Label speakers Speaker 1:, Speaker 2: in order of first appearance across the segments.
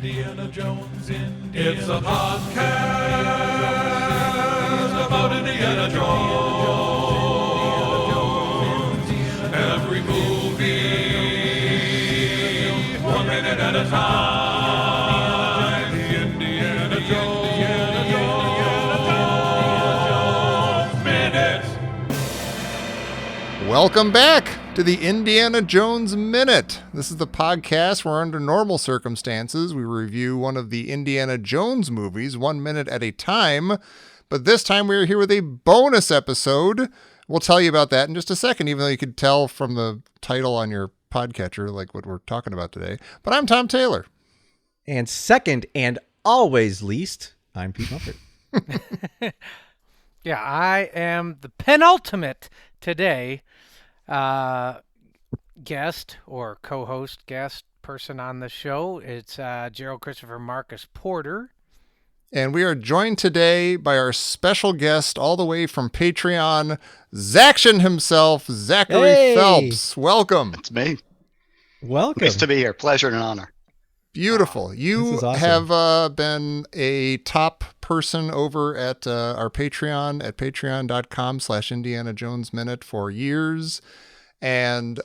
Speaker 1: Indiana Jones, It's a podcast about Indiana Jones. Every movie, 1 minute at a time. Indiana Jones Minute.
Speaker 2: Welcome back to the Indiana Jones Minute. This is the podcast where, under normal circumstances, we review one of the Indiana Jones movies 1 minute at a time. But this time we are here with a bonus episode. We'll tell you about that in just a second, even though you could tell from the title on your podcatcher, like what we're talking about today. But I'm Tom Taylor.
Speaker 3: And second and always least, I'm Pete Muppert.
Speaker 4: Yeah, I am the penultimate today guest or co-host guest person on the show. It's Gerald Christopher Marcus Porter.
Speaker 2: And we are joined today by our special guest all the way from Patreon, Zaction himself, Zachary Phelps. Welcome.
Speaker 5: It's me.
Speaker 3: Welcome.
Speaker 5: Nice to be here. Pleasure and an honor.
Speaker 2: Beautiful. You
Speaker 3: This is awesome.
Speaker 2: have been a top person over at our Patreon at patreon.com/Indiana Jones Minute for years. And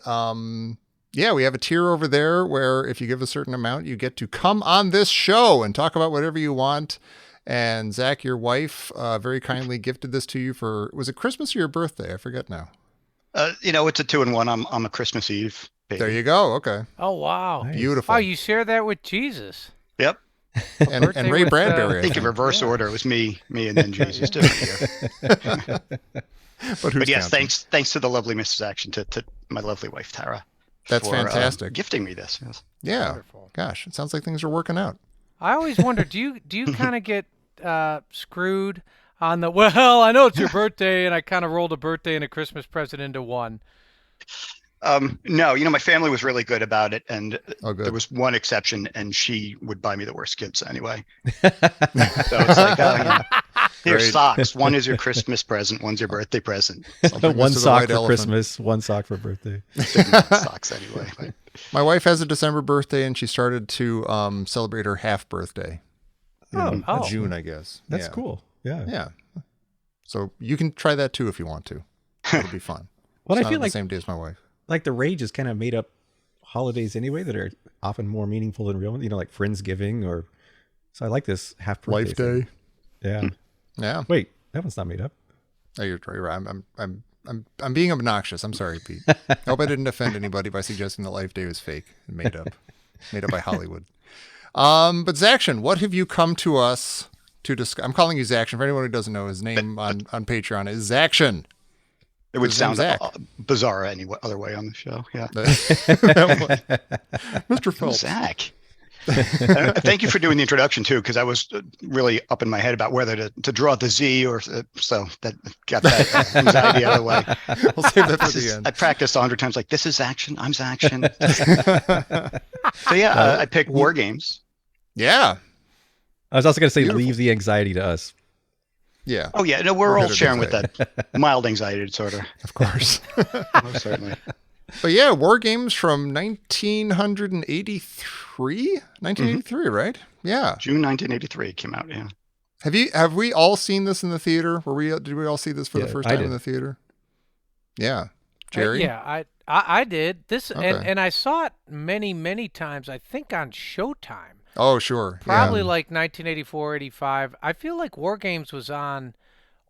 Speaker 2: yeah, we have a tier over there where if you give a certain amount, you get to come on this show and talk about whatever you want. And Zach, your wife, very kindly gifted this to you for, was it Christmas or your birthday? I forget now.
Speaker 5: It's a 2-in-1. I'm a Christmas Eve baby.
Speaker 2: There you go. Okay.
Speaker 4: Oh, wow.
Speaker 3: Nice.
Speaker 2: Beautiful.
Speaker 4: Oh, you share that with Jesus.
Speaker 5: Yep.
Speaker 2: And
Speaker 4: Birthday
Speaker 2: Ray
Speaker 4: with,
Speaker 2: Bradbury.
Speaker 5: I
Speaker 2: I
Speaker 5: think in
Speaker 2: think.
Speaker 5: reverse order. It was me, and then Jesus. Different year.
Speaker 2: But who's
Speaker 5: But yes,
Speaker 2: counting?
Speaker 5: thanks to the lovely Mrs. Action, to my lovely wife Tara.
Speaker 2: That's
Speaker 5: for,
Speaker 2: fantastic.
Speaker 5: gifting me this. Yes.
Speaker 2: Yeah.
Speaker 4: Wonderful.
Speaker 2: Gosh, it sounds like things are working out.
Speaker 4: I always wonder, do you kind of get screwed on the, well, I know it's your birthday, and I kind of rolled a birthday and a Christmas present into one.
Speaker 5: No, my family was really good about it, and
Speaker 2: Oh, good.
Speaker 5: there was one exception, and she would buy me the worst gifts anyway. So it's like, here's
Speaker 2: Great.
Speaker 5: socks. One is your Christmas present. One's your birthday present. Something
Speaker 3: One
Speaker 2: Mr. the
Speaker 3: sock
Speaker 2: White
Speaker 3: for
Speaker 2: Elephant.
Speaker 3: Christmas, one sock for birthday.
Speaker 5: socks anyway. But
Speaker 2: My wife has a December birthday, and she started to celebrate her half birthday in
Speaker 4: Oh.
Speaker 2: June, I guess.
Speaker 3: That's
Speaker 2: Yeah.
Speaker 3: cool. Yeah.
Speaker 2: Yeah. So you can try that too if you want to. It'll be fun.
Speaker 3: Well,
Speaker 2: It's
Speaker 3: I
Speaker 2: not
Speaker 3: feel
Speaker 2: on
Speaker 3: like
Speaker 2: the same day as my wife.
Speaker 3: the rage has kind of made up holidays anyway that are often more meaningful than real. Like Friendsgiving or. So I like this half birthday.
Speaker 2: Life Day.
Speaker 3: thing. Yeah.
Speaker 2: Yeah.
Speaker 3: Wait, that one's not made up.
Speaker 2: Oh, you're right. I'm being obnoxious. I'm sorry, Pete. I hope I didn't offend anybody by suggesting that Life Day was fake and made up by Hollywood. But Zaction, what have you come to us to discuss? I'm calling you Zaction. For anyone who doesn't know, his name on Patreon is Zaction.
Speaker 5: it would
Speaker 2: His name's
Speaker 5: sound
Speaker 2: Zach.
Speaker 5: bizarre any other way on the show. Yeah.
Speaker 2: Mr. Phelps.
Speaker 5: Zach. Thank you for doing the introduction too, because I was really up in my head about whether to draw the Z or so that got that anxiety out of the way.
Speaker 2: We'll save that for the end.
Speaker 5: I practiced 100 times. Like, this is action. I'm action. So yeah, I picked WarGames.
Speaker 2: Yeah.
Speaker 3: I was also going to say,
Speaker 2: Beautiful.
Speaker 3: leave the anxiety to us.
Speaker 2: Yeah.
Speaker 5: Oh yeah, no, we're all
Speaker 2: good at
Speaker 5: sharing with
Speaker 2: anxiety.
Speaker 5: that mild anxiety disorder.
Speaker 2: Of course.
Speaker 5: Most certainly.
Speaker 2: But yeah, WarGames from 1983? 1983, right? Yeah.
Speaker 5: June 1983 it came out. Yeah.
Speaker 2: Have we all seen this in the theater? Did we all see this for the
Speaker 3: Yeah,
Speaker 2: first
Speaker 3: I
Speaker 2: time
Speaker 3: did.
Speaker 2: in the theater? Yeah. Jerry?
Speaker 4: Yeah, I did this,
Speaker 2: Okay.
Speaker 4: and I saw it many times. I think on Showtime.
Speaker 2: Oh, sure.
Speaker 4: Probably
Speaker 2: Yeah.
Speaker 4: like 1984, 85. I feel like WarGames was on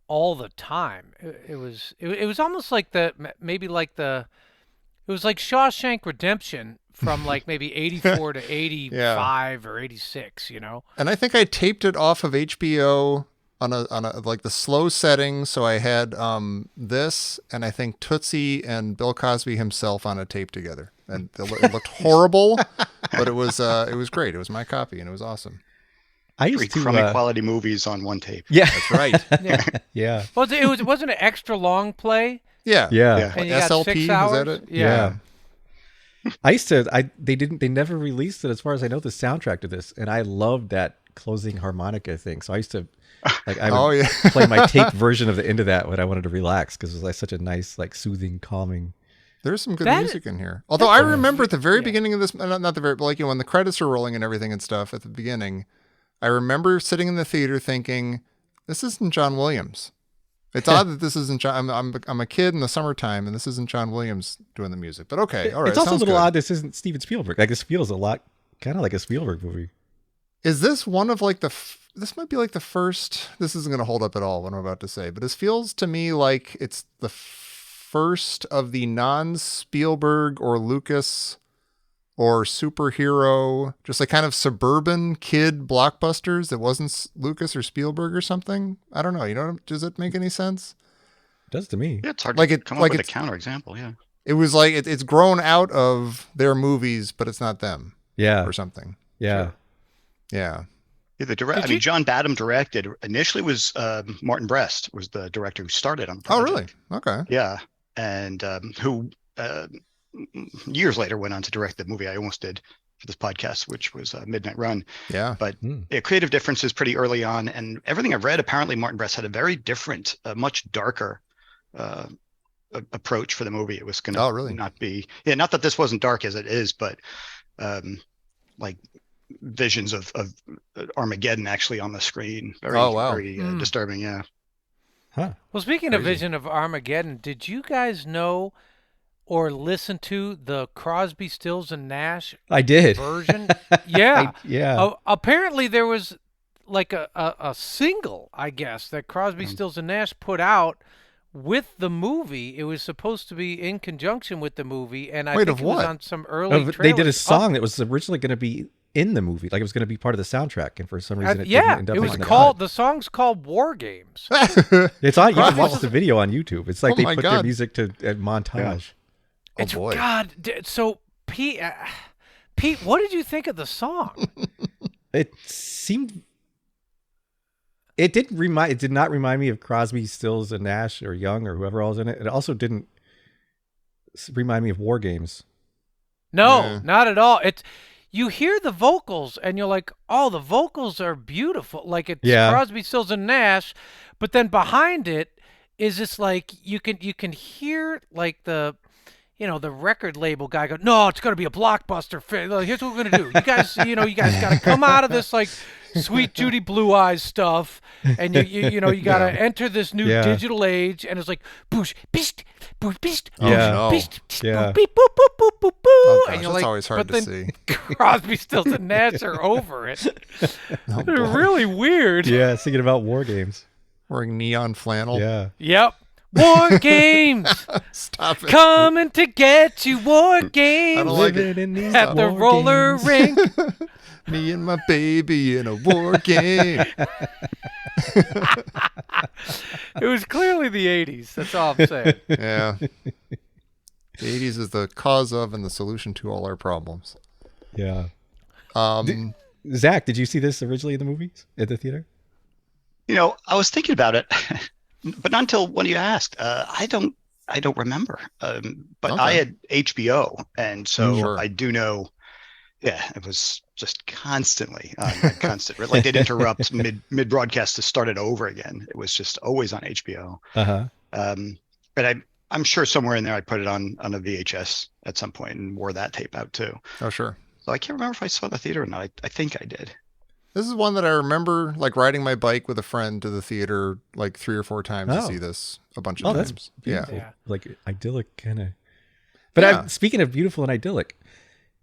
Speaker 4: all the time. It was almost like it was like Shawshank Redemption from like maybe 84 to 85 or 86,
Speaker 2: And I think I taped it off of HBO on a like the slow setting, so I had this and I think Tootsie and Bill Cosby himself on a tape together. And it looked horrible, but it was great. It was my copy and it was awesome.
Speaker 3: I
Speaker 5: Three
Speaker 3: used to.
Speaker 5: crummy quality movies on one tape.
Speaker 3: Yeah.
Speaker 2: That's right.
Speaker 4: Yeah.
Speaker 3: Yeah.
Speaker 4: Well, it wasn't an extra long play.
Speaker 2: Yeah.
Speaker 3: Yeah.
Speaker 5: Yeah.
Speaker 4: And you got
Speaker 2: SLP,
Speaker 4: 6
Speaker 2: is
Speaker 4: hours.
Speaker 2: that it?
Speaker 4: Yeah.
Speaker 3: I used to. They never released it, as far as I know, the soundtrack to this, and I loved that closing harmonica thing. So I used to, I would
Speaker 2: Oh, yeah.
Speaker 3: play my tape version of the end of that when I wanted to relax, because it was like such a nice, like soothing, calming
Speaker 2: There's some good
Speaker 4: That-
Speaker 2: music in here. Although I remember at the very beginning of this, not the very, but like, when the credits are rolling and everything and stuff at the beginning, I remember sitting in the theater thinking, this isn't John Williams. It's odd that this isn't John. I'm a kid in the summertime and this isn't John Williams doing the music. But okay, all right.
Speaker 3: It's also a
Speaker 2: sounds
Speaker 3: little
Speaker 2: good.
Speaker 3: odd this isn't Steven Spielberg. Like, this feels a lot kind of like a Spielberg movie.
Speaker 2: Is this one of like this might be like the first, this isn't going to hold up at all what I'm about to say, but this feels to me like it's the first of the non-Spielberg or Lucas or superhero, just like kind of suburban kid blockbusters that wasn't Lucas or Spielberg or something. I don't know. You know, does it make any sense?
Speaker 3: It does to me.
Speaker 5: Yeah, it's hard
Speaker 2: Like
Speaker 5: to
Speaker 2: it-
Speaker 5: come
Speaker 2: like
Speaker 5: up with a
Speaker 2: it's-
Speaker 5: counterexample. Yeah.
Speaker 2: It was like it's grown out of their movies, but it's not them
Speaker 3: Yeah.
Speaker 2: or something.
Speaker 3: Yeah.
Speaker 2: Yeah.
Speaker 5: Yeah,
Speaker 4: Did
Speaker 5: I mean,
Speaker 4: you-
Speaker 5: John Badham directed. Initially, was Martin Brest was the director who started on the
Speaker 2: Oh,
Speaker 5: project.
Speaker 2: really? Okay.
Speaker 5: Yeah, and who years later went on to direct the movie I almost did for this podcast, which was Midnight Run.
Speaker 2: Yeah.
Speaker 5: But
Speaker 3: Hmm.
Speaker 5: creative differences pretty early on, and everything I've read, apparently Martin Brest had a very different, much darker approach for the movie. It was going to
Speaker 2: Oh, really?
Speaker 5: not be, not that this wasn't dark as it is, but like visions of Armageddon actually on the screen. Very,
Speaker 2: Oh, wow.
Speaker 5: very disturbing. Yeah.
Speaker 3: Huh.
Speaker 4: Well, speaking of
Speaker 2: Crazy.
Speaker 4: Vision of Armageddon, did you guys know or listen to the Crosby, Stills, and Nash
Speaker 3: I did.
Speaker 4: version? Yeah.
Speaker 3: Yeah.
Speaker 4: Apparently, there was like a single, I guess, that Crosby, Stills, and Nash put out with the movie. It was supposed to be in conjunction with the movie, and I
Speaker 2: Wait,
Speaker 4: think
Speaker 2: of
Speaker 4: it was
Speaker 2: what?
Speaker 4: on some early
Speaker 3: They did a
Speaker 4: trailers.
Speaker 3: song that was originally going to be in the movie, like it was going to be part of the soundtrack, and for some reason it
Speaker 4: yeah,
Speaker 3: didn't end up
Speaker 4: it was
Speaker 3: making the
Speaker 4: called.
Speaker 3: cut.
Speaker 4: The song's called "WarGames."
Speaker 3: It's on. You can
Speaker 2: Crosby-
Speaker 3: watch the video on YouTube. It's like
Speaker 2: Oh
Speaker 3: they
Speaker 2: my
Speaker 3: put their
Speaker 2: God.
Speaker 3: music to montage.
Speaker 2: Oh,
Speaker 4: It's
Speaker 2: boy.
Speaker 4: God. So Pete, what did you think of the song?
Speaker 3: It seemed. It did not remind me of Crosby, Stills, and Nash or Young or whoever else in it. It also didn't remind me of War Games.
Speaker 4: No,
Speaker 2: Yeah.
Speaker 4: not at all. It's you hear the vocals and you're like, oh, the vocals are beautiful. Like it's
Speaker 3: Yeah.
Speaker 4: Crosby, Stills, and Nash, but then behind it is this like you can hear like the record label guy go, no, it's gonna be a blockbuster. Here's what we're gonna do. You guys gotta come out of this like Sweet Judy Blue Eyes stuff, and you gotta enter this new
Speaker 3: Yeah.
Speaker 4: digital age, and it's like boosh, beast, boosh, beast,
Speaker 2: Oh,
Speaker 3: Yeah.
Speaker 2: no.
Speaker 4: beast,
Speaker 3: Yeah.
Speaker 4: beep, boop, boop, boop, boop, boop.
Speaker 2: Oh, gosh,
Speaker 4: and you're
Speaker 2: that's
Speaker 4: like,
Speaker 2: always hard
Speaker 4: but
Speaker 2: to
Speaker 4: then
Speaker 2: see.
Speaker 4: Crosby, Stills, and Nash are over it.
Speaker 2: Oh,
Speaker 4: They're
Speaker 2: boy.
Speaker 4: really weird.
Speaker 3: Yeah, thinking about War Games.
Speaker 2: Wearing neon flannel.
Speaker 3: Yeah.
Speaker 4: Yep. War Games
Speaker 2: Stop it.
Speaker 4: coming to get you. War Games
Speaker 2: don't like
Speaker 3: Living in these
Speaker 4: at the
Speaker 3: war
Speaker 4: roller
Speaker 3: games.
Speaker 4: rink.
Speaker 2: Me and my baby in a war game.
Speaker 4: It was clearly the 80s. That's all I'm saying.
Speaker 2: Yeah. The 80s is the cause of and the solution to all our problems.
Speaker 3: Yeah.
Speaker 2: Zach,
Speaker 3: Did you see this originally in the movies at the theater?
Speaker 5: I was thinking about it, but not until when you asked. I don't remember. But I
Speaker 2: Okay.
Speaker 5: had HBO, and so
Speaker 2: Sure.
Speaker 5: I do know. Yeah, it was just constantly constant. Like they'd interrupt mid broadcast to start it over again. It was just always on HBO.
Speaker 3: Uh-huh.
Speaker 5: But I'm sure somewhere in there I put it on a VHS at some point and wore that tape out too.
Speaker 2: oh, sure.
Speaker 5: So I can't remember if I saw it in the theater or not. I think I did.
Speaker 2: This is one that I remember like riding my bike with a friend to the theater like 3 or 4 times to
Speaker 3: Oh.
Speaker 2: see this a bunch
Speaker 3: Oh,
Speaker 2: of
Speaker 3: that's
Speaker 2: times.
Speaker 3: beautiful.
Speaker 4: Yeah.
Speaker 3: Like idyllic kind of. But
Speaker 2: Yeah.
Speaker 3: speaking of beautiful and idyllic,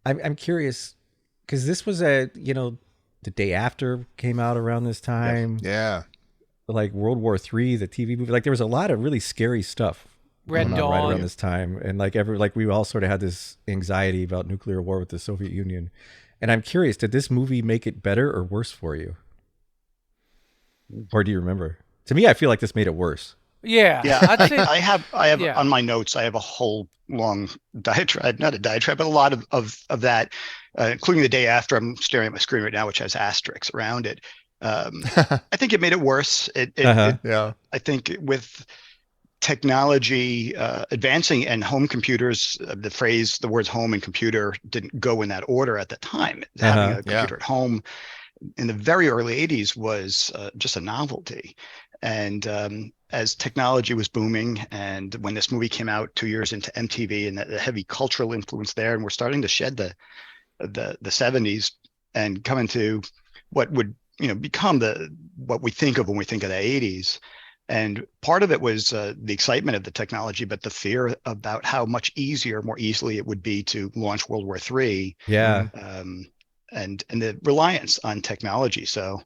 Speaker 3: I'm curious because this was the day after came out around this time,
Speaker 2: Yeah.
Speaker 3: like World War III, the TV movie. Like there was a lot of really scary stuff
Speaker 4: Red
Speaker 3: going on right
Speaker 4: Dawn.
Speaker 3: around this time, and we all sort of had this anxiety about nuclear war with the Soviet Union. And I'm curious, did this movie make it better or worse for you? Or do you remember? To me, I feel like this made it worse.
Speaker 4: Yeah.
Speaker 5: Yeah,
Speaker 4: I'd say,
Speaker 5: I have
Speaker 4: yeah.
Speaker 5: on my notes. I have a whole long diatribe, not a diatribe, but a lot of that, including the day after. I'm staring at my screen right now, which has asterisks around it. I think it made it worse.
Speaker 3: Uh-huh.
Speaker 2: Yeah.
Speaker 5: I think with technology advancing and home computers, the words home and computer didn't go in that order at the time. Having a
Speaker 2: Yeah.
Speaker 5: computer at home in the very early 80s was just a novelty. And as technology was booming, and when this movie came out 2 years into MTV, and the heavy cultural influence there, and we're starting to shed the 70s and come into what would become what we think of when we think of the 80s. And part of it was the excitement of the technology, but the fear about how much easier, more easily it would be to launch World War III.
Speaker 3: Yeah.
Speaker 5: And the reliance on technology. So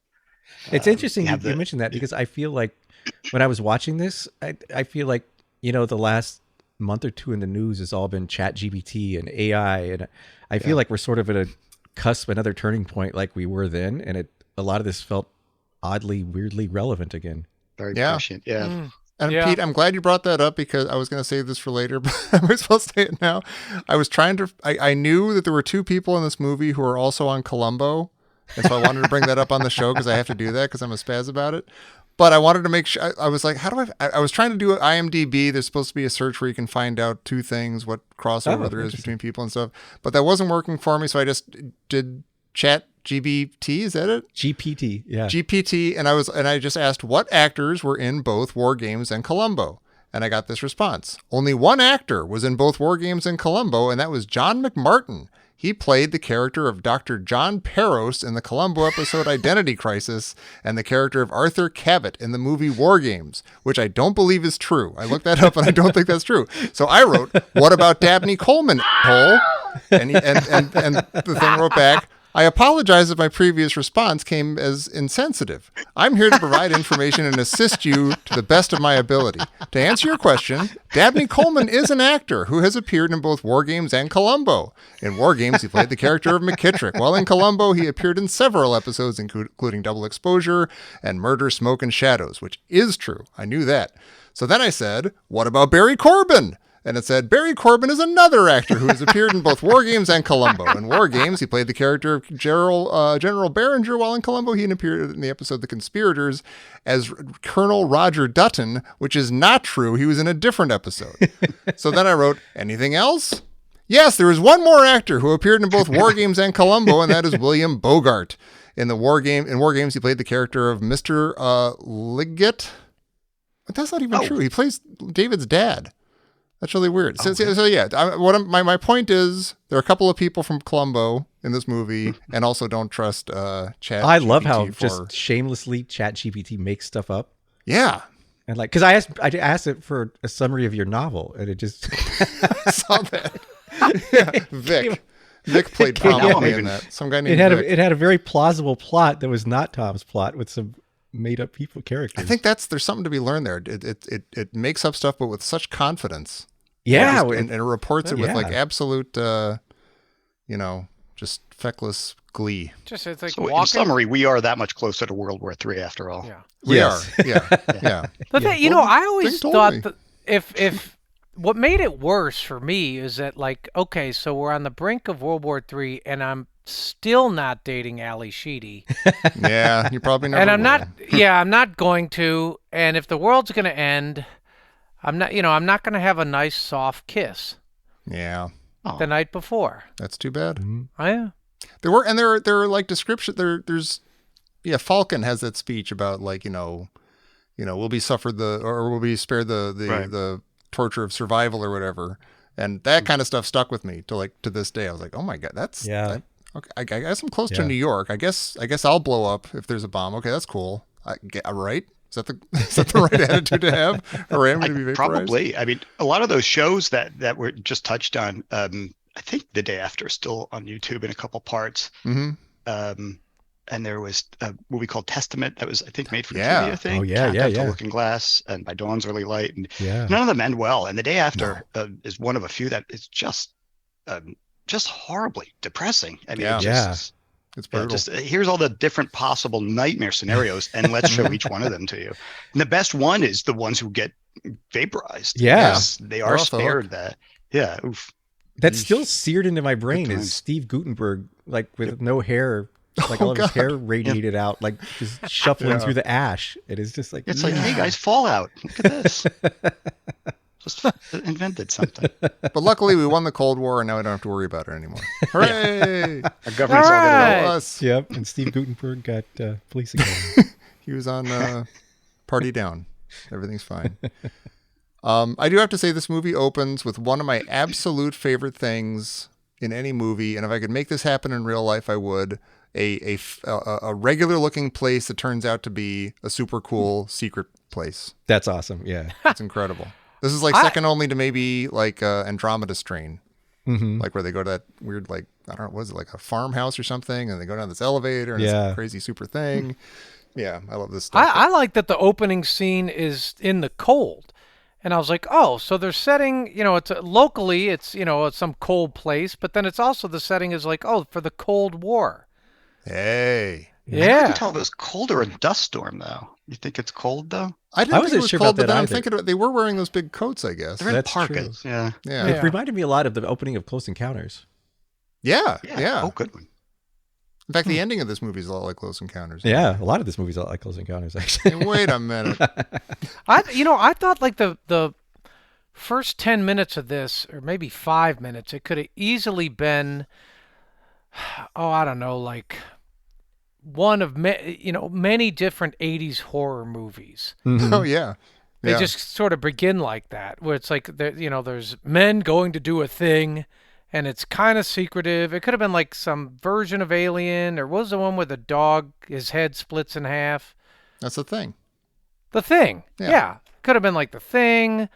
Speaker 3: It's interesting
Speaker 5: you
Speaker 3: you mentioned that, because I feel like when I was watching this, I feel like, the last month or two in the news has all been ChatGPT and AI. And I feel like we're sort of at a cusp, another turning point like we were then. And a lot of this felt oddly, weirdly relevant again.
Speaker 5: very
Speaker 2: Yeah.
Speaker 5: prescient. Yeah.
Speaker 2: And
Speaker 4: Yeah.
Speaker 2: Pete, I'm glad you brought that up, because I was going to save this for later, but I'm supposed to say it now. I was trying to, I knew that there were two people in this movie who are also on Columbo. And so I wanted to bring that up on the show, because I have to do that because I'm a spaz about it. But I wanted to make sure, I was like, how do I was trying to do IMDb. There's supposed to be a search where you can find out two things, what crossover there is between people and stuff. But that wasn't working for me. So I just did Chat GBT, is that it?
Speaker 3: GPT, yeah.
Speaker 2: GPT, and I just asked what actors were in both WarGames and Columbo, and I got this response. Only one actor was in both WarGames and Columbo, and that was John McMartin. He played the character of Dr. John Peros in the Columbo episode Identity Crisis, and the character of Arthur Cabot in the movie WarGames, which I don't believe is true. I looked that up, and I don't think that's true. So I wrote, "What about Dabney Coleman, hole?" And the thing wrote back, "I apologize if my previous response came as insensitive. I'm here to provide information and assist you to the best of my ability. To answer your question, Dabney Coleman is an actor who has appeared in both WarGames and Columbo. In WarGames, he played the character of McKittrick, while in Columbo, he appeared in several episodes, including Double Exposure and Murder, Smoke, and Shadows," which is true. I knew that. So then I said, "What about Barry Corbin?" And it said, "Barry Corbin is another actor who has appeared in both WarGames and Columbo. In WarGames, he played the character of General Behringer, while in Columbo, he appeared in the episode The Conspirators as Colonel Roger Dutton," which is not true. He was in a different episode. So then I wrote, "Anything else?" "Yes, there is one more actor who appeared in both WarGames and Columbo, and that is William Bogart. In WarGames, he played the character of Mr. Liggett." But that's not even true. He plays David's dad. That's really weird. So yeah, my point is, there are a couple of people from Columbo in this movie, and also don't trust Chat.
Speaker 3: I love how just shamelessly ChatGPT makes stuff up.
Speaker 2: Yeah.
Speaker 3: And like, because I asked it for a summary of your novel, and it just
Speaker 2: saw that. Yeah, Vic played prominently in that. Some guy named Vic.
Speaker 3: It had a very plausible plot that was not Tom's plot, with some made up characters.
Speaker 2: I think there's something to be learned there. It makes up stuff, but with such confidence.
Speaker 3: Yeah,
Speaker 2: and it reports it with like absolute, just feckless glee.
Speaker 4: Just it's like
Speaker 5: So in
Speaker 4: walking.
Speaker 5: summary, we are that much closer to World War III after all.
Speaker 4: Yeah.
Speaker 2: We
Speaker 3: Yes.
Speaker 2: are. Yeah.
Speaker 4: But
Speaker 2: Yeah.
Speaker 4: I always
Speaker 2: Thing told
Speaker 4: thought
Speaker 2: me.
Speaker 4: that if what made it worse for me is that, like, okay, so we're on the brink of World War III, and I'm still not dating Ali Sheedy,
Speaker 2: Yeah, you probably never
Speaker 4: and I'm
Speaker 2: will.
Speaker 4: not. Yeah, I'm not going to. And if the world's gonna end, I'm not. I'm not gonna have a nice soft kiss
Speaker 2: Yeah,
Speaker 4: the night before.
Speaker 2: that's too bad.
Speaker 4: Oh, yeah.
Speaker 2: There are like description. There's Falcon has that speech about like we'll be spared the torture of survival or whatever, and that kind of stuff stuck with me to this day. I was like, oh my god, that's okay. I guess I'm close to
Speaker 3: Yeah.
Speaker 2: New York. I guess I'll blow up if there's a bomb. Okay, that's cool. Right? Is that the right attitude to have? Or am I going to be vaporized?
Speaker 5: Probably. I mean, a lot of those shows that were just touched on, I think The Day After is still on YouTube in a couple parts.
Speaker 2: Mm-hmm.
Speaker 5: And there was a movie called Testament that was, I think, made for
Speaker 2: Yeah.
Speaker 5: TV, I think.
Speaker 3: Oh, yeah,
Speaker 5: Count
Speaker 3: yeah,
Speaker 5: Out to
Speaker 3: yeah.
Speaker 5: Looking Glass and By Dawn's Early Light. And
Speaker 3: Yeah.
Speaker 5: none of them end well. And The Day After is one of a few that is just horribly depressing. I mean,
Speaker 2: Yeah. It's brutal.
Speaker 5: here's all the different possible nightmare scenarios, and let's show each one of them to you. And the best one is the ones who get vaporized.
Speaker 3: Yeah.
Speaker 5: because they
Speaker 2: They're
Speaker 5: are
Speaker 2: off the hook.
Speaker 5: spared that. Yeah, oof.
Speaker 3: That's still seared into my brain
Speaker 5: Good
Speaker 3: is
Speaker 5: times.
Speaker 3: Steve Gutenberg, like with no hair, like all of his hair radiated out, like just shuffling through the ash. It is just like,
Speaker 5: It's like, hey guys, Fallout. Look at this. Just invented something.
Speaker 2: But luckily, we won the Cold War, and now I don't have to worry about it anymore. Hooray!
Speaker 5: Our government's all
Speaker 4: All
Speaker 5: gonna
Speaker 4: right.
Speaker 2: Us.
Speaker 3: Yep. And Steve Gutenberg got police again.
Speaker 2: He was on Party down. Everything's fine. I do have to say this movie opens with one of my absolute favorite things in any movie, and if I could make this happen in real life, I would. A regular looking place that turns out to be a super cool secret place.
Speaker 3: That's awesome. Yeah.
Speaker 2: It's incredible. This is like second only to maybe like Andromeda Strain. Like where they go to that weird, like, I don't know, was it like a farmhouse or something? And they go down this elevator and it's a crazy super thing. Yeah, I love this stuff.
Speaker 4: I like that the opening scene is in the cold. And I was like, oh, so they're setting, it's locally, it's, it's some cold place, but then it's also the setting is like, oh, for the Cold War.
Speaker 2: Hey.
Speaker 5: I
Speaker 4: Yeah.
Speaker 5: couldn't tell if it was cold or a dust storm, though. You think it's cold, though?
Speaker 2: I didn't think
Speaker 3: wasn't
Speaker 2: it was
Speaker 3: sure
Speaker 2: cold,
Speaker 3: about
Speaker 2: but
Speaker 3: that
Speaker 2: then I'm
Speaker 3: either.
Speaker 2: thinking they were wearing those big coats, I guess.
Speaker 5: They're in
Speaker 3: That's
Speaker 5: parkas. Yeah.
Speaker 2: Yeah.
Speaker 3: It reminded me a lot of the opening of Close Encounters.
Speaker 2: Yeah.
Speaker 5: Oh, good one.
Speaker 2: In fact, the ending of this movie is a lot like Close Encounters.
Speaker 3: Yeah, a lot of this movie's a lot like Close Encounters, actually.
Speaker 2: Hey, wait a minute.
Speaker 4: I thought like the first 10 minutes of this, or maybe 5 minutes, it could have easily been, I don't know, like one of many different 80s horror movies.
Speaker 2: Oh, yeah.
Speaker 4: They
Speaker 2: Yeah.
Speaker 4: just sort of begin like that, where it's like there's men going to do a thing, and it's kind of secretive. It could have been like some version of Alien, or what was the one where the dog, his head splits in half?
Speaker 2: That's the thing.
Speaker 4: The Thing.
Speaker 2: Yeah.
Speaker 4: Yeah. Could have been like The Thing,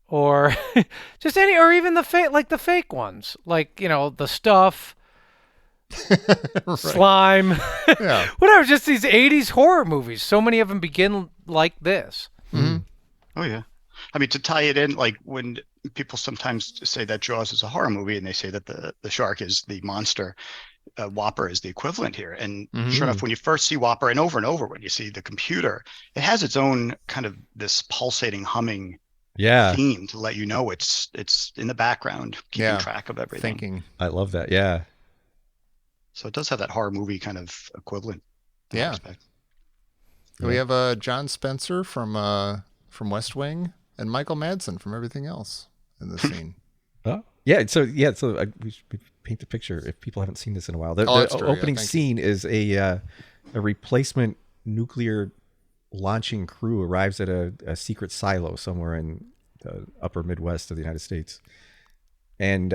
Speaker 4: or just any, or even the fake ones, like The Stuff, Slime,
Speaker 2: Yeah.
Speaker 4: whatever. Just these 80s horror movies. So many of them begin like this.
Speaker 5: Oh, yeah. I mean, to tie it in, like when people sometimes say that Jaws is a horror movie and they say that the shark is the monster, Whopper is the equivalent here. And sure enough, when you first see Whopper and over when you see the computer, it has its own kind of this pulsating, humming theme to let you know it's in the background, keeping track of everything.
Speaker 2: Thinking.
Speaker 3: I love that. Yeah.
Speaker 5: So it does have that horror movie kind of equivalent. in that
Speaker 2: Yeah.
Speaker 5: respect.
Speaker 2: We have John Spencer from West Wing and Michael Madsen from everything else in this scene.
Speaker 3: Oh, yeah. So we should paint the picture if people haven't seen this in a while. The
Speaker 2: that's true, yeah,
Speaker 3: opening
Speaker 2: thank
Speaker 3: scene is a replacement nuclear launching crew arrives at a secret silo somewhere in the upper Midwest of the United States, and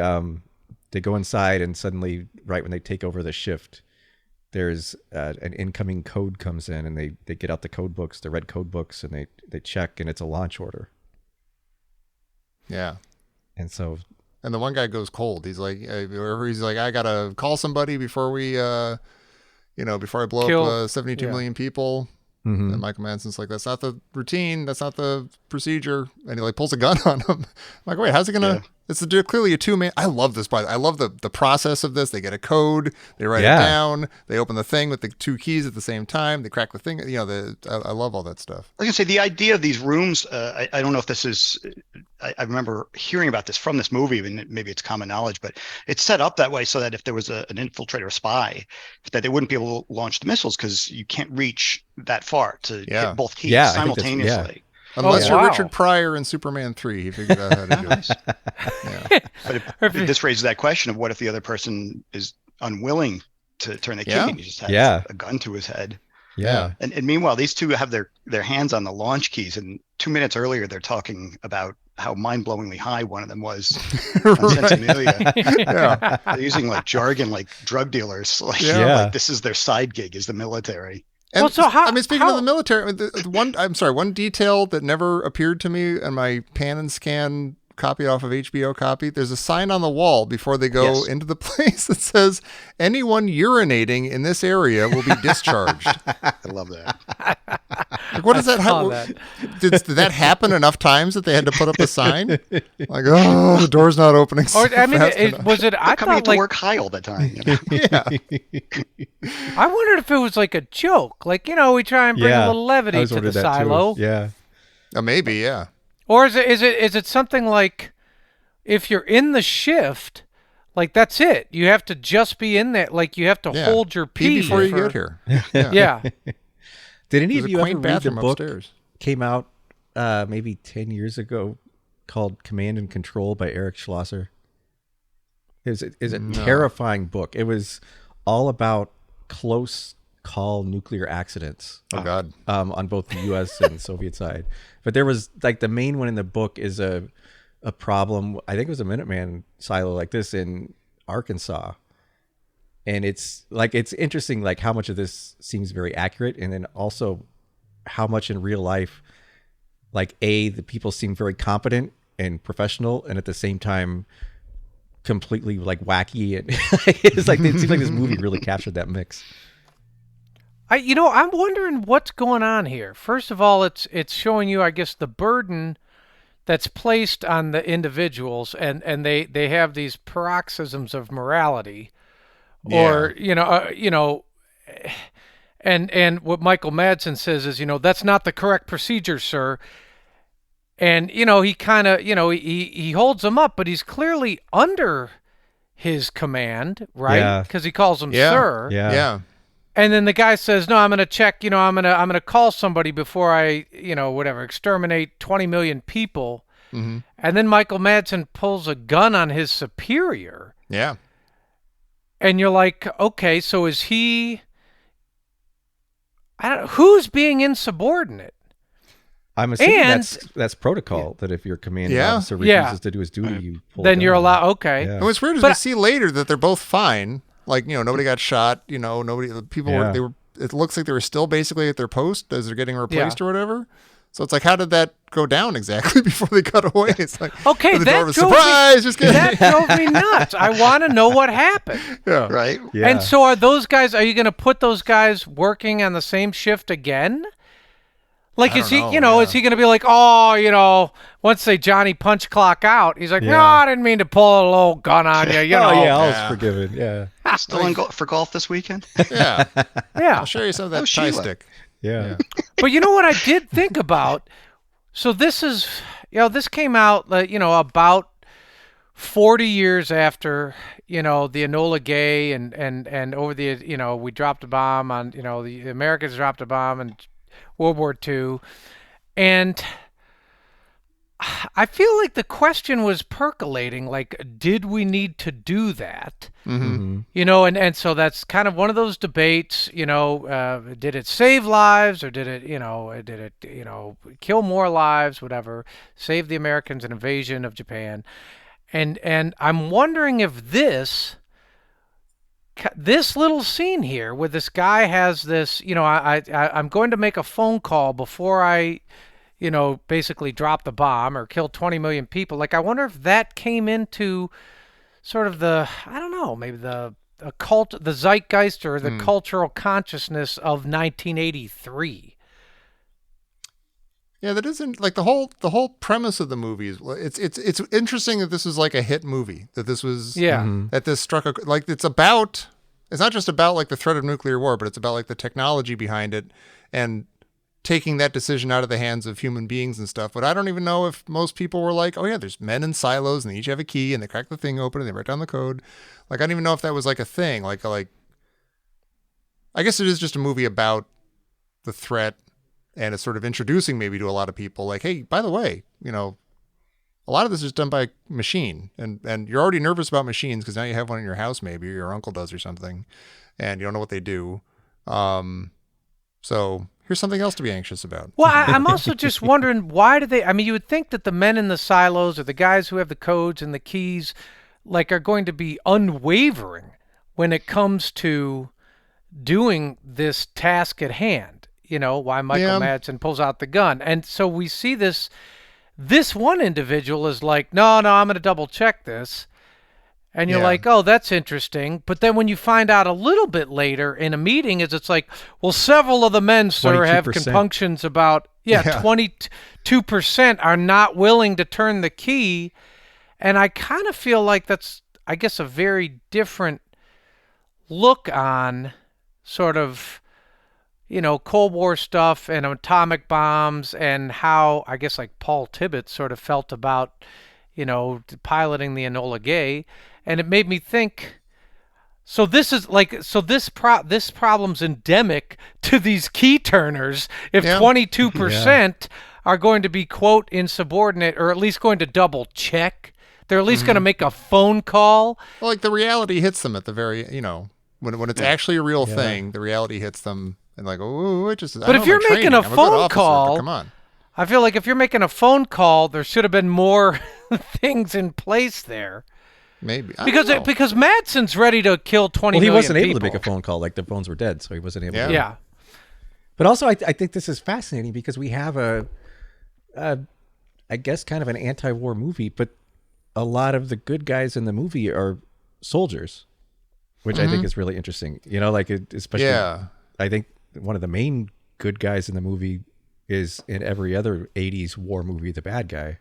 Speaker 3: they go inside, and suddenly, right when they take over the shift, there's an incoming code comes in, and they get out the code books, the red code books, and they check, and it's a launch order.
Speaker 2: Yeah.
Speaker 3: And so,
Speaker 2: And the one guy goes cold. He's like, I gotta call somebody before we, before I blow
Speaker 4: Kill-
Speaker 2: up 72 million people. And Michael Madsen's like, that's not the routine. That's not the procedure. And he like pulls a gun on him. I'm like, wait, how's it gonna?
Speaker 5: Yeah.
Speaker 2: It's clearly a two-man. I love this part. I love the process of this. They get a code. They write it down. They open the thing with the two keys at the same time. They crack the thing. I love all that stuff.
Speaker 5: I was gonna say the idea of these rooms. I don't know if this is. I remember hearing about this from this movie, and maybe it's common knowledge, but it's set up that way so that if there was an infiltrator, a spy, that they wouldn't be able to launch the missiles because you can't reach that far to hit both keys
Speaker 3: Yeah, I think that's-
Speaker 5: simultaneously.
Speaker 2: Unless you're
Speaker 4: wow.
Speaker 2: Richard Pryor in Superman 3, he figured out how to do it. Yeah.
Speaker 5: But this raises that question of what if the other person is unwilling to turn the key
Speaker 2: Yeah.
Speaker 5: and he just has a gun to his head.
Speaker 3: yeah.
Speaker 5: And meanwhile, these two have their hands on the launch keys. And 2 minutes earlier, they're talking about how mind-blowingly high one of them was on Centimiglia.
Speaker 2: Yeah.
Speaker 5: They're using like jargon, like drug dealers. Like,
Speaker 3: Yeah.
Speaker 5: like this is their side gig, is the military.
Speaker 2: And
Speaker 4: Well, so
Speaker 2: speaking of the military, one detail that never appeared to me in my pan and scan copy off of HBO copy, there's a sign on the wall before they go
Speaker 5: Yes.
Speaker 2: into the place that says, anyone urinating in this area will be discharged.
Speaker 5: I love that.
Speaker 2: Like, what is that?
Speaker 4: saw that.
Speaker 2: Did that happen enough times that they had to put up a sign? Like, oh, the door's not opening.
Speaker 4: Or I mean,
Speaker 2: fast enough.
Speaker 4: was it? I
Speaker 5: Coming
Speaker 4: thought
Speaker 5: to
Speaker 4: like
Speaker 5: work high all the time. You know?
Speaker 2: Yeah.
Speaker 4: I wondered if it was like a joke, like we try and bring a little
Speaker 3: I
Speaker 4: levity
Speaker 3: was
Speaker 4: to the
Speaker 3: wondering that too.
Speaker 4: silo,
Speaker 3: Yeah.
Speaker 2: Maybe, yeah.
Speaker 4: or is it something like if you're in the shift, like that's it, you have to just be in there, like you have to
Speaker 2: Yeah.
Speaker 4: hold your
Speaker 2: Pee
Speaker 4: pee
Speaker 2: before you
Speaker 4: for-
Speaker 2: get here.
Speaker 4: Yeah,
Speaker 3: Did any
Speaker 2: There's
Speaker 3: of
Speaker 2: a
Speaker 3: you ever
Speaker 2: quaint
Speaker 3: read the
Speaker 2: bathroom
Speaker 3: book
Speaker 2: upstairs.
Speaker 3: came out maybe 10 years ago called Command and Control by Eric Schlosser? It was a terrifying book. It was all about close call nuclear accidents.
Speaker 2: Oh God.
Speaker 3: On both the U.S. and Soviet side. But there was like the main one in the book is a problem. I think it was a Minuteman silo like this in Arkansas, and it's interesting like how much of this seems very accurate, and then also how much in real life, like the people seem very competent and professional, and at the same time completely like wacky, and it's like it seems like this movie really captured that mix.
Speaker 4: I'm wondering what's going on here. First of all, it's showing you, I guess, the burden that's placed on the individuals, and they have these paroxysms of morality, or and what Michael Madsen says is, that's not the correct procedure, sir. And he kind of he holds them up, but he's clearly under his command, right? Because he calls him sir.
Speaker 2: Yeah.
Speaker 4: And then the guy says, "No, I'm going to check. I'm going to call somebody before I, exterminate 20 million people."
Speaker 2: Mm-hmm.
Speaker 4: And then Michael Madsen pulls a gun on his superior.
Speaker 2: Yeah.
Speaker 4: And you're like, okay, so is he? I don't know, who's being insubordinate?
Speaker 3: I'm assuming that's protocol, that if your commanding officer refuses to do his duty, you pull
Speaker 4: then
Speaker 3: the
Speaker 4: you're
Speaker 3: gun.
Speaker 4: allowed. Okay.
Speaker 3: Yeah.
Speaker 2: And what's weird is we see later that they're both fine. Like, nobody got shot. People were. It looks like they were still basically at their post as they're getting replaced or whatever. So it's like, how did that go down exactly before they cut away? It's like,
Speaker 4: okay,
Speaker 2: the
Speaker 4: that
Speaker 2: door was surprise. Just kidding.
Speaker 4: That drove me nuts. I want to know what happened.
Speaker 2: Yeah.
Speaker 5: Right.
Speaker 3: Yeah.
Speaker 4: And so are you going to put those guys working on the same shift again? Like, is he, is he going to be like, once they Johnny punch clock out, he's like, no, I didn't mean to pull a little gun on you,
Speaker 3: all's forgiven. Yeah.
Speaker 5: Still in for golf this weekend?
Speaker 2: Yeah.
Speaker 4: Yeah.
Speaker 2: I'll show you some of that tie stick.
Speaker 3: Yeah.
Speaker 4: But you know what I did think about? So this is, this came out, about 40 years after, the Enola Gay and over the, we dropped a bomb on, the Americans dropped a bomb in World War II. And I feel like the question was percolating, like, did we need to do that?
Speaker 2: Mm-hmm.
Speaker 4: And so that's kind of one of those debates, did it save lives, or did it kill more lives, whatever, save the Americans an invasion of Japan? And I'm wondering if this little scene here where this guy has this, I'm going to make a phone call before I, basically drop the bomb or kill 20 million people. Like, I wonder if that came into sort of the, I don't know, maybe the zeitgeist or the cultural consciousness of 1983.
Speaker 2: Yeah, that isn't like the whole premise of the movie is it's interesting that this was like a hit movie, that this was that this struck it's not just about like the threat of nuclear war, but it's about like the technology behind it and taking that decision out of the hands of human beings and stuff. But I don't even know if most people were like, oh yeah, there's men in silos and they each have a key and they crack the thing open and they write down the code. Like, I don't even know if that was like a thing. Like I guess it is just a movie about the threat. And it's sort of introducing maybe to a lot of people like, hey, by the way, a lot of this is done by machine. And you're already nervous about machines because now you have one in your house maybe, or your uncle does or something, and you don't know what they do. So here's something else to be anxious about.
Speaker 4: Well, I'm also just wondering, why do they... I mean, you would think that the men in the silos or the guys who have the codes and the keys like are going to be unwavering when it comes to doing this task at hand. Why Michael Madsen pulls out the gun. And so we see this one individual is like, no, I'm going to double check this. And you're like, oh, that's interesting. But then when you find out a little bit later in a meeting it's like, well, several of the men, sir, have compunctions about, 22% are not willing to turn the key. And I kind of feel like that's, I guess, a very different look on sort of, Cold War stuff and atomic bombs and how, I guess, like Paul Tibbets sort of felt about, piloting the Enola Gay. And it made me think, so this is like, this problem's endemic to these key turners. If 22% are going to be, quote, insubordinate, or at least going to double check, they're at least going to make a phone call.
Speaker 2: Well, like the reality hits them at the very, When it's actually a real
Speaker 3: Yeah.
Speaker 2: thing, the reality hits them and like, oh, it just.
Speaker 4: But if you're making a phone call,
Speaker 2: come on.
Speaker 4: I feel like if you're making a phone call, there should have been more things in place there.
Speaker 2: Maybe
Speaker 4: Because Madsen's ready to kill 20
Speaker 3: Well, he
Speaker 4: million
Speaker 3: wasn't able to
Speaker 4: people.
Speaker 3: make a phone call. Like the phones were dead, so he wasn't able.
Speaker 2: Yeah.
Speaker 3: to.
Speaker 4: Yeah.
Speaker 3: But also, I think this is fascinating because we have I guess, kind of an anti-war movie, but a lot of the good guys in the movie are soldiers, which I think is really interesting. You know, like especially, I think one of the main good guys in the movie is in every other 80s war movie the bad guy.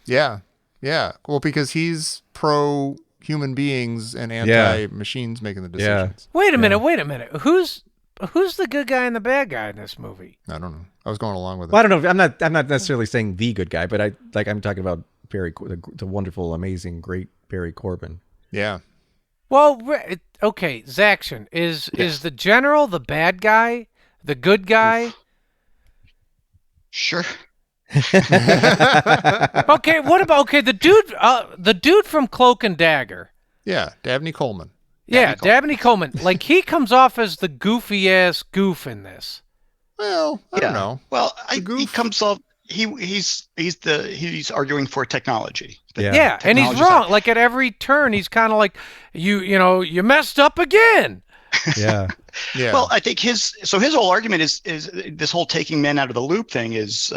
Speaker 2: Yeah. Yeah. Well, because he's pro human beings and anti machines making the decisions.
Speaker 4: Wait a minute. Who's the good guy and the bad guy in this movie?
Speaker 2: I don't know. I was going along with it.
Speaker 3: Well, I don't know. I'm not necessarily saying the good guy, but I'm talking about the wonderful, amazing, great Barry Corbin.
Speaker 2: Yeah.
Speaker 4: Well, okay, Zaction, is the general the bad guy, the good guy?
Speaker 5: Sure.
Speaker 4: Okay, the dude from Cloak and Dagger?
Speaker 2: Yeah. Dabney Coleman.
Speaker 4: Yeah, Dabney Coleman. Like, he comes off as the goofy-ass goof in this.
Speaker 2: Well, I don't know.
Speaker 5: Well,
Speaker 2: The goof.
Speaker 5: he comes off. He's arguing for technology.
Speaker 4: Yeah, and he's
Speaker 5: Technology's
Speaker 4: wrong. Like, at every turn, he's kind of like, you messed up again.
Speaker 3: Yeah.
Speaker 2: Yeah.
Speaker 5: Well, I think his whole argument is this whole taking men out of the loop thing is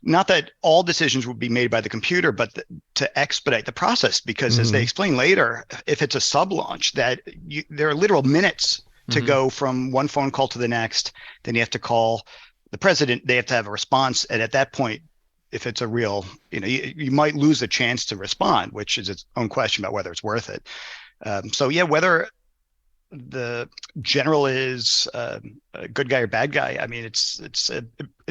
Speaker 5: not that all decisions would be made by the computer, but to expedite the process. Because as they explain later, if it's a sub launch, that there are literal minutes to go from one phone call to the next. Then you have to call the president. They have to have a response, and at that point, if it's a real, you might lose a chance to respond, which is its own question about whether it's worth it. So yeah, whether the general is a good guy or bad guy, I mean, it's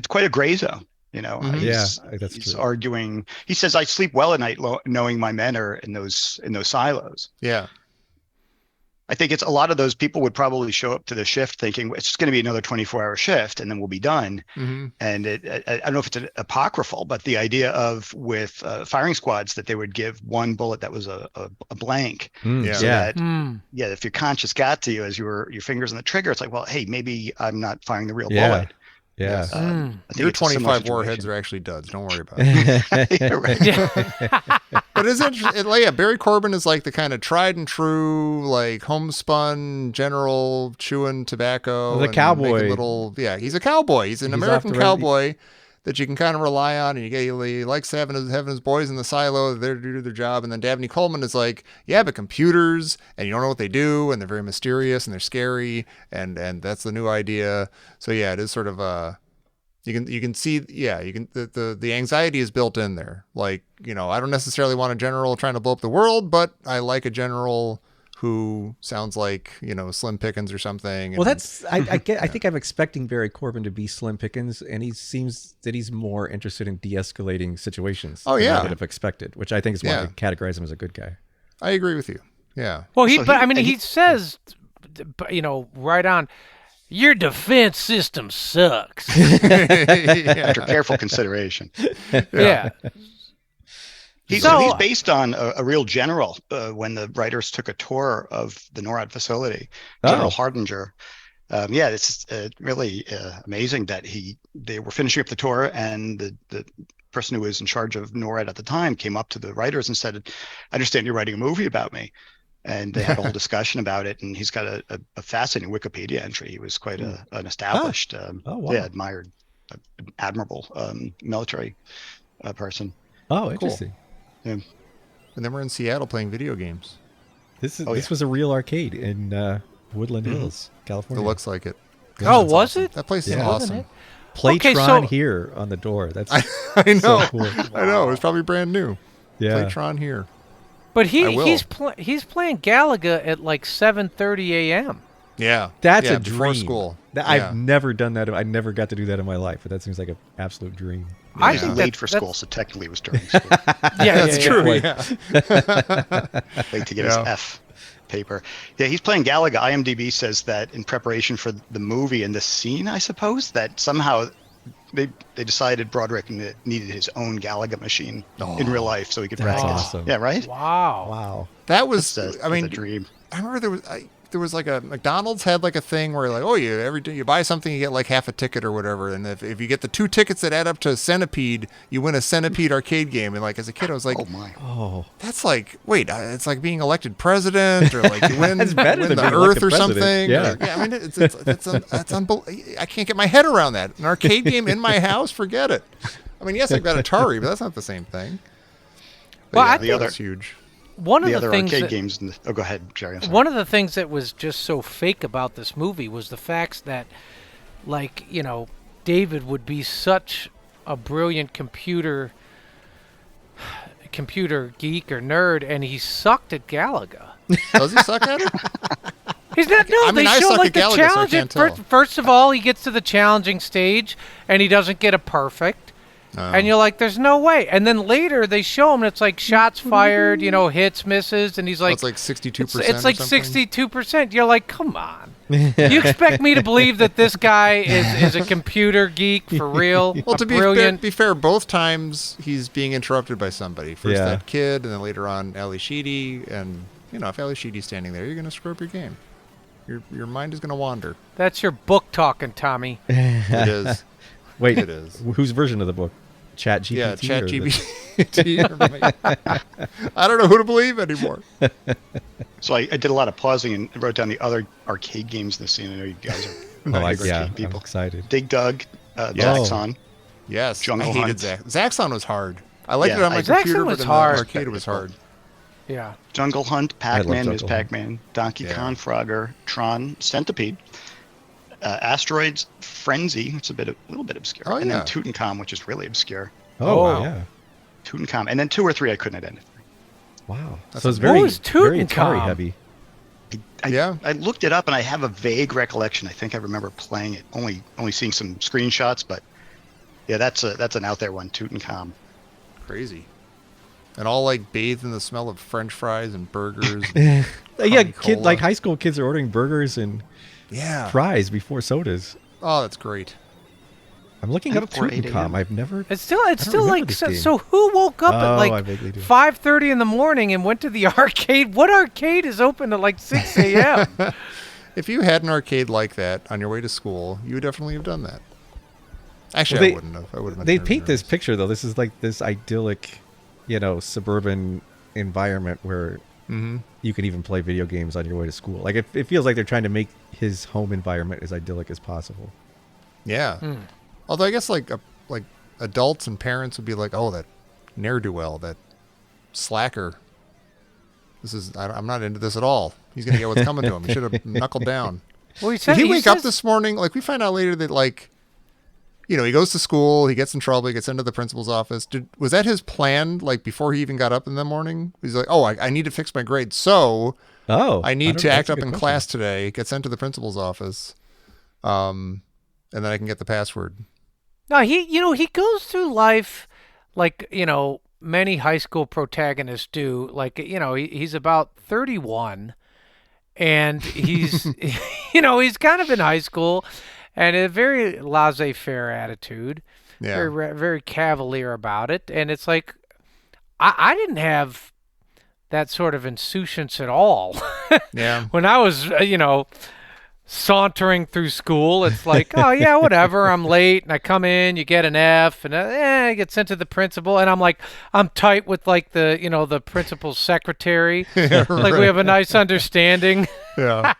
Speaker 5: quite a gray zone.
Speaker 3: That's
Speaker 5: he's
Speaker 3: true.
Speaker 5: arguing. He says, "I sleep well at night, knowing my men are in those silos."
Speaker 2: Yeah.
Speaker 5: I think it's a lot of those people would probably show up to the shift thinking it's just going to be another 24-hour shift and then we'll be done. And I don't know if it's an apocryphal, but the idea of with firing squads that they would give one bullet that was a blank.
Speaker 2: Yeah.
Speaker 5: So that, if your conscience got to you as your fingers on the trigger, it's like, well, hey, maybe I'm not firing the real bullet.
Speaker 3: Yeah.
Speaker 5: I think
Speaker 2: Your
Speaker 5: it's a similar
Speaker 2: 25 warheads
Speaker 5: situation.
Speaker 2: are actually duds. Don't worry about it.
Speaker 5: Yeah, right.
Speaker 2: But it's interesting. Barry Corbin is like the kind of tried and true, like homespun general chewing tobacco.
Speaker 3: The
Speaker 2: and
Speaker 3: cowboy.
Speaker 2: making he's a cowboy. He's an
Speaker 3: He's
Speaker 2: American
Speaker 3: off the road.
Speaker 2: cowboy that you can kind of rely on, and he likes having his boys in the silo. They're there to do their job. And then Dabney Coleman is like, yeah, but computers, and you don't know what they do, and they're very mysterious and they're scary, and that's the new idea. So yeah, it is sort of you can see, the anxiety is built in there. Like, I don't necessarily want a general trying to blow up the world, but I like a general who sounds like, Slim Pickens or something.
Speaker 3: Well, that's I think I'm expecting Barry Corbin to be Slim Pickens, and he seems that he's more interested in de-escalating situations.
Speaker 2: Oh,
Speaker 3: than
Speaker 2: yeah.
Speaker 3: I would have expected, which I think is why I categorize him as a good guy.
Speaker 2: I agree with you. Yeah.
Speaker 4: Well, he says, right on, your defense system sucks.
Speaker 5: After careful consideration.
Speaker 4: Yeah.
Speaker 5: He's based on a real general. When the writers took a tour of the NORAD facility, General Hardinger. It's really amazing that they were finishing up the tour, and the person who was in charge of NORAD at the time came up to the writers and said, "I understand you're writing a movie about me." And they had a whole discussion about it, and he's got a fascinating Wikipedia entry. He was quite an established, admired, admirable military person.
Speaker 3: Oh, interesting.
Speaker 5: Yeah.
Speaker 2: And then we're in Seattle playing video games.
Speaker 3: This was a real arcade in Woodland Hills,
Speaker 2: It
Speaker 3: California.
Speaker 2: looks like it.
Speaker 4: Oh, was it?
Speaker 2: That place is
Speaker 3: Yeah.
Speaker 2: awesome.
Speaker 4: Wasn't
Speaker 3: Playtron here on the door. That's
Speaker 2: I know.
Speaker 3: so cool.
Speaker 2: I know. It was probably brand new.
Speaker 3: Yeah.
Speaker 2: Playtron here.
Speaker 4: But
Speaker 2: I will.
Speaker 4: he's playing Galaga at like 7:30 a.m.
Speaker 2: Yeah.
Speaker 3: That's
Speaker 2: yeah,
Speaker 3: a
Speaker 2: before
Speaker 3: dream.
Speaker 2: school.
Speaker 3: That-
Speaker 2: Yeah.
Speaker 3: I've never done that. I never got to do that in my life, but that seems like an absolute dream.
Speaker 4: I
Speaker 5: He's
Speaker 4: think
Speaker 5: late
Speaker 4: that-
Speaker 5: for
Speaker 4: that's-
Speaker 5: school, so technically it was during school.
Speaker 2: That's true.
Speaker 3: Like-
Speaker 2: Yeah.
Speaker 5: Late to get his F paper. Yeah, he's playing Galaga. IMDb says that in preparation for the movie and the scene, I suppose, that somehow they decided Broderick needed his own Galaga machine in real life so he could
Speaker 3: That's
Speaker 5: practice.
Speaker 3: awesome.
Speaker 5: Yeah, right?
Speaker 4: Wow.
Speaker 3: Wow.
Speaker 2: That was,
Speaker 5: That's
Speaker 2: I mean,
Speaker 5: a dream.
Speaker 2: I remember there was like a McDonald's had like a thing where like, oh, every day you buy something, you get like half a ticket or whatever. And if you get the 2 tickets that add up to Centipede, you win a Centipede arcade game. And like as a kid, I was like,
Speaker 5: Oh my.
Speaker 3: Oh,
Speaker 2: that's like, wait, it's like being elected president or like you win,
Speaker 3: That's better
Speaker 2: win
Speaker 3: than
Speaker 2: the
Speaker 3: being
Speaker 2: earth
Speaker 3: elected
Speaker 2: or
Speaker 3: president.
Speaker 2: something.
Speaker 3: Yeah.
Speaker 2: Or- I mean, that's unbelievable. I can't get my head around that. An arcade game in my house, forget it. I mean, yes, I've got Atari, but that's not the same thing. But
Speaker 4: Well,
Speaker 2: yeah,
Speaker 4: I
Speaker 5: think-
Speaker 2: that's huge.
Speaker 4: One of
Speaker 5: The
Speaker 4: the
Speaker 5: other
Speaker 4: things
Speaker 5: arcade
Speaker 4: that,
Speaker 5: games. Oh, go ahead, Jerry. I'm sorry.
Speaker 4: one of the things that was just so fake about this movie was the fact that, like, you know, David would be such a brilliant computer geek or nerd, and he sucked at Galaga.
Speaker 2: Does he suck at it?
Speaker 4: He's not. No,
Speaker 2: I mean,
Speaker 4: they
Speaker 2: I
Speaker 4: show
Speaker 2: suck
Speaker 4: like
Speaker 2: at
Speaker 4: the
Speaker 2: Galaga, so I
Speaker 4: challenge.
Speaker 2: can't tell.
Speaker 4: First of all, he gets to the challenging stage, and he doesn't get a perfect. And you're like, there's no way. And then later they show him, and it's like shots fired, you know, hits, misses, and he's
Speaker 2: Oh,
Speaker 4: like,
Speaker 2: it's like 62%.
Speaker 4: it's like
Speaker 2: or something?
Speaker 4: 62%. You're like, come on. You expect me to believe that this guy is a computer geek for real?
Speaker 2: Well,
Speaker 4: a
Speaker 2: to
Speaker 4: brilliant.
Speaker 2: be fair, both times he's being interrupted by somebody. First
Speaker 3: Yeah.
Speaker 2: that kid, and then later on Ali Sheedy. And, you know, if Ali Sheedy's standing there, you're going to screw up your game. Your mind is going to wander.
Speaker 4: That's your book talking, Tommy.
Speaker 2: It is.
Speaker 3: wait,
Speaker 2: It is.
Speaker 3: Whose version of the book? Chat GPT?
Speaker 2: Yeah,
Speaker 3: or
Speaker 2: Chat
Speaker 3: the-
Speaker 2: GPT. I don't know who to believe anymore.
Speaker 5: So I did a lot of pausing and wrote down the other arcade games in the scene. I know you guys are
Speaker 3: Oh,
Speaker 5: big
Speaker 3: yeah,
Speaker 5: arcade
Speaker 3: I'm
Speaker 5: people.
Speaker 3: excited.
Speaker 5: Dig Dug,
Speaker 2: Yeah.
Speaker 5: Zaxxon.
Speaker 2: Yes,
Speaker 5: Jungle
Speaker 2: I hated
Speaker 5: Hunt.
Speaker 2: Zaxxon was hard. I liked
Speaker 5: Yeah,
Speaker 2: it on my
Speaker 5: Zaxxon
Speaker 2: computer,
Speaker 4: was
Speaker 2: but in
Speaker 4: hard.
Speaker 2: the arcade it was hard.
Speaker 4: Yeah.
Speaker 5: Jungle Hunt, Pac-Man, Ms.
Speaker 3: Jungle Hunt.
Speaker 5: Pac-Man, Donkey
Speaker 2: Yeah.
Speaker 5: Kong, Frogger, Tron, Centipede, Asteroids, Frenzy, which is a little bit obscure,
Speaker 2: Oh,
Speaker 5: and
Speaker 2: yeah.
Speaker 5: then Tutankhamun, which is really obscure.
Speaker 3: Oh,
Speaker 4: Oh.
Speaker 3: yeah.
Speaker 5: Tutankhamun, and then 2 or 3 I couldn't identify.
Speaker 3: Wow.
Speaker 2: That's
Speaker 3: So it's
Speaker 2: a-
Speaker 3: very,
Speaker 4: What was
Speaker 3: very
Speaker 4: Tutankhamun?
Speaker 3: Atari heavy.
Speaker 2: Yeah.
Speaker 5: I looked it up and I have a vague recollection. I think I remember playing it, only seeing some screenshots, but yeah, that's an out there one, Tutankhamun.
Speaker 2: Crazy. And all like bathed in the smell of French fries and burgers.
Speaker 3: Yeah,
Speaker 2: Coca-Cola.
Speaker 3: like high school kids are ordering burgers and
Speaker 2: Yeah.
Speaker 3: fries before sodas.
Speaker 2: Oh, that's great.
Speaker 3: I'm looking
Speaker 5: And
Speaker 3: up
Speaker 5: before 8
Speaker 3: Tutankhamun.
Speaker 5: a.m.
Speaker 3: I've never.
Speaker 4: It's
Speaker 3: don't
Speaker 4: still
Speaker 3: remember
Speaker 4: like
Speaker 3: this
Speaker 4: so,
Speaker 3: game.
Speaker 4: so who woke up
Speaker 3: Oh,
Speaker 4: at
Speaker 3: I
Speaker 4: like
Speaker 3: vaguely do.
Speaker 4: 5:30 in the morning and went to the arcade? What arcade is open at like 6 a.m.?
Speaker 2: If you had an arcade like that on your way to school, you would definitely have done that. Actually,
Speaker 3: Well,
Speaker 2: I wouldn't have. I would have.
Speaker 3: They paint this picture though. This is like this idyllic, you know, suburban environment where
Speaker 2: Mm-hmm.
Speaker 3: you can even play video games on your way to school. Like it feels like they're trying to make his home environment as idyllic as possible.
Speaker 2: Yeah. Although I guess like adults and parents would be like, "Oh, that ne'er-do-well, that slacker. I'm not into this at all. He's gonna get what's coming to him. He should have knuckled down."
Speaker 4: Well, he said
Speaker 2: Did he wake up
Speaker 4: says-
Speaker 2: this morning? Like we find out later that like, you know, he goes to school, he gets in trouble, he gets into the principal's office. Was that his plan? Like before he even got up in the morning, he's like, "Oh, I need to fix my grades, so
Speaker 3: Oh,
Speaker 2: I need
Speaker 3: don't
Speaker 2: to
Speaker 3: know.
Speaker 2: act
Speaker 3: That's a
Speaker 2: up
Speaker 3: good
Speaker 2: in
Speaker 3: question.
Speaker 2: class today." Get sent to the principal's office, and then I can get the password.
Speaker 4: No, he goes through life like, many high school protagonists do. Like, he's about 31 and he's, he's kind of in high school and a very laissez-faire attitude,
Speaker 2: Yeah.
Speaker 4: very cavalier about it. And it's like, I didn't have that sort of insouciance at all.
Speaker 2: Yeah.
Speaker 4: When I was, sauntering through school, it's like, oh yeah, whatever. I'm late, and I come in, you get an F, and I get sent to the principal, and I'm tight with like the principal's secretary, like we have a nice understanding.
Speaker 2: Yeah.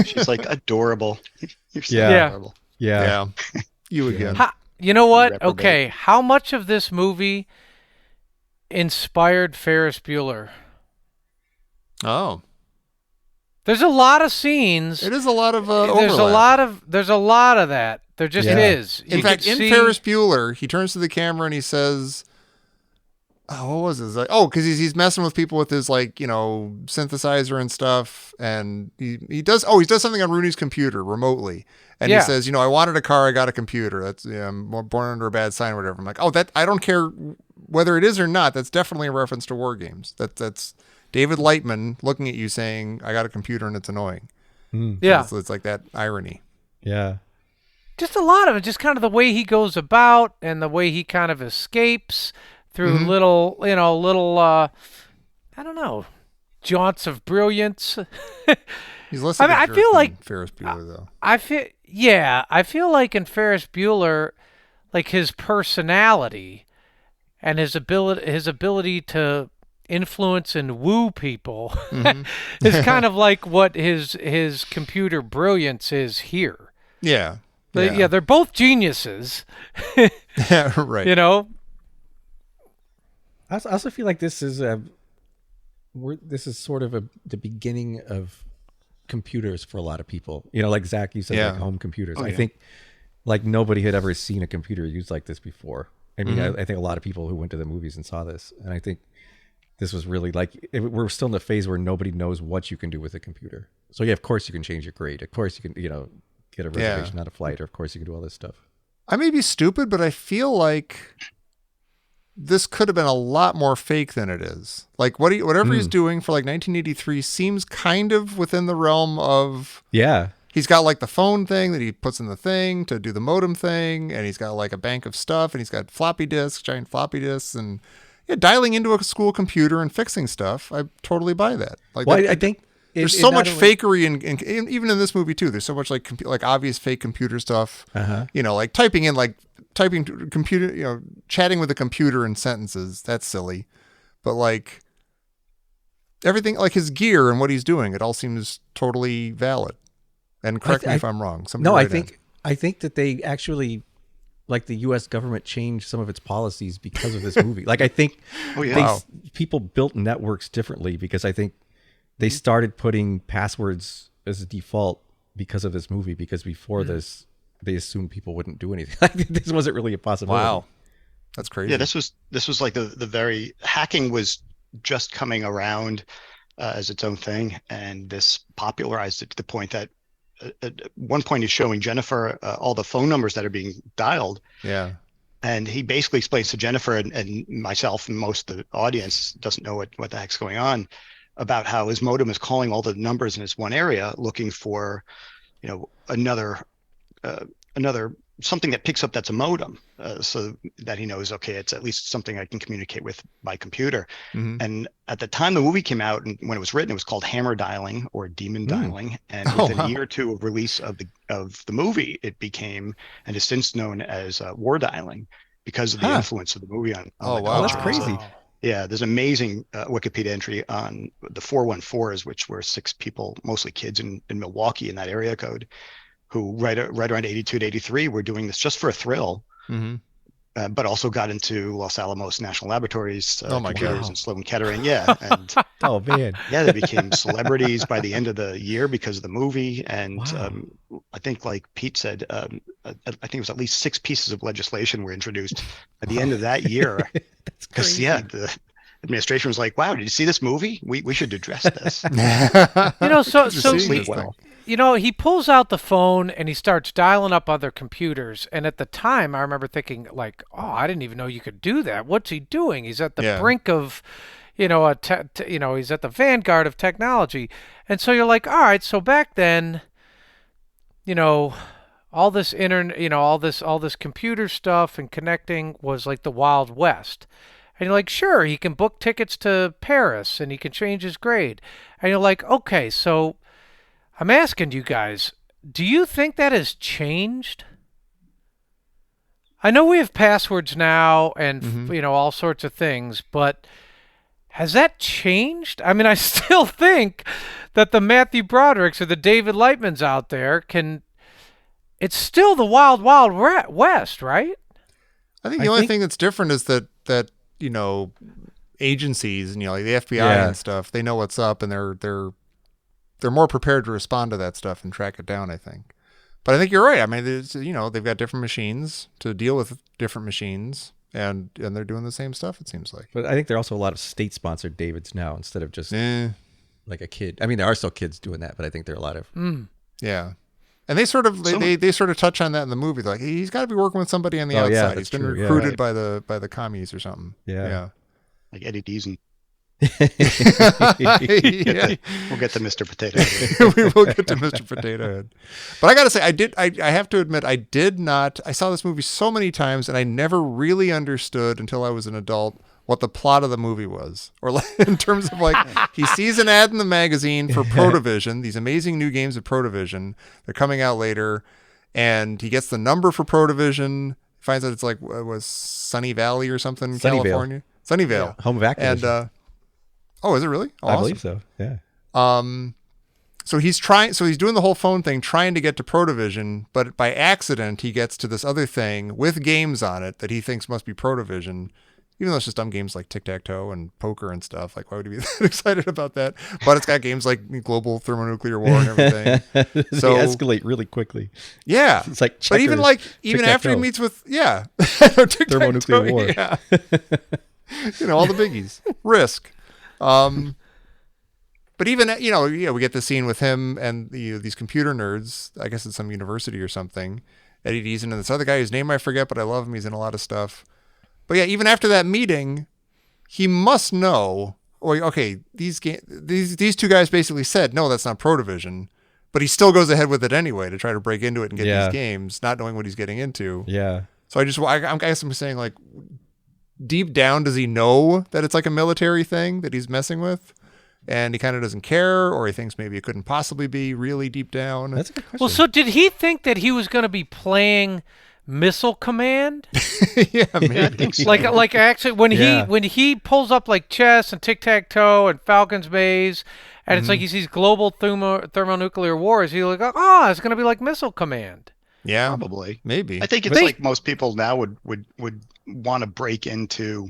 Speaker 5: She's like adorable. You're so
Speaker 3: Yeah.
Speaker 5: adorable.
Speaker 3: Yeah.
Speaker 2: Yeah. You again.
Speaker 4: You know what?
Speaker 5: Reprobate.
Speaker 4: Okay, how much of this movie inspired Ferris Bueller?
Speaker 2: Oh,
Speaker 4: There's a lot of scenes.
Speaker 2: it is a lot of
Speaker 4: There's
Speaker 2: overlap.
Speaker 4: a lot of that. There just
Speaker 3: Yeah.
Speaker 4: is.
Speaker 2: In
Speaker 4: You
Speaker 2: fact,
Speaker 4: could
Speaker 2: in
Speaker 4: see-
Speaker 2: Ferris Bueller, he turns to the camera and he says, "Oh, what was this? Like, oh, because he's messing with people with his synthesizer and stuff, and he does something on Rooney's computer remotely, and
Speaker 4: Yeah.
Speaker 2: he says, I wanted a car, I got a computer. That's I'm born under a bad sign, or whatever. I'm like, oh, that I don't care whether it is or not. That's definitely a reference to WarGames. That's David Lightman looking at you saying, I got a computer and it's annoying.
Speaker 4: Yeah.
Speaker 2: It's like that irony.
Speaker 3: Yeah.
Speaker 4: Just a lot of it, just kind of the way he goes about and the way he kind of escapes through
Speaker 2: Mm-hmm.
Speaker 4: little I don't know, jaunts of brilliance.
Speaker 2: He's less
Speaker 4: I
Speaker 2: of
Speaker 4: mean,
Speaker 2: a
Speaker 4: I
Speaker 2: jerk
Speaker 4: feel
Speaker 2: than
Speaker 4: like-
Speaker 2: Ferris Bueller, though.
Speaker 4: I feel like in Ferris Bueller, like his personality and his ability to influence and woo people
Speaker 2: Mhm.
Speaker 4: is kind of like what his computer brilliance is here.
Speaker 2: Yeah.
Speaker 4: Yeah, they're both geniuses,
Speaker 2: Yeah, right.
Speaker 4: you know.
Speaker 3: I also feel like this is this is sort of the beginning of computers for a lot of people. You know, like Zach, you said,
Speaker 2: Yeah.
Speaker 3: like home computers.
Speaker 5: Oh,
Speaker 3: I
Speaker 5: yeah.
Speaker 3: think like nobody had ever seen a computer used like this before. I mean,
Speaker 2: Mhm.
Speaker 3: I think a lot of people who went to the movies and saw this, and I think this was really like we're still in the phase where nobody knows what you can do with a computer. So yeah, of course you can change your grade. Of course you can, get a
Speaker 2: Yeah.
Speaker 3: reservation on a flight, or of course you can do all this stuff.
Speaker 2: I may be stupid, but I feel like this could have been a lot more fake than it is. Like whatever he's doing for like 1983 seems kind of within the realm of.
Speaker 3: Yeah.
Speaker 2: He's got like the phone thing that he puts in the thing to do the modem thing, and he's got like a bank of stuff, and he's got floppy disks, giant floppy disks, and dialing into a school computer and fixing stuff. I totally buy that. Like,
Speaker 3: Well,
Speaker 2: that,
Speaker 3: I think
Speaker 2: there's so much fakery in even in this movie too. There's so much like obvious fake computer stuff. Like typing computer, chatting with a computer in sentences. That's silly, but like everything, like his gear and what he's doing, it all seems totally valid. And correct me if I'm wrong. Somebody
Speaker 3: No, I
Speaker 2: write in.
Speaker 3: I think that they actually, like, the U.S. government changed some of its policies because of this movie. Like, I think
Speaker 5: Oh, yeah.
Speaker 2: Wow.
Speaker 3: people built networks differently because I think they started putting passwords as a default because of this movie. Because before this, they assumed people wouldn't do anything. Like, this wasn't really a possibility.
Speaker 2: Wow, that's crazy.
Speaker 5: Yeah, this was like the very hacking was just coming around as its own thing, and this popularized it to the point that at one point he's showing Jennifer all the phone numbers that are being dialed,
Speaker 2: Yeah.
Speaker 5: and he basically explains to Jennifer and myself and most of the audience doesn't know what the heck's going on, about how his modem is calling all the numbers in this one area looking for, another something that picks up that's a modem, so that he knows, okay, it's at least something I can communicate with by computer.
Speaker 2: Mhm.
Speaker 5: And at the time the movie came out and when it was written, it was called Hammer Dialing or Demon Dialing. And
Speaker 2: Oh,
Speaker 5: within
Speaker 2: wow.
Speaker 5: a year or two of release of the movie, it became and is since known as War Dialing because of the influence of the movie on
Speaker 2: Oh,
Speaker 5: the
Speaker 2: wow.
Speaker 3: That's
Speaker 5: culture.
Speaker 3: crazy.
Speaker 5: Yeah, there's an amazing Wikipedia entry on the 414s, which were 6 people, mostly kids in Milwaukee in that area code, who right around 82 to 83 were doing this just for a thrill,
Speaker 2: Mhm.
Speaker 5: but also got into Los Alamos National Laboratories
Speaker 2: Oh my
Speaker 5: computers
Speaker 2: God.
Speaker 5: and Sloan Kettering. Yeah, and
Speaker 3: Oh, man.
Speaker 5: yeah, they became celebrities by the end of the year because of the movie. And
Speaker 3: Wow.
Speaker 5: I think, like Pete said, I think it was at least 6 pieces of legislation were introduced at the end of that year.
Speaker 3: That's
Speaker 5: Because
Speaker 3: crazy.
Speaker 5: the administration was like, "Wow, did you see this movie? We should address this."
Speaker 4: So
Speaker 2: seeing
Speaker 5: sleep
Speaker 2: this
Speaker 5: well.
Speaker 2: thing.
Speaker 4: he pulls out the phone and he starts dialing up other computers. And at the time, I remember thinking, like, oh, I didn't even know you could do that. What's he doing? He's at the
Speaker 2: Yeah.
Speaker 4: brink of, he's at the vanguard of technology. And so you're like, all right, so back then, all this internet, all this computer stuff and connecting was like the Wild West. And you're like, sure, he can book tickets to Paris and he can change his grade. And you're like, okay, so I'm asking you guys, do you think that has changed? I know we have passwords now and, all sorts of things, but has that changed? I mean, I still think that the Matthew Brodericks or the David Lightmans out there it's still the wild, wild west, right?
Speaker 2: I think the only thing that's different is that agencies and like the FBI
Speaker 3: Yeah.
Speaker 2: and stuff, they know what's up and they're more prepared to respond to that stuff and track it down, I think. But I think you're right. I mean, there's, they've got different machines to deal with different machines, and they're doing the same stuff, it seems like.
Speaker 3: But I think there are also a lot of state-sponsored Davids now instead of just like a kid. I mean, there are still kids doing that, but I think there are a lot of...
Speaker 2: Yeah. And they sort of they sort of touch on that in the movie. They're like, he's got to be working with somebody on the
Speaker 3: Oh, yeah,
Speaker 2: outside.
Speaker 3: that's
Speaker 2: He's been
Speaker 3: true, yeah.
Speaker 2: recruited by the commies or something.
Speaker 3: Yeah.
Speaker 5: Like Eddie Deason.
Speaker 2: Yeah.
Speaker 5: We'll get to Mr. Potato Head.
Speaker 2: We will get to Mr. Potato Head. But I got to say, I have to admit, I saw this movie so many times and I never really understood until I was an adult what the plot of the movie was, or like, in terms of like he sees an ad in the magazine for Protovision, these amazing new games of Protovision. They're coming out later, and he gets the number for Protovision. Finds out it's like what was Sunny Valley or something,
Speaker 3: Sunnyvale.
Speaker 2: California, Sunnyvale,
Speaker 3: Home of Activision.
Speaker 2: and oh, is it really? Oh,
Speaker 3: I
Speaker 2: awesome.
Speaker 3: believe so. Yeah.
Speaker 2: So he's doing the whole phone thing, trying to get to Protovision, but by accident he gets to this other thing with games on it that he thinks must be Protovision, even though it's just dumb games like tic-tac-toe and poker and stuff. Like, why would he be that excited about that? But it's got games like global thermonuclear war and everything. So
Speaker 3: they escalate really quickly.
Speaker 2: Yeah,
Speaker 3: It's like
Speaker 2: but even
Speaker 3: checkers,
Speaker 2: like even after he
Speaker 3: tic-tac-toe.
Speaker 2: meets with tic-tac-toe,
Speaker 3: Thermonuclear war.
Speaker 2: yeah, all the biggies, Risk. But even, we get the scene with him and these computer nerds, I guess it's some university or something, Eddie Deason and this other guy whose name I forget, but I love him. He's in a lot of stuff. But yeah, even after that meeting, he must know, okay, these two guys basically said, no, that's not Protovision, but he still goes ahead with it anyway to try to break into it and get these games, not knowing what he's getting into.
Speaker 3: Yeah.
Speaker 2: So I guess I'm saying, like, deep down, does he know that it's like a military thing that he's messing with? And he kind of doesn't care, or he thinks maybe it couldn't possibly be really deep down.
Speaker 3: That's a good question.
Speaker 4: Well, so did he think that he was going to be playing Missile Command?
Speaker 2: Yeah,
Speaker 5: I
Speaker 2: maybe.
Speaker 5: think so.
Speaker 4: Like actually when
Speaker 3: Yeah.
Speaker 4: he pulls up like chess and tic-tac-toe and Falcon's Maze, and it's like he sees global thermonuclear wars, he's like, oh, it's going to be like Missile Command.
Speaker 2: Yeah,
Speaker 5: Probably.
Speaker 2: maybe.
Speaker 5: I think it's like most people now would want to break into,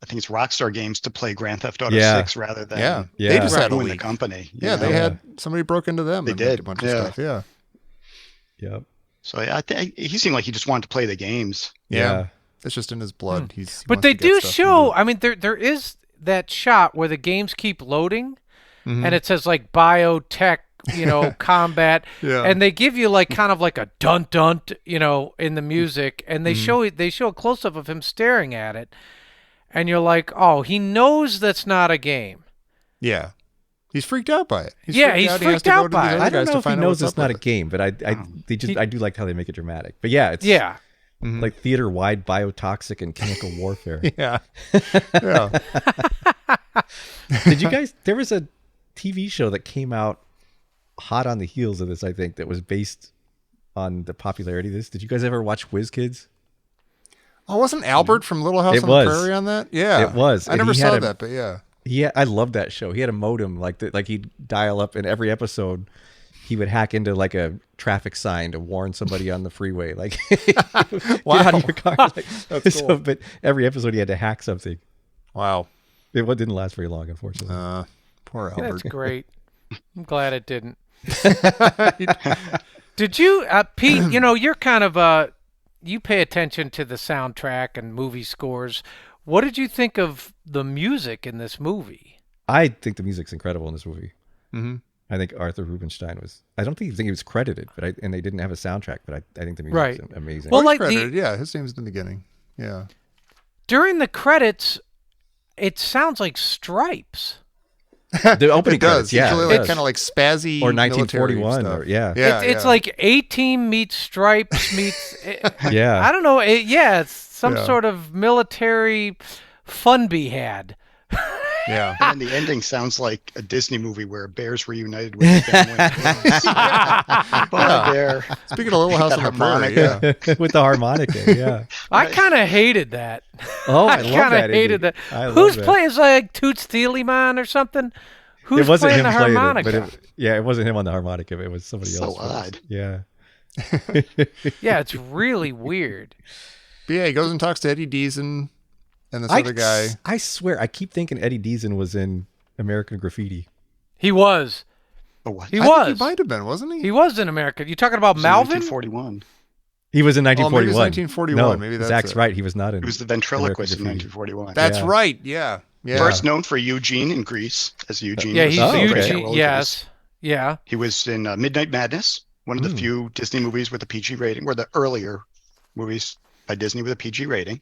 Speaker 5: I think it's Rockstar Games to play Grand Theft Auto
Speaker 3: Yeah.
Speaker 5: 6 rather than
Speaker 2: Yeah.
Speaker 3: Yeah.
Speaker 2: They just had a
Speaker 5: ruin the
Speaker 2: leak.
Speaker 5: company. you
Speaker 2: Yeah,
Speaker 5: know?
Speaker 2: they had somebody broke into them.
Speaker 5: They
Speaker 2: and leaked
Speaker 5: did,
Speaker 2: a bunch
Speaker 5: yeah.
Speaker 2: of stuff. Yeah.
Speaker 3: Yep.
Speaker 5: So I think he seemed like he just wanted to play the games.
Speaker 2: Yeah. It's just in his blood. He
Speaker 4: But
Speaker 2: wants
Speaker 4: they
Speaker 2: to get
Speaker 4: do
Speaker 2: stuff
Speaker 4: show,
Speaker 2: into-
Speaker 4: I mean, there is that shot where the games keep loading,
Speaker 2: Mhm.
Speaker 4: and it says like biotech, combat,
Speaker 2: Yeah.
Speaker 4: and they give you like kind of like a dun dun, in the music, and they show a close up of him staring at it, and you're like, oh, he knows that's not a game.
Speaker 2: Yeah. He's freaked out by it.
Speaker 4: He's
Speaker 2: He has
Speaker 4: freaked
Speaker 2: to go
Speaker 4: out
Speaker 2: to
Speaker 4: by
Speaker 2: these
Speaker 4: it.
Speaker 2: other
Speaker 3: I don't
Speaker 2: guys
Speaker 3: know
Speaker 2: to
Speaker 3: if he
Speaker 2: find out
Speaker 3: knows
Speaker 2: what's
Speaker 3: it's
Speaker 2: up
Speaker 3: not a
Speaker 2: with it.
Speaker 3: game, but I do like how they make it dramatic. But yeah, it's
Speaker 4: Yeah.
Speaker 3: like theater-wide biotoxic and chemical warfare.
Speaker 2: Yeah. Yeah.
Speaker 3: Did you guys? There was a TV show that came out hot on the heels of this, I think, that was based on the popularity of this. Did you guys ever watch Whiz Kids?
Speaker 2: Oh, wasn't Albert from Little House
Speaker 3: It
Speaker 2: on
Speaker 3: was.
Speaker 2: the Prairie on that? Yeah.
Speaker 3: It was.
Speaker 2: I
Speaker 3: And
Speaker 2: never
Speaker 3: he
Speaker 2: saw
Speaker 3: had a-
Speaker 2: that, but yeah.
Speaker 3: Yeah, I love that show. He had a modem like he'd dial up in every episode. He would hack into like a traffic sign to warn somebody on the freeway, like get out of your car. Like,
Speaker 2: That's cool.
Speaker 3: but every episode he had to hack something.
Speaker 2: Wow.
Speaker 3: It didn't last very long, unfortunately.
Speaker 2: Poor
Speaker 4: That's
Speaker 2: Albert.
Speaker 4: great. I'm glad it didn't. Did you, Pete? You're kind of you pay attention to the soundtrack and movie scores. What did you think of the music in this movie?
Speaker 3: I think the music's incredible in this movie.
Speaker 2: Mm-hmm.
Speaker 3: I think Arthur Rubinstein was. I don't think he was credited, but and they didn't have a soundtrack. But I think the music's
Speaker 4: Right.
Speaker 3: amazing.
Speaker 4: Well, like
Speaker 2: Credited. Yeah, his name's in the beginning. Yeah.
Speaker 4: during the credits, it sounds like Stripes.
Speaker 3: the opening
Speaker 2: It does.
Speaker 3: credits, yeah,
Speaker 2: It's really
Speaker 3: it
Speaker 2: like
Speaker 3: does.
Speaker 2: kind of like spazzy
Speaker 3: Or
Speaker 2: military
Speaker 3: 1941,
Speaker 2: stuff.
Speaker 3: or yeah.
Speaker 2: Yeah.
Speaker 4: It's like A-Team meets Stripes meets.
Speaker 3: Yeah.
Speaker 4: I don't know. It's some
Speaker 2: Yeah.
Speaker 4: sort of military fun be had.
Speaker 2: Yeah.
Speaker 5: And the ending sounds like a Disney movie where bears reunited with the family. Bye, bear.
Speaker 2: Speaking of Little House
Speaker 5: That
Speaker 2: on the Prairie,
Speaker 5: harmonica.
Speaker 2: yeah.
Speaker 3: with the harmonica. Yeah.
Speaker 4: I kind of hated that.
Speaker 3: Oh, I
Speaker 4: I
Speaker 3: love
Speaker 4: kind
Speaker 3: that.
Speaker 4: of hated
Speaker 3: ending.
Speaker 4: that.
Speaker 3: I love
Speaker 4: Who's
Speaker 3: that.
Speaker 4: playing? Is like Toots Thielemans or something? Who's
Speaker 3: It wasn't
Speaker 4: playing
Speaker 3: him
Speaker 4: the
Speaker 3: playing
Speaker 4: harmonica?
Speaker 3: it, but it wasn't him on the harmonica. It was somebody
Speaker 5: So
Speaker 3: else.
Speaker 5: odd.
Speaker 3: Yeah.
Speaker 4: Yeah, it's really weird.
Speaker 2: But yeah, he goes and talks to Eddie Deason and this other guy.
Speaker 3: I swear, I keep thinking Eddie Deason was in American Graffiti.
Speaker 4: He was.
Speaker 5: Oh, what?
Speaker 4: He
Speaker 2: I think
Speaker 4: was.
Speaker 2: he might have been, wasn't he?
Speaker 4: He was in America. You talking about
Speaker 5: It was in
Speaker 4: Malvin?
Speaker 5: 1941.
Speaker 3: He was in
Speaker 2: maybe it's
Speaker 3: 1941.
Speaker 2: 1941.
Speaker 3: No,
Speaker 2: Maybe that's
Speaker 3: Zach's
Speaker 2: it.
Speaker 3: right. He was not in.
Speaker 5: He was the ventriloquist in
Speaker 3: American Graffiti.
Speaker 5: 1941.
Speaker 2: That's
Speaker 3: Yeah.
Speaker 2: right. Yeah. Yeah.
Speaker 5: First known for Eugene in Greece as Eugene.
Speaker 4: Yeah,
Speaker 5: was
Speaker 4: he's
Speaker 3: Oh, okay.
Speaker 4: Eugene.
Speaker 5: Rose.
Speaker 4: Yes. Yeah.
Speaker 5: He was in Midnight Madness, one of the few Disney movies with a PG rating, or the earlier movies by Disney with a PG rating.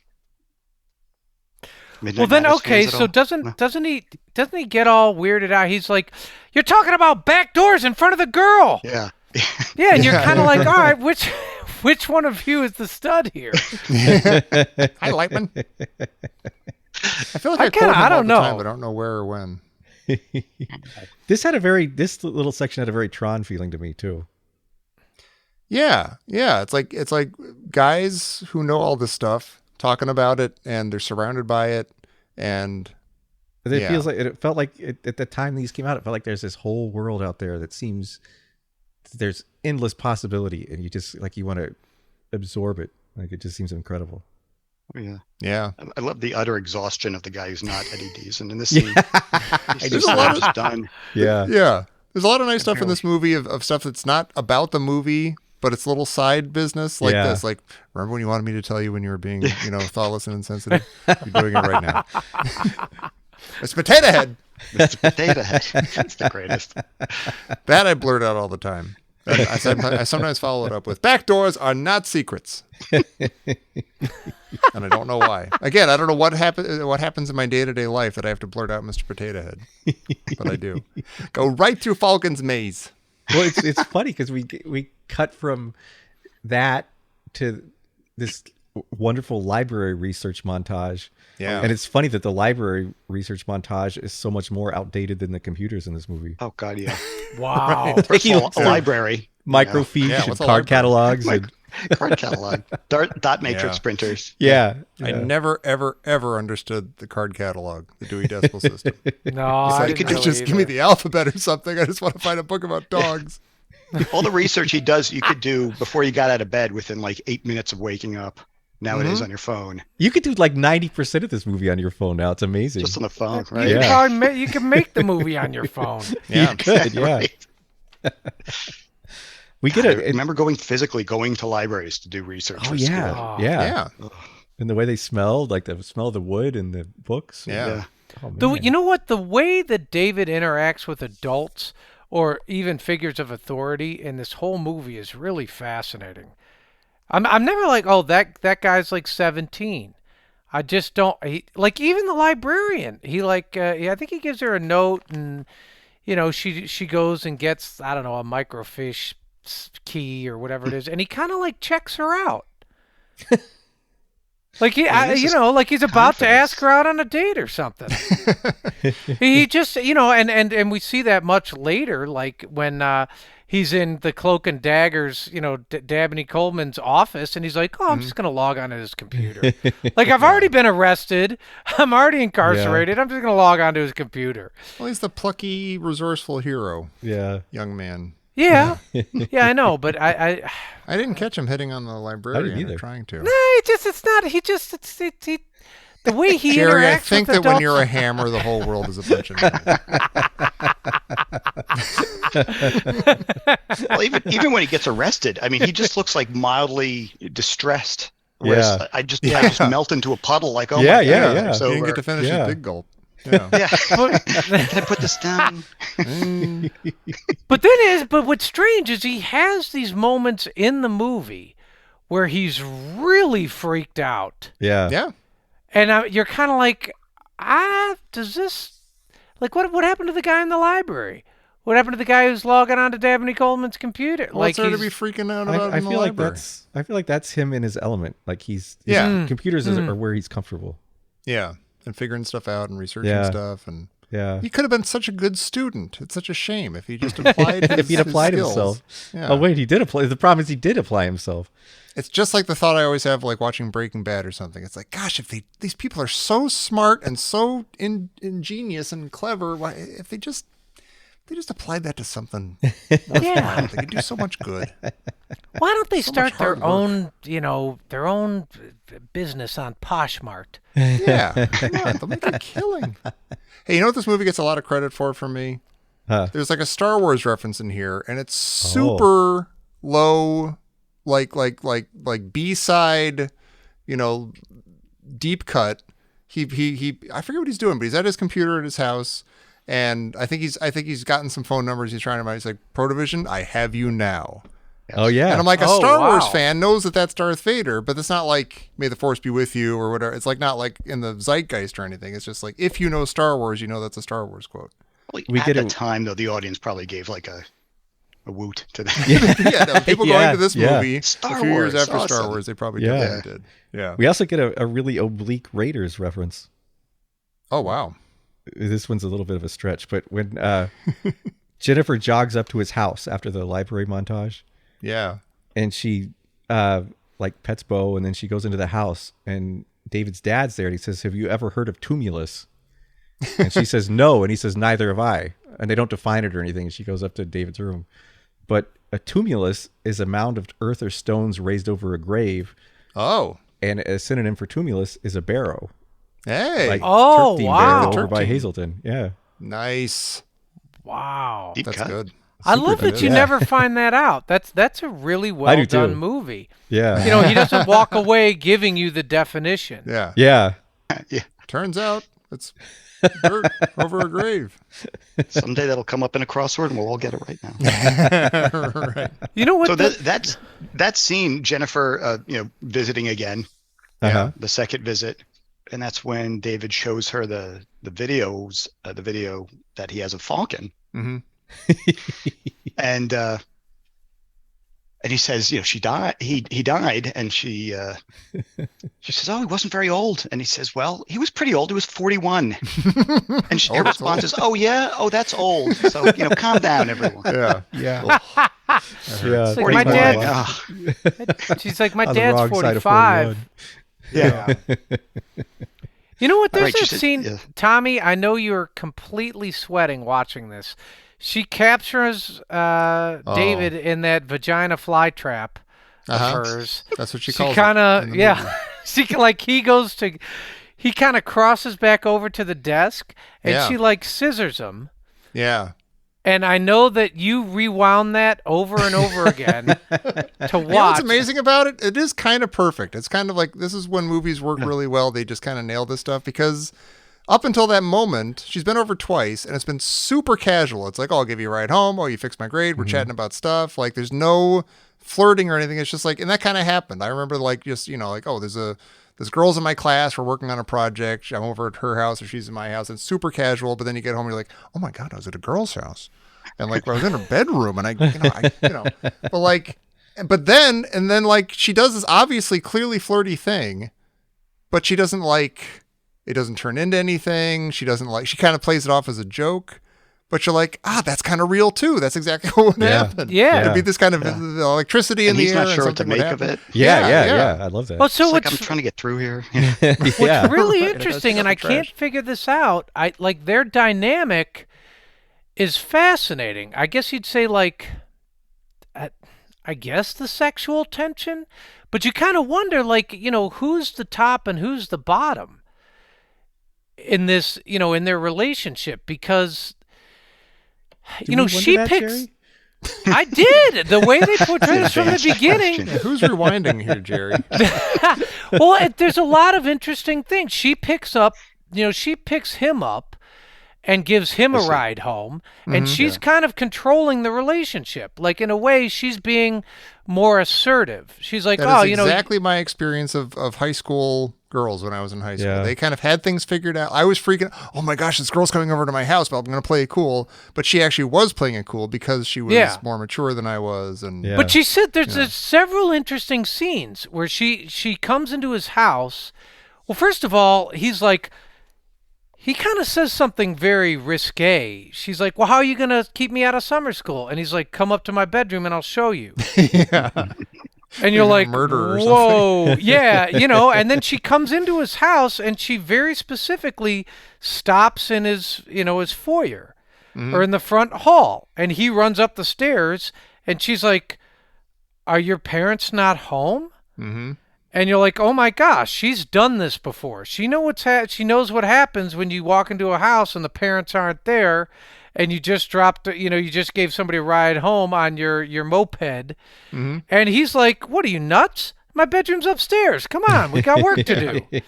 Speaker 5: Midnight
Speaker 4: Well then,
Speaker 5: Madness
Speaker 4: okay.
Speaker 5: fans at
Speaker 4: So
Speaker 5: all?
Speaker 4: doesn't he get all weirded out? He's like, "You're talking about back doors in front of the girl."
Speaker 5: Yeah.
Speaker 4: Yeah, and you're
Speaker 2: Yeah.
Speaker 4: kind of like, "All right, which one of you is the stud here?"
Speaker 2: Hi, Lightman. I feel like
Speaker 4: I
Speaker 2: I,
Speaker 4: kinda-
Speaker 2: quote him
Speaker 4: I
Speaker 2: all
Speaker 4: don't
Speaker 2: the time,
Speaker 4: know.
Speaker 2: but I don't know where or when.
Speaker 3: This little section had a very Tron feeling to me too.
Speaker 2: Yeah, yeah. It's like guys who know all this stuff talking about it, and they're surrounded by it, and
Speaker 3: It
Speaker 2: Yeah.
Speaker 3: feels like it felt like at the time these came out, it felt like there's this whole world out there that seems there's endless possibility, and you just like you want to absorb it. Like it just seems incredible.
Speaker 5: Oh, yeah.
Speaker 2: yeah.
Speaker 5: I love the utter exhaustion of the guy who's not Eddie Deason in this
Speaker 3: Yeah.
Speaker 5: scene. He's
Speaker 2: There's
Speaker 5: just
Speaker 2: a lot
Speaker 5: just done.
Speaker 3: Yeah.
Speaker 2: Yeah. There's a lot of nice stuff in this movie of stuff that's not about the movie, but it's little side business like
Speaker 3: Yeah.
Speaker 2: this. Like, remember when you wanted me to tell you when you were being, thoughtless and insensitive? You're doing it right now. It's Potato Head.
Speaker 5: Mr. Potato Head. It's the greatest.
Speaker 2: That I blurt out all the time. I sometimes follow it up with, back doors are not secrets. And I don't know why. Again, I don't know what happens in my day-to-day life that I have to blurt out Mr. Potato Head. But I do. Go right through Falcon's maze.
Speaker 3: Well, it's funny because we cut from that to this wonderful library research montage.
Speaker 2: Yeah.
Speaker 3: And it's funny that the library research montage is so much more outdated than the computers in this movie.
Speaker 5: Oh, God, yeah.
Speaker 4: Wow.
Speaker 5: First of all, a library.
Speaker 3: Microfiche
Speaker 2: Yeah,
Speaker 3: and
Speaker 2: what's a
Speaker 3: card
Speaker 2: library?
Speaker 3: catalogs. And,
Speaker 5: Card catalog. Dot matrix
Speaker 2: Yeah.
Speaker 5: printers.
Speaker 3: yeah.
Speaker 2: I never, ever, ever understood the card catalog, the Dewey Decimal System.
Speaker 4: No, I
Speaker 2: It's
Speaker 4: didn't
Speaker 2: like,
Speaker 4: really
Speaker 2: just give me
Speaker 4: either.
Speaker 2: the alphabet or something. I just want to find a book about dogs.
Speaker 5: All the research he does, you could do before you got out of bed within like 8 minutes of waking up. Nowadays on your phone.
Speaker 3: You could do like 90% of this movie on your phone now. It's amazing.
Speaker 5: Just on the phone,
Speaker 4: You
Speaker 5: right?
Speaker 3: Yeah.
Speaker 4: can probably you can make the movie on your phone.
Speaker 2: Yeah.
Speaker 3: You could, yeah.
Speaker 5: Right.
Speaker 3: We get
Speaker 5: I
Speaker 3: it.
Speaker 5: remember going to libraries to do research.
Speaker 3: Oh
Speaker 5: for
Speaker 3: yeah.
Speaker 5: school.
Speaker 3: Yeah.
Speaker 2: Yeah.
Speaker 3: And the way they smelled, like the smell of the wood and the books.
Speaker 2: Yeah.
Speaker 3: Oh,
Speaker 4: The,
Speaker 3: man.
Speaker 4: you know what? The way that David interacts with adults or even figures of authority in this whole movie is really fascinating. I'm never like, oh, that guy's like 17. I just don't like even the librarian. He like I think he gives her a note and she goes and gets, I don't know, a microfiche key or whatever it is, and he kind of like checks her out. Like like he's about to ask her out on a date or something. He just, and we see that much later, like when he's in the Cloak and Daggers, Dabney Coleman's office, and he's like, "Oh, I'm just gonna log on to his computer. Like I've already been arrested, I'm already incarcerated. I'm just gonna log on to his computer."
Speaker 2: Well, he's the plucky, resourceful hero,
Speaker 3: Yeah.
Speaker 2: young man.
Speaker 4: Yeah, yeah, I know, but I
Speaker 2: I didn't catch him hitting on the librarian
Speaker 3: either.
Speaker 2: or trying to.
Speaker 4: the way he
Speaker 2: Jerry,
Speaker 4: interacts
Speaker 2: I think
Speaker 4: with
Speaker 2: that when
Speaker 4: adults-
Speaker 2: you're a hammer, the whole world is a bunch of men.
Speaker 5: Well, even when he gets arrested, I mean, he just looks like mildly distressed. Whereas
Speaker 3: Yeah.
Speaker 5: I just melt into a puddle like, oh
Speaker 3: Yeah,
Speaker 5: my
Speaker 3: yeah,
Speaker 5: God,
Speaker 3: yeah.
Speaker 5: it's
Speaker 2: He didn't
Speaker 5: over.
Speaker 2: get to finish
Speaker 3: Yeah.
Speaker 2: his big gulp. Yeah.
Speaker 5: Yeah.
Speaker 4: But-
Speaker 5: Can I put this down?
Speaker 4: But what's strange is he has these moments in the movie where he's really freaked out,
Speaker 3: Yeah.
Speaker 2: Yeah.
Speaker 4: and you're kind of like, does this, like, what happened to the guy in the library? What happened to the guy who's logging on to Dabney Coleman's computer?
Speaker 2: What's there to
Speaker 4: he's-
Speaker 2: be freaking out about
Speaker 3: I
Speaker 2: in the
Speaker 3: feel like
Speaker 2: library?
Speaker 3: I feel like that's him in his element. Like
Speaker 2: Yeah.
Speaker 3: computers are where he's comfortable.
Speaker 2: Yeah. And figuring stuff out and researching
Speaker 3: Yeah.
Speaker 2: stuff. And
Speaker 3: Yeah.
Speaker 2: he could have been such a good student. It's such a shame if he just applied his,
Speaker 3: If he'd
Speaker 2: his
Speaker 3: applied
Speaker 2: skills.
Speaker 3: himself.
Speaker 2: Yeah.
Speaker 3: Oh wait, he did apply. The problem is he did apply himself.
Speaker 2: It's just like the thought I always have, like watching Breaking Bad or something. It's like, gosh, if these people are so smart and so ingenious and clever, why if they just applied that to something worthwhile,
Speaker 4: Yeah.
Speaker 2: they could do so much good.
Speaker 4: Why don't they
Speaker 2: So much
Speaker 4: start their
Speaker 2: hard
Speaker 4: own, their own business on Poshmark?
Speaker 2: Yeah, come on, they'll make a killing. Hey, you know what this movie gets a lot of credit for from me?
Speaker 3: Huh.
Speaker 2: There's like a Star Wars reference in here, and it's super low, like B-side, deep cut. He I forget what he's doing, but he's at his computer at his house, and I think he's gotten some phone numbers. He's trying to. He's like, "Protovision, I have you now."
Speaker 3: Oh yeah.
Speaker 2: And I'm like, a
Speaker 4: Oh,
Speaker 2: Star Wars
Speaker 4: wow.
Speaker 2: fan knows that that's Darth Vader, but it's not like "May the Force be with you" or whatever. It's like not like in the zeitgeist or anything. It's just like if you know Star Wars, you know that's a Star Wars quote.
Speaker 3: We
Speaker 5: At
Speaker 3: get
Speaker 5: the
Speaker 3: it-
Speaker 5: time, though, the audience probably gave like a woot to that.
Speaker 2: Yeah, no, people going to this
Speaker 3: Yeah.
Speaker 2: movie
Speaker 5: Star
Speaker 2: a few years
Speaker 5: Wars,
Speaker 2: after Star
Speaker 5: awesome.
Speaker 2: Wars, they probably
Speaker 3: Yeah.
Speaker 2: definitely did. Yeah.
Speaker 3: We also get a really oblique Raiders reference.
Speaker 2: Oh, wow.
Speaker 3: This one's a little bit of a stretch, but when Jennifer jogs up to his house after the library montage,
Speaker 2: Yeah.
Speaker 3: and she like pets Bo, and then she goes into the house, and David's dad's there, and he says, "Have you ever heard of tumulus?" And she says, "No," and he says, "Neither have I." And they don't define it or anything. And she goes up to David's room, but a tumulus is a mound of earth or stones raised over a grave,
Speaker 2: Oh.
Speaker 3: and a synonym for tumulus is a barrow.
Speaker 2: Hey.
Speaker 3: Like
Speaker 4: Oh,
Speaker 3: Turkdene
Speaker 4: wow.
Speaker 3: Barrow over by
Speaker 2: Turkdene.
Speaker 3: Hazelton. Yeah.
Speaker 2: Nice.
Speaker 4: Wow.
Speaker 5: Deep
Speaker 2: That's
Speaker 5: cut.
Speaker 2: good.
Speaker 4: I
Speaker 3: Super
Speaker 4: love that
Speaker 3: good.
Speaker 4: you
Speaker 3: Yeah.
Speaker 4: never find that out. That's a really well
Speaker 3: do
Speaker 4: done
Speaker 3: too.
Speaker 4: movie.
Speaker 3: Yeah.
Speaker 4: You know, he doesn't walk away giving you the definition.
Speaker 2: Yeah.
Speaker 3: Yeah.
Speaker 5: Yeah.
Speaker 2: Turns out it's dirt over a grave.
Speaker 5: Someday that'll come up in a crossword, and we'll all get it right now.
Speaker 2: Right.
Speaker 4: You know what?
Speaker 5: So that scene, Jennifer, visiting again,
Speaker 3: Uh-huh.
Speaker 5: the second visit, and that's when David shows her the videos, the video that he has of Falcon,
Speaker 2: Hmm.
Speaker 5: and he says, she died. He died, and she says, "Oh, he wasn't very old." And he says, "Well, he was pretty old. He was 41." And her
Speaker 2: that's
Speaker 5: response
Speaker 2: old.
Speaker 5: is, "Oh yeah, oh that's old. So calm down, everyone."
Speaker 2: Yeah.
Speaker 3: Yeah. Yeah.
Speaker 4: It's like my
Speaker 5: 41.
Speaker 4: dad-
Speaker 5: Ah,
Speaker 4: She's like, my
Speaker 3: On the
Speaker 4: dad's
Speaker 3: wrong side of
Speaker 4: 45.
Speaker 3: 41.
Speaker 5: yeah.
Speaker 4: You know what? There's
Speaker 5: Right,
Speaker 4: that
Speaker 5: she said-
Speaker 4: scene,
Speaker 5: yeah.
Speaker 4: Tommy. I know you're completely sweating watching this. She captures David in that vagina fly trap of
Speaker 2: Uh-huh.
Speaker 4: hers.
Speaker 2: That's what she
Speaker 4: She
Speaker 2: calls it
Speaker 4: kind
Speaker 2: in
Speaker 4: of,
Speaker 2: the
Speaker 4: yeah.
Speaker 2: movie.
Speaker 4: He kind of crosses back over to the desk, and
Speaker 2: Yeah.
Speaker 4: she like scissors him.
Speaker 2: Yeah.
Speaker 4: And I know that you rewound that over and over again to watch.
Speaker 2: You know what's amazing about it? It is kind of perfect. It's kind of like, this is when movies work really well. They just kind of nail this stuff, because up until that moment, she's been over twice, and it's been super casual. It's like, "Oh, I'll give you a ride home. Oh, you fixed my grade. We're chatting about stuff." Like, there's no flirting or anything. It's just like, and that kind of happened. I remember like, "Oh, there's girls in my class. We're working on a project. I'm over at her house or she's in my house." It's super casual. But then you get home and you're like, "Oh my God, I was at a girl's house." And like, I was in her bedroom, and but then like, she does this obviously clearly flirty thing, but she doesn't like, it doesn't turn into anything. She kind of plays it off as a joke, but you're like, that's kind of real too. That's exactly what would happen.
Speaker 4: Yeah.
Speaker 2: It'd be this kind of the electricity in
Speaker 5: And
Speaker 2: the
Speaker 5: he's
Speaker 2: air.
Speaker 5: not sure what to
Speaker 2: something would
Speaker 5: make of
Speaker 2: happen.
Speaker 5: it.
Speaker 3: Yeah. I love that.
Speaker 4: Well, so
Speaker 5: It's like,
Speaker 4: what's
Speaker 5: I'm trying to get through here.
Speaker 3: yeah.
Speaker 4: what's really
Speaker 2: Right, it does
Speaker 4: interesting,
Speaker 2: pick
Speaker 4: and
Speaker 2: up
Speaker 4: I
Speaker 2: the
Speaker 4: can't
Speaker 2: trash.
Speaker 4: figure this out. I like their dynamic is fascinating. I guess you'd say like, I guess the sexual tension, but you kind of wonder like, who's the top and who's the bottom in this, in their relationship, because
Speaker 3: Did we wonder
Speaker 4: she
Speaker 3: that,
Speaker 4: picks.
Speaker 3: Jerry?
Speaker 4: I did the way they portrayed it from the
Speaker 5: Advanced
Speaker 4: beginning.
Speaker 5: question.
Speaker 2: Who's rewinding here, Jerry?
Speaker 4: Well, there's a lot of interesting things. She picks him up and gives him a
Speaker 5: Listen.
Speaker 4: ride home, and she's kind of controlling the relationship. Like, in a way, she's being more assertive. She's like,
Speaker 2: That is exactly my experience of high school girls when I was in high school.
Speaker 3: Yeah.
Speaker 2: They kind of had things figured out. I was freaking, "Oh my gosh, this girl's coming over to my house, but I'm going to play it cool." But she actually was playing it cool because she was
Speaker 4: Yeah.
Speaker 2: more mature than I was. And
Speaker 3: Yeah.
Speaker 4: But she said there's several interesting scenes where she comes into his house. Well, first of all, he kind of says something very risque. She's like, "Well, how are you going to keep me out of summer school?" And he's like, "Come up to my bedroom and I'll show you."
Speaker 2: yeah.
Speaker 4: And you're like,
Speaker 2: murder or
Speaker 4: "Whoa." Yeah, and then she comes into his house and she very specifically stops in his foyer or in the front hall. And he runs up the stairs and she's like, "Are your parents not home?"
Speaker 2: Mm-hmm.
Speaker 4: And you're like, "Oh my gosh, she's done this before. She knows what happens when you walk into a house and the parents aren't there, and you just you just gave somebody a ride home on your moped."
Speaker 2: Mm-hmm.
Speaker 4: And he's like, "What are you, nuts? My bedroom's upstairs. Come on, we got work to do."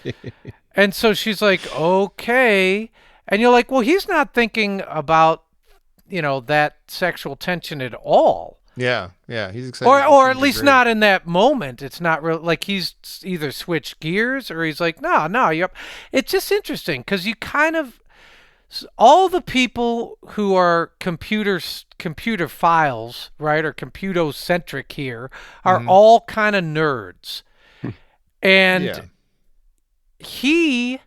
Speaker 4: And so she's like, "Okay." And you're like, "Well, he's not thinking about that sexual tension at all."
Speaker 2: Yeah. He's excited.
Speaker 4: Or at least not in that moment. It's not real. Like, he's either switched gears or he's like, no. It's just interesting because you kind of, all the people who are computer files, right, or computer-centric here are all kind of nerds. And
Speaker 2: Yeah.
Speaker 4: he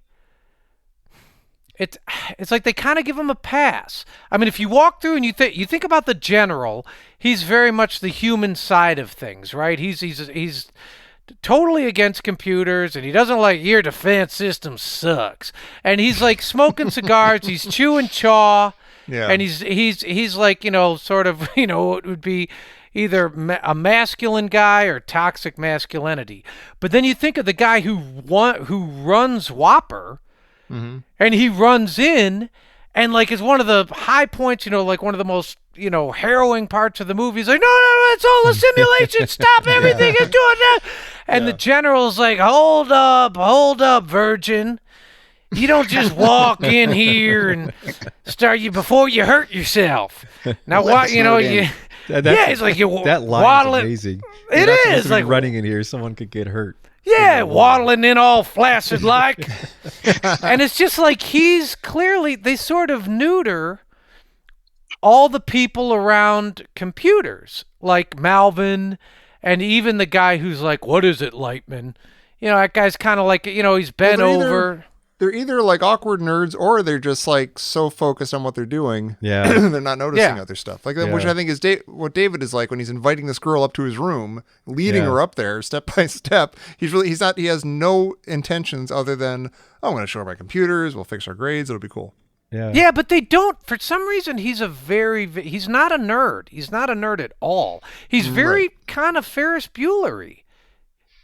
Speaker 4: it's like they kind of give him a pass. I mean, if you walk through and you think about the general, he's very much the human side of things, right? He's totally against computers, and he doesn't like your defense system sucks. And he's like smoking cigars, he's chewing chaw,
Speaker 2: Yeah.
Speaker 4: and he's like, sort of, it would be either a masculine guy or toxic masculinity. But then you think of the guy who runs Whopper, and he runs in, and like is one of the high points, like one of the most harrowing parts of the movie. He's like, no, it's all a simulation. Stop everything and doing that. And the general's like, hold up, virgin. You don't just walk in here and start before you hurt yourself. Now what? It's like you
Speaker 3: that line
Speaker 4: waddling.
Speaker 3: is amazing.
Speaker 4: It
Speaker 3: You're not supposed
Speaker 4: is
Speaker 3: to be
Speaker 4: like
Speaker 3: running in here. Someone could get hurt.
Speaker 4: Yeah, waddling in all flaccid like. And it's just like they sort of neuter all the people around computers, like Malvin, and even the guy who's like, what is it, Lightman? That guy's kind of like, he's bent over.
Speaker 2: They're either like awkward nerds, or they're just like so focused on what they're doing.
Speaker 3: Yeah.
Speaker 2: They're not noticing
Speaker 4: Yeah.
Speaker 2: other stuff. Like which I think is what David is like when he's inviting this girl up to his room, leading her up there step by step. He has no intentions other than, I'm going to show her my computers. We'll fix our grades. It'll be cool.
Speaker 3: Yeah.
Speaker 4: Yeah, but they don't. For some reason, he's not a nerd. He's not a nerd at all. He's very kind of Ferris Bueller-y.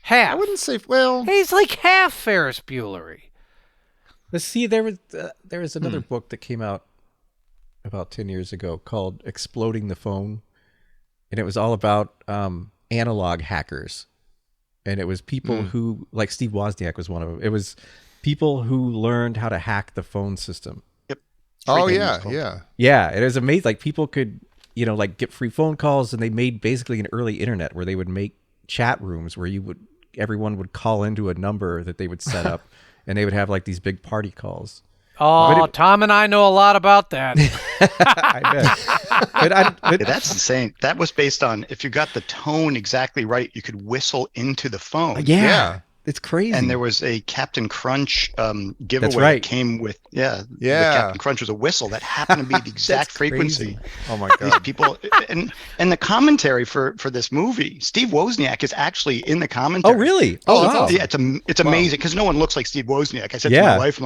Speaker 4: Half.
Speaker 2: I wouldn't say, well,
Speaker 4: He's like half Ferris Bueller-y.
Speaker 3: Let's see. There was another book that came out about 10 years ago called Exploding the Phone, and it was all about analog hackers, and it was people who, like Steve Wozniak was one of them. It was people who learned how to hack the phone system.
Speaker 5: Yep.
Speaker 2: oh
Speaker 5: Free game
Speaker 2: yeah,
Speaker 5: is called.
Speaker 2: yeah.
Speaker 3: Yeah, it was amazing. Like people could, like get free phone calls, and they made basically an early internet where they would make chat rooms where everyone would call into a number that they would set up, and they would have like these big party calls.
Speaker 4: Oh, Tom and I know a lot about that.
Speaker 3: I bet.
Speaker 5: Yeah, that's insane. That was based on, if you got the tone exactly right, you could whistle into the phone.
Speaker 3: Yeah. It's crazy.
Speaker 5: And there was a Captain Crunch giveaway
Speaker 3: That's right.
Speaker 5: that came with,
Speaker 2: Yeah.
Speaker 5: Captain Crunch was a whistle that happened to be the exact frequency.
Speaker 3: crazy.
Speaker 2: Oh my
Speaker 5: These
Speaker 2: God.
Speaker 5: people, and the commentary for this movie, Steve Wozniak is actually in the commentary.
Speaker 3: Oh, really?
Speaker 2: Oh, that's
Speaker 3: wow.
Speaker 2: awesome.
Speaker 5: Yeah, it's amazing because no one looks like Steve Wozniak. I said to my wife,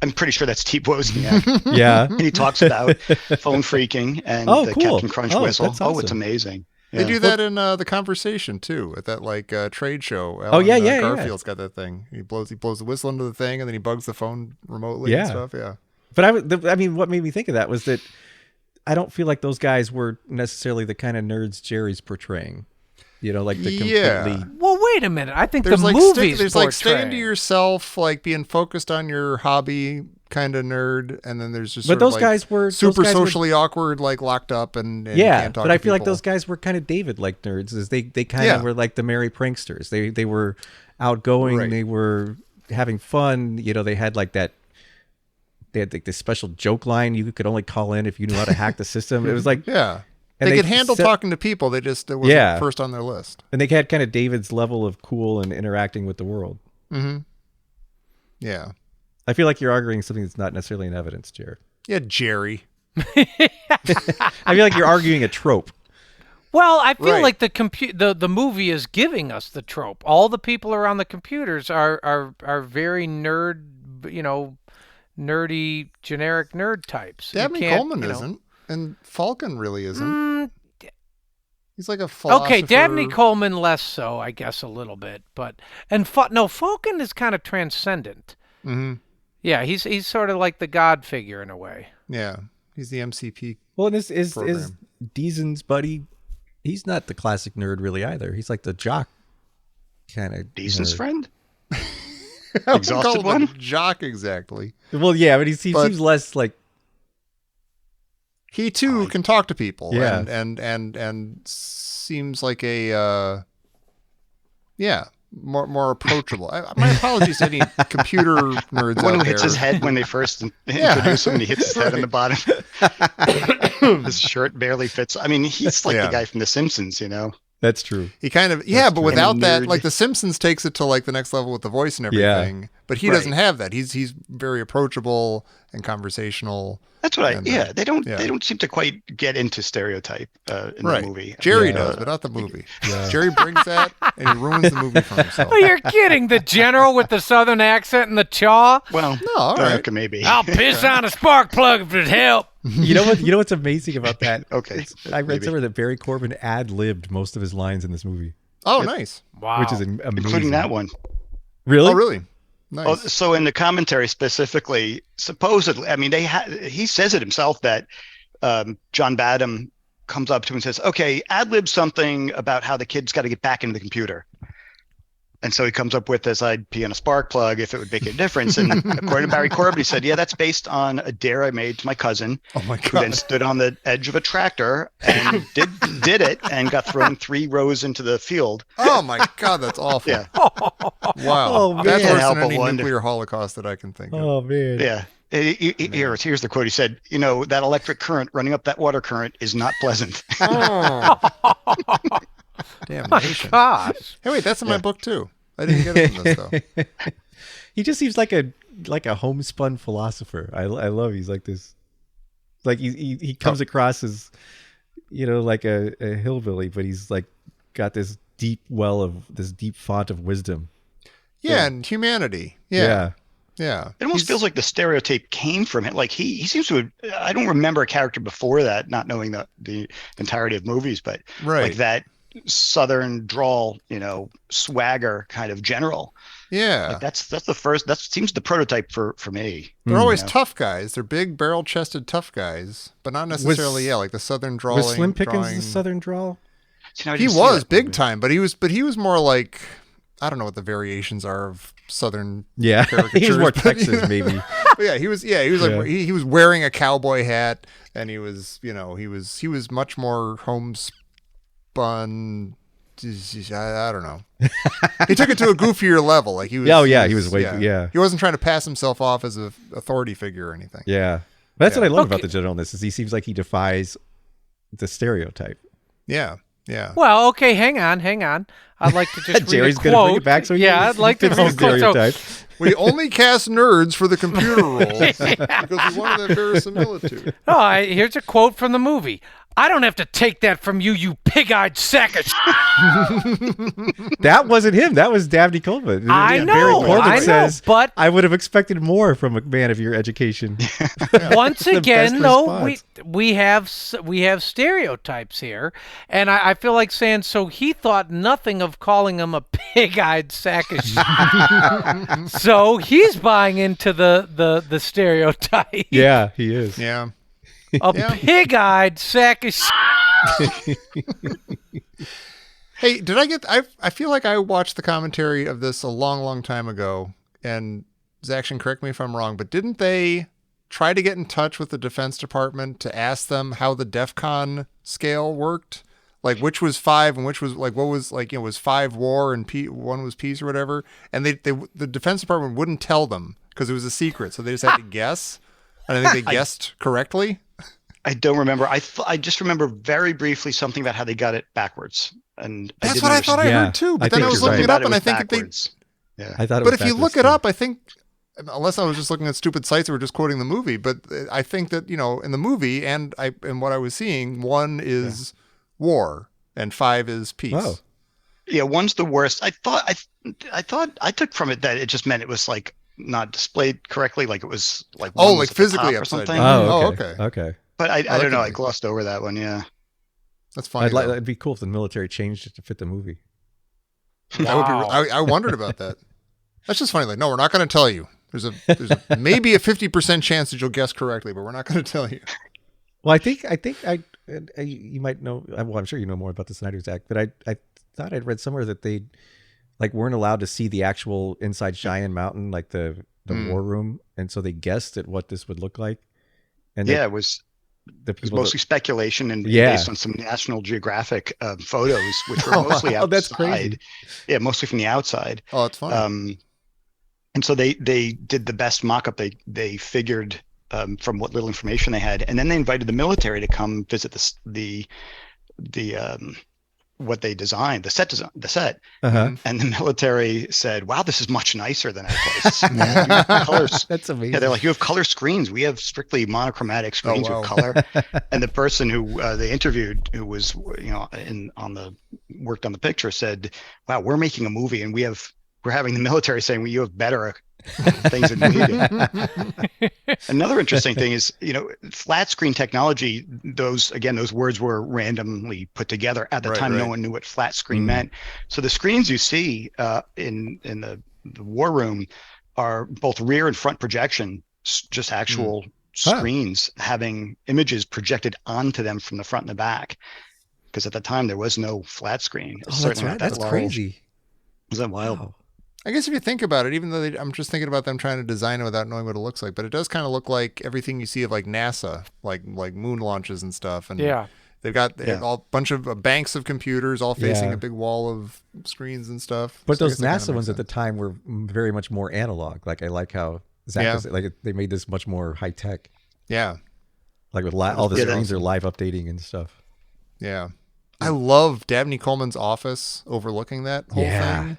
Speaker 5: I'm pretty sure that's Steve Wozniak.
Speaker 3: Yeah.
Speaker 5: And he talks about phone freaking and
Speaker 3: Oh,
Speaker 5: the
Speaker 3: cool.
Speaker 5: Captain Crunch
Speaker 3: Oh,
Speaker 5: whistle.
Speaker 3: that's
Speaker 5: Oh, it's
Speaker 3: awesome.
Speaker 5: amazing.
Speaker 2: They
Speaker 5: Yeah.
Speaker 2: do that in The Conversation too, at that like trade show.
Speaker 3: Yeah.
Speaker 2: Garfield's got that thing. He blows the whistle into the thing, and then he bugs the phone remotely and
Speaker 3: Yeah.
Speaker 2: stuff. Yeah.
Speaker 3: But I mean, what made me think of that was that I don't feel like those guys were necessarily the kind of nerds Jerry's portraying. Like the completely.
Speaker 4: Well, wait a minute. I think
Speaker 2: There's
Speaker 4: the
Speaker 2: like
Speaker 4: movies
Speaker 2: there's like staying to
Speaker 4: portray-
Speaker 2: yourself, like being focused on your hobby kind of nerd, and then there's just
Speaker 3: But
Speaker 2: sort
Speaker 3: those
Speaker 2: of, like,
Speaker 3: guys were
Speaker 2: super
Speaker 3: those guys were-
Speaker 2: socially awkward, like locked up and
Speaker 3: Yeah,
Speaker 2: can't talk
Speaker 3: but
Speaker 2: to
Speaker 3: I feel like
Speaker 2: people.
Speaker 3: those guys were kind of David-like nerds. Is they kind
Speaker 2: Yeah.
Speaker 3: of were like the merry pranksters. They were outgoing.
Speaker 2: Right.
Speaker 3: They were having fun. They had like that. They had like this special joke line you could only call in if you knew how to hack the system. It was like
Speaker 2: Yeah.
Speaker 3: and
Speaker 2: They could handle
Speaker 3: set-
Speaker 2: talking to people. They just it wasn't
Speaker 3: Yeah.
Speaker 2: first on their list.
Speaker 3: and they had kind of David's level of cool and interacting with the world.
Speaker 2: Yeah.
Speaker 3: I feel like you're arguing something that's not necessarily in evidence, Jared.
Speaker 2: Yeah, Jerry.
Speaker 3: I feel like you're arguing a trope.
Speaker 4: Well, I feel
Speaker 2: Right.
Speaker 4: like the movie is giving us the trope. All the people around the computers are very nerdy, generic nerd types. You
Speaker 2: Dabney
Speaker 4: can't,
Speaker 2: Coleman isn't, and Falcon really isn't. He's like a philosopher.
Speaker 4: Okay, Dabney Coleman less so, I guess, a little bit, but Falcon is kind of transcendent.
Speaker 2: Mm-hmm.
Speaker 4: Yeah, he's sort of like the God figure in a way.
Speaker 2: Yeah, he's the MCP.
Speaker 3: Well, and is
Speaker 2: program.
Speaker 3: Deazen's buddy? He's not the classic nerd really either. He's like the jock kind of.
Speaker 5: Deazen's friend?
Speaker 2: I wouldn't
Speaker 5: Exhausted
Speaker 2: call him a
Speaker 5: one?
Speaker 2: jock exactly.
Speaker 3: Well, yeah, but he
Speaker 2: But-
Speaker 3: seems less like.
Speaker 2: He too can talk to people.
Speaker 3: Yeah.
Speaker 2: and seems like a more approachable. My apologies to any computer nerds
Speaker 5: The one
Speaker 2: out
Speaker 5: who hits
Speaker 2: there.
Speaker 5: his head when they first introduce him, and he hits his head on the bottom. His shirt barely fits. I mean, he's like
Speaker 2: Yeah.
Speaker 5: the guy from The Simpsons,
Speaker 3: That's true.
Speaker 2: He kind of but
Speaker 5: true.
Speaker 2: without
Speaker 5: And
Speaker 2: that,
Speaker 5: nerd.
Speaker 2: like The Simpsons takes it to like the next level with the voice and
Speaker 3: Yeah.
Speaker 2: everything. but he
Speaker 5: Right.
Speaker 2: doesn't have that. He's very approachable and conversational.
Speaker 5: That's what
Speaker 2: And,
Speaker 5: they don't
Speaker 2: yeah.
Speaker 5: they don't seem to quite get into stereotype in
Speaker 2: Right.
Speaker 5: the movie.
Speaker 2: Jerry
Speaker 3: Yeah.
Speaker 2: does, but not the movie. Jerry brings that and he ruins the movie for himself.
Speaker 4: Oh, you're kidding. The general with the southern accent and the chaw.
Speaker 5: Well,
Speaker 2: No, all right.
Speaker 5: okay, maybe.
Speaker 4: I'll piss on a spark plug if it help.
Speaker 3: You know what? You know what's amazing about that?
Speaker 5: Okay,
Speaker 3: I read
Speaker 5: maybe.
Speaker 3: somewhere that Barry Corbin ad-libbed most of his lines in this movie,
Speaker 2: Oh, nice.
Speaker 4: Wow.
Speaker 3: which is amazing.
Speaker 5: Including that one.
Speaker 3: Really?
Speaker 2: Oh, really? Nice.
Speaker 5: Oh, so in the commentary specifically, supposedly, I mean, he says it himself that John Badham comes up to him and says, "Okay, ad-lib something about how the kid's got to get back into the computer." And so he comes up with this, "I'd pee on a spark plug if it would make a difference." And according to Barry Corbin, he said, "Yeah, that's based on a dare I made to my cousin,
Speaker 2: Oh my
Speaker 5: who then
Speaker 2: god.
Speaker 5: stood on the edge of a tractor and did it and got thrown 3 rows into the field."
Speaker 2: Oh my god, that's awful.
Speaker 5: Yeah.
Speaker 2: Wow.
Speaker 3: Oh, man.
Speaker 2: That's
Speaker 5: Can't
Speaker 2: worse
Speaker 5: help
Speaker 2: than
Speaker 5: but
Speaker 2: any
Speaker 5: wonder.
Speaker 2: nuclear holocaust that I can think of.
Speaker 3: Oh man.
Speaker 5: Yeah. Here's the quote. He said, "That electric current running up that water current is not pleasant."
Speaker 2: Oh. Damn
Speaker 4: My
Speaker 2: nation.
Speaker 4: gosh.
Speaker 2: Hey, wait, that's in my book too. I didn't get it from this though.
Speaker 3: He just seems like a homespun philosopher. I love. He's like this. Like he comes across as, like a hillbilly, but he's like got this deep font of wisdom.
Speaker 2: Yeah, and humanity. Yeah. Yeah.
Speaker 5: It almost feels like the stereotype came from it. Like he seems to have, I don't remember a character before that, not knowing the entirety of movies, but
Speaker 2: Right.
Speaker 5: like that Southern drawl, swagger kind of general.
Speaker 2: Yeah.
Speaker 5: Like that's the first, that seems the prototype for me.
Speaker 2: They're always
Speaker 5: Yeah.
Speaker 2: tough guys. They're big, barrel-chested tough guys, but not necessarily like the Southern drawing.
Speaker 3: Was Slim Pickens
Speaker 2: drawing.
Speaker 3: the Southern drawl?
Speaker 5: See, now I
Speaker 2: He
Speaker 5: didn't see
Speaker 2: was
Speaker 5: that
Speaker 2: big
Speaker 5: movie.
Speaker 2: time, but he was more like, I don't know what the variations are of Southern
Speaker 3: Yeah, he was
Speaker 2: caricatures,
Speaker 3: more
Speaker 2: but,
Speaker 3: Texas maybe.
Speaker 2: But yeah, he was like
Speaker 3: Yeah.
Speaker 2: he was wearing a cowboy hat, and he was he was much more homespun. I don't know. He took it to a goofier level. Like he was.
Speaker 3: Oh, yeah, he was way- yeah.
Speaker 2: He wasn't trying to pass himself off as a authority figure or anything.
Speaker 3: Yeah, but that's
Speaker 2: Yeah.
Speaker 3: what I love about
Speaker 4: Okay.
Speaker 3: the general in this is he seems like he defies the stereotype.
Speaker 2: Yeah. Yeah.
Speaker 4: Well, okay, hang on. I'd like to just read
Speaker 3: Jerry's
Speaker 4: a
Speaker 3: gonna
Speaker 4: quote.
Speaker 3: bring it back. So
Speaker 4: yeah, I'd like to
Speaker 3: fits
Speaker 4: read a
Speaker 3: the
Speaker 4: quote. So,
Speaker 3: stereotype.
Speaker 2: We only cast nerds for the computer roles because we wanted that verisimilitude.
Speaker 4: here's a quote from the movie. "I don't have to take that from you, you pig-eyed sack of
Speaker 3: That wasn't him. That was Dabney Coleman.
Speaker 4: I
Speaker 3: Barry
Speaker 4: know,
Speaker 3: Corbin
Speaker 4: I know,
Speaker 3: says,
Speaker 4: but-
Speaker 3: I would have expected more from a man of your education.
Speaker 4: Once
Speaker 3: The
Speaker 4: again,
Speaker 3: best
Speaker 4: though,
Speaker 3: response.
Speaker 4: we have stereotypes here, and I feel like saying so. He thought nothing of calling him a pig-eyed sack of shit. So he's buying into the stereotype.
Speaker 3: Yeah, he is.
Speaker 2: Yeah.
Speaker 4: A
Speaker 2: Yeah.
Speaker 4: pig-eyed sack of shit.
Speaker 2: Hey, did I get? I feel like I watched the commentary of this a long, long time ago, and Zaction, correct me if I'm wrong, but didn't they try to get in touch with the Defense Department to ask them how the DEFCON scale worked? Like which was 5 and which was like what was like was 5 war and 1 was peace or whatever, and the Defense Department wouldn't tell them because it was a secret, so they just had to guess, and I think they guessed correctly.
Speaker 5: I don't remember. I just remember very briefly something about how they got it backwards. And
Speaker 2: That's
Speaker 5: didn't
Speaker 2: what I thought I
Speaker 3: Yeah,
Speaker 2: heard too.
Speaker 3: I
Speaker 2: But then
Speaker 3: think
Speaker 2: I was
Speaker 3: you're
Speaker 2: looking
Speaker 3: right.
Speaker 2: it up,
Speaker 5: About
Speaker 2: and I
Speaker 5: was
Speaker 2: think that they.
Speaker 5: backwards. Yeah.
Speaker 3: I thought it
Speaker 2: But
Speaker 3: was
Speaker 2: if you
Speaker 3: backwards,
Speaker 2: look it
Speaker 3: too.
Speaker 2: up, I think, unless I was just looking at stupid sites that were just quoting the movie, but I think that in the movie and what I was seeing, 1 is war and 5 is peace.
Speaker 3: Oh.
Speaker 5: Yeah, 1's the worst. I thought I took from it that it just meant it was like not displayed correctly, like it was like
Speaker 2: Oh,
Speaker 5: one was
Speaker 2: like
Speaker 5: at the
Speaker 2: physically
Speaker 5: top or
Speaker 2: upside
Speaker 5: something.
Speaker 2: down.
Speaker 3: Oh,
Speaker 2: Oh,
Speaker 3: okay.
Speaker 2: okay.
Speaker 3: Okay.
Speaker 5: But I
Speaker 2: that
Speaker 5: don't know.
Speaker 2: could
Speaker 5: I
Speaker 2: be.
Speaker 5: glossed over that one. Yeah.
Speaker 2: That's funny.
Speaker 3: I'd like
Speaker 2: though.
Speaker 3: it'd be cool if the military changed it to fit the movie.
Speaker 2: That would be.
Speaker 4: Wow.
Speaker 2: I wondered about that. That's just funny. Like, no, we're not going to tell you. There's maybe a 50% chance that you'll guess correctly, but we're not going to tell you.
Speaker 3: Well, I think you might know. Well, I'm sure you know more about the Snyder's Act, but I thought I'd read somewhere that they weren't allowed to see the actual inside Cheyenne Mountain, like the war room, and so they guessed at what this would look like. And
Speaker 5: Yeah, it was
Speaker 3: the
Speaker 5: was
Speaker 3: people
Speaker 5: mostly speculation and
Speaker 3: Yeah.
Speaker 5: based on some National Geographic photos, which were mostly
Speaker 3: wow,
Speaker 5: outside.
Speaker 3: that's crazy.
Speaker 5: Yeah, mostly from the outside.
Speaker 2: Oh, it's funny.
Speaker 5: And so they did the best mock-up they figured from what little information they had, and then they invited the military to come visit the what they designed, the set,
Speaker 3: Uh-huh.
Speaker 5: and the military said, "Wow, this is much nicer than our place." You have colors.
Speaker 3: That's amazing.
Speaker 5: Yeah, they're like, "You have color screens. We have strictly monochromatic screens
Speaker 2: wow.
Speaker 5: with color." And the person who they interviewed, who was worked on the picture, said, "Wow, we're making a movie, and we're having the military saying, well, you have better things than we do." Another interesting thing is, flat screen technology, those words were randomly put together. At the time, no one knew what flat screen meant. So the screens you see in the war room are both rear and front projection, just actual screens having images projected onto them from the front and the back. Because at the time, there was no flat screen.
Speaker 3: Oh, that's right. That's crazy.
Speaker 5: Is that wild?
Speaker 3: Wow.
Speaker 2: I guess if you think about it, even though I'm just thinking about them trying to design it without knowing what it looks like, but it does kind of look like everything you see of like NASA, like moon launches and stuff. And they've got a bunch of banks of computers all facing a big wall of screens and stuff.
Speaker 3: But those NASA ones at the time were very much more analog. Like I like how Zach was, like they made this much more high tech.
Speaker 2: Yeah,
Speaker 3: like with all the screens are live updating and stuff.
Speaker 2: Yeah, I love Dabney Coleman's office overlooking that whole thing.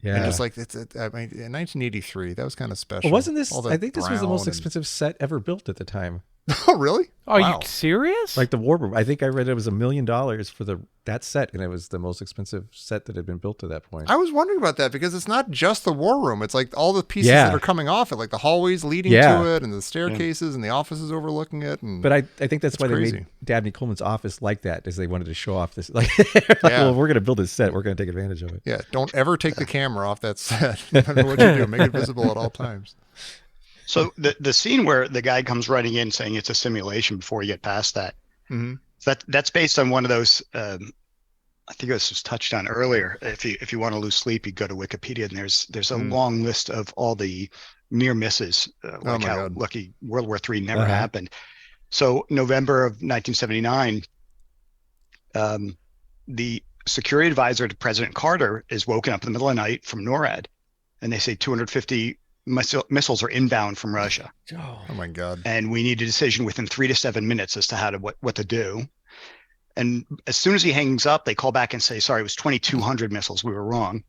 Speaker 3: Yeah,
Speaker 2: and just like in 1983, that was kind of special.
Speaker 3: Well, wasn't this? I think this was the most expensive set ever built at the time.
Speaker 2: Oh, really?
Speaker 4: Are you serious?
Speaker 3: Like the war room. I think I read it was $1 million for that set, and it was the most expensive set that had been built to that point.
Speaker 2: I was wondering about that because it's not just the war room. It's like all the pieces that are coming off it, like the hallways leading to it, and the staircases, and the offices overlooking it. And
Speaker 3: but I think that's why they made Dabney Coleman's office like that, is they wanted to show off this. Like, well, we're going to build this set. We're going to take advantage of it.
Speaker 2: Yeah, don't ever take the camera off that set. No matter what you do, make it visible at all times.
Speaker 5: So the scene where the guy comes running in saying it's a simulation before you get past that, that's based on one of those. I think this was touched on earlier. If you want to lose sleep, you go to Wikipedia, and there's a long list of all the near misses, like how lucky World War III never happened. So November of 1979, the security advisor to President Carter is woken up in the middle of the night from NORAD, and they say 250 missiles are inbound from Russia.
Speaker 2: Oh my God! And
Speaker 5: we need a decision within 3 to 7 minutes as to what to do. And as soon as he hangs up, they call back and say, "Sorry, it was 2,200 missiles. We were wrong."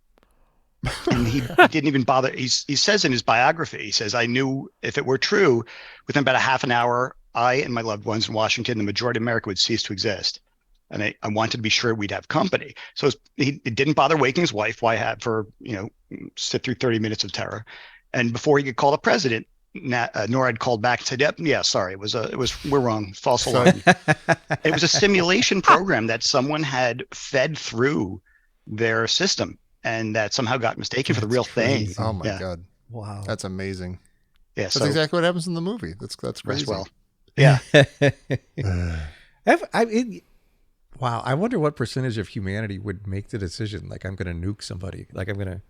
Speaker 5: And he didn't even bother. He says in his biography, he says, "I knew if it were true, within about a half an hour, I and my loved ones in Washington, the majority of America, would cease to exist. And I wanted to be sure we'd have company." So he didn't bother waking his wife. Why sit through 30 minutes of terror? And before he could call the president, NORAD called back and said, "Yep, sorry, we're wrong, false alarm." It was a simulation program that someone had fed through their system, and that somehow got mistaken for the real thing.
Speaker 2: Oh my God!
Speaker 3: Wow,
Speaker 2: that's amazing.
Speaker 5: Yeah,
Speaker 2: that's exactly what happens in the movie. That's crazy.
Speaker 5: Well, yeah.
Speaker 3: Wow, I wonder what percentage of humanity would make the decision, like, I'm going to nuke somebody, like I'm going to.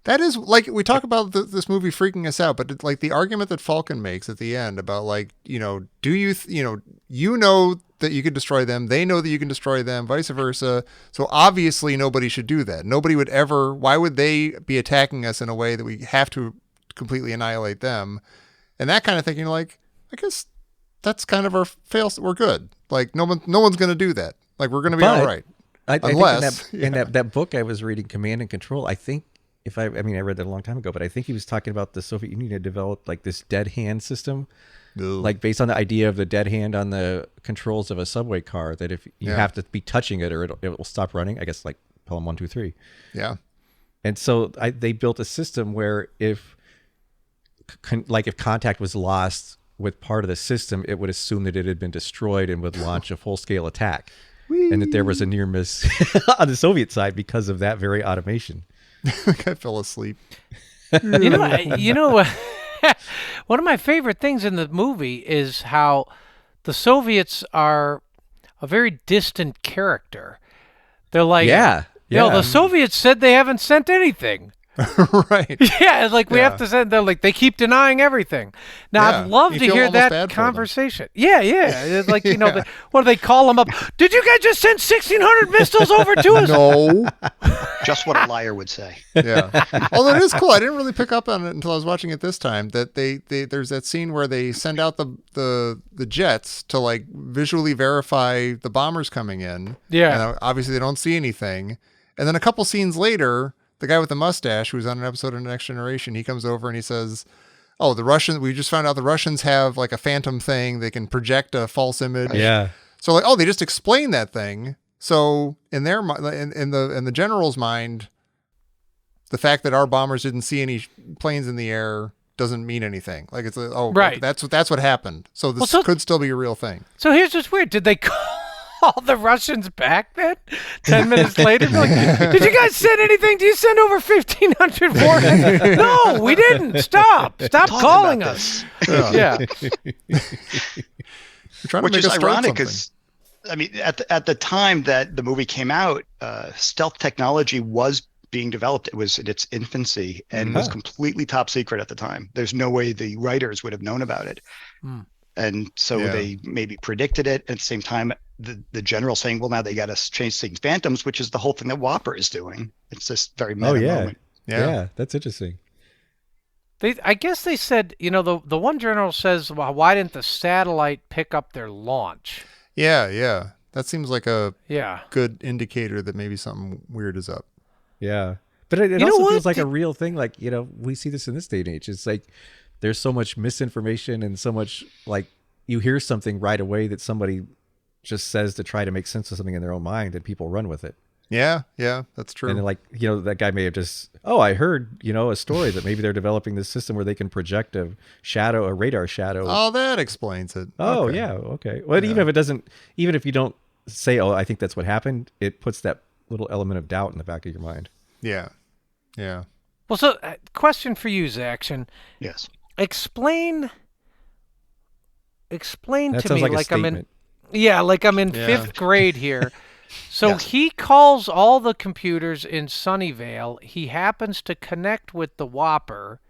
Speaker 2: That is, like, we talk about this movie freaking us out, but it's like the argument that Falcon makes at the end about, like, do you, you know that you could destroy them, they know that you can destroy them, vice versa. So obviously nobody should do that. Nobody would ever, why would they be attacking us in a way that we have to completely annihilate them? And that kind of thing, like, I guess that's kind of our fail. We're good. Like, no one's going to do that. Like, we're going to be all right.
Speaker 3: Unless, I think in that book I was reading, Command and Control, I think, I read that a long time ago, but I think he was talking about the Soviet Union had developed like this dead hand system, like based on the idea of the dead hand on the controls of a subway car, that if you have to be touching it or it will stop running, I guess, like Pelham 1, 2, 3.
Speaker 2: Yeah.
Speaker 3: And so they built a system where if contact was lost with part of the system, it would assume that it had been destroyed and would launch a full-scale attack. And that there was a near miss on the Soviet side because of that very automation.
Speaker 2: I fell asleep.
Speaker 4: One of my favorite things in the movie is how the Soviets are a very distant character. They're like, the Soviets said they haven't sent anything.
Speaker 2: Right.
Speaker 4: Yeah, it's like we have to send. They're like, they keep denying everything. Now I'd love to hear that conversation. Yeah. It's like, what do they call them up? Did you guys just send 1,600 missiles over to us?
Speaker 2: No.
Speaker 5: Just what a liar would say.
Speaker 2: Yeah. Although it is cool. I didn't really pick up on it until I was watching it this time. That they there's that scene where they send out the jets to like visually verify the bombers coming in.
Speaker 4: Yeah.
Speaker 2: And obviously they don't see anything. And then a couple scenes later, the guy with the mustache who was on an episode of Next Generation, he comes over and he says, "Oh, the Russians. We just found out the Russians have like a phantom thing. They can project a false image."
Speaker 3: Yeah.
Speaker 2: So like, oh, they just explained that thing. So in their in the general's mind, the fact that our bombers didn't see any planes in the air doesn't mean anything. Like it's
Speaker 4: Right.
Speaker 2: that's what happened. So this
Speaker 4: Well, so-
Speaker 2: could still be a real thing.
Speaker 4: So here's what's weird. Did they call the Russians back then? 10 minutes later? Be like, did you guys send anything? Do you send over 1,500 warheads? No, we didn't. Stop
Speaker 5: Talk
Speaker 4: calling
Speaker 5: about
Speaker 4: us.
Speaker 5: this.
Speaker 4: Yeah.
Speaker 2: We're trying
Speaker 5: Which
Speaker 2: to make
Speaker 5: is
Speaker 2: us start
Speaker 5: ironic
Speaker 2: something.
Speaker 5: because, I mean, at the time that the movie came out, stealth technology was being developed. It was in its infancy and was completely top secret at the time. There's no way the writers would have known about it.
Speaker 4: Hmm.
Speaker 5: And so
Speaker 2: Yeah.
Speaker 5: they maybe predicted it. At the same time, the general saying, well, now they got us chasing phantoms, which is the whole thing that Whopper is doing. It's this very meta moment.
Speaker 3: Yeah, that's interesting.
Speaker 4: I guess they said, the one general says, well, why didn't the satellite pick up their launch?
Speaker 2: Yeah. That seems like a
Speaker 4: Yeah.
Speaker 2: good indicator that maybe something weird is up.
Speaker 3: Yeah. But it
Speaker 4: know
Speaker 3: also
Speaker 4: what?
Speaker 3: feels like a real thing. Like, we see this in this day and age. It's like there's so much misinformation and so much like you hear something right away that somebody just says to try to make sense of something in their own mind and people run with it.
Speaker 2: Yeah, that's true.
Speaker 3: And then, like, that guy may have just, I heard, a story that maybe they're developing this system where they can project a radar shadow.
Speaker 2: Oh, that explains it.
Speaker 3: Oh,
Speaker 2: Okay.
Speaker 3: yeah. Okay. Well, even if you don't say, oh, I think that's what happened, it puts that little element of doubt in the back of your mind.
Speaker 2: Yeah.
Speaker 4: Well, so question for you, Zaction.
Speaker 5: Yes.
Speaker 4: Explain
Speaker 3: That
Speaker 4: to
Speaker 3: sounds
Speaker 4: me
Speaker 3: like a
Speaker 4: like I'm in
Speaker 3: statement.
Speaker 4: like I'm in
Speaker 2: Yeah.
Speaker 4: 5th grade here. So
Speaker 5: Yes.
Speaker 4: he calls all the computers in Sunnyvale. He happens to connect with the Whopper,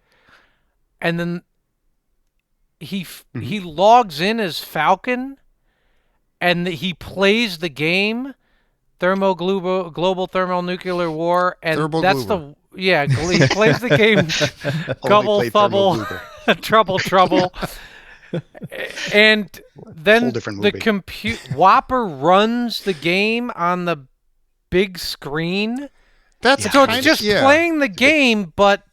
Speaker 4: and then he logs in as Falcon, and he plays the game global thermonuclear war, and that's
Speaker 2: Thermogluber.
Speaker 4: he plays the game Gubble
Speaker 5: played
Speaker 4: Thubble
Speaker 5: Thermogluber.
Speaker 4: Trouble. And then
Speaker 5: Whole different
Speaker 4: the
Speaker 5: movie.
Speaker 4: Whopper runs the game on the big screen.
Speaker 2: That's
Speaker 4: So
Speaker 2: kind
Speaker 4: it's just
Speaker 2: of, yeah.
Speaker 4: playing the game, but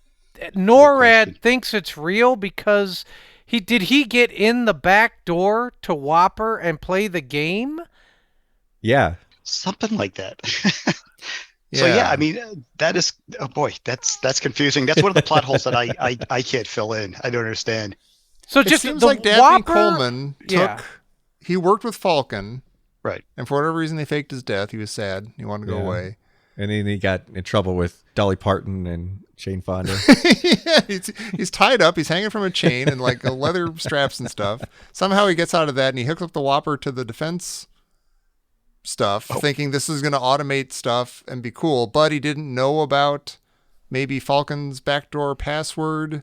Speaker 4: NORAD
Speaker 5: question.
Speaker 4: thinks it's real because did he get in the back door to Whopper and play the game?
Speaker 3: Yeah.
Speaker 5: Something like that. So yeah, I mean, that is, oh boy, that's confusing. That's one of the plot holes that I can't fill in. I don't understand.
Speaker 4: So
Speaker 2: It
Speaker 4: just
Speaker 2: seems
Speaker 4: the
Speaker 2: like Dabney
Speaker 4: Whopper,
Speaker 2: Coleman
Speaker 4: yeah.
Speaker 2: he worked with Falcon,
Speaker 5: Right.
Speaker 2: and for whatever reason they faked his death. He was sad. He wanted to go
Speaker 3: Yeah.
Speaker 2: away.
Speaker 3: And then he got in trouble with Dolly Parton and Jane Fonda.
Speaker 2: Yeah, he's tied up. He's hanging from a chain and like leather straps and stuff. Somehow he gets out of that and he hooks up the Whopper to the defense stuff, thinking this is going to automate stuff and be cool. But he didn't know about maybe Falcon's backdoor password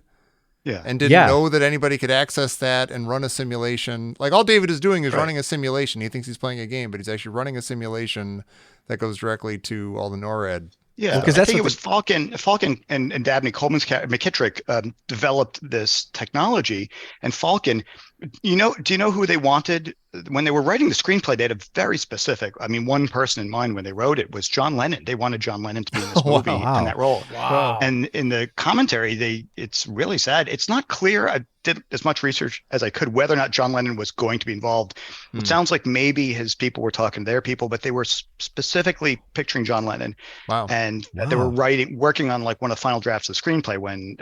Speaker 5: Yeah.
Speaker 2: and didn't know that anybody could access that and run a simulation. Like all David is doing is running a simulation. He thinks he's playing a game, but he's actually running a simulation that goes directly to all the NORAD.
Speaker 5: Yeah,
Speaker 3: Well, 'cause
Speaker 5: I
Speaker 3: that's
Speaker 5: think
Speaker 3: what
Speaker 5: it was Falcon and Dabney Coleman's McKittrick developed this technology. And Falcon, do you know who they wanted when they were writing the screenplay? They had a very specific. I mean, one person in mind when they wrote it was John Lennon. They wanted John Lennon to be in this movie
Speaker 3: Wow.
Speaker 5: in that role.
Speaker 4: Wow.
Speaker 5: And in the commentary, it's really sad. It's not clear. I did as much research as I could whether or not John Lennon was going to be involved. It sounds like maybe his people were talking to their people, but they were specifically picturing John Lennon.
Speaker 2: Wow.
Speaker 5: And they were working on like one of the final drafts of the screenplay when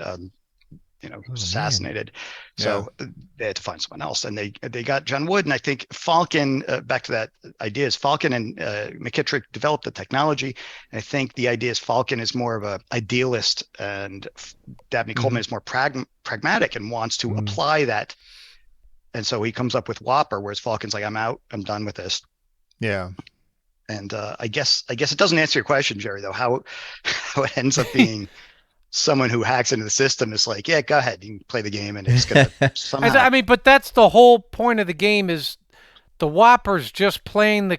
Speaker 5: he was assassinated. So they had to find someone else, and they got John Wood. And I think Falcon, back to that idea, is Falcon and McKittrick developed the technology. And I think the idea is Falcon is more of a idealist, and Dabney Coleman is more pragmatic and wants to apply that. And so he comes up with Whopper, whereas Falcon's like, I'm out, I'm done with this.
Speaker 2: Yeah.
Speaker 5: And I guess it doesn't answer your question, Jerry, though, how it ends up being someone who hacks into the system is like, yeah, go ahead, you can play the game, and it's gonna somehow.
Speaker 4: I mean, but that's the whole point of the game is the Whopper's just playing the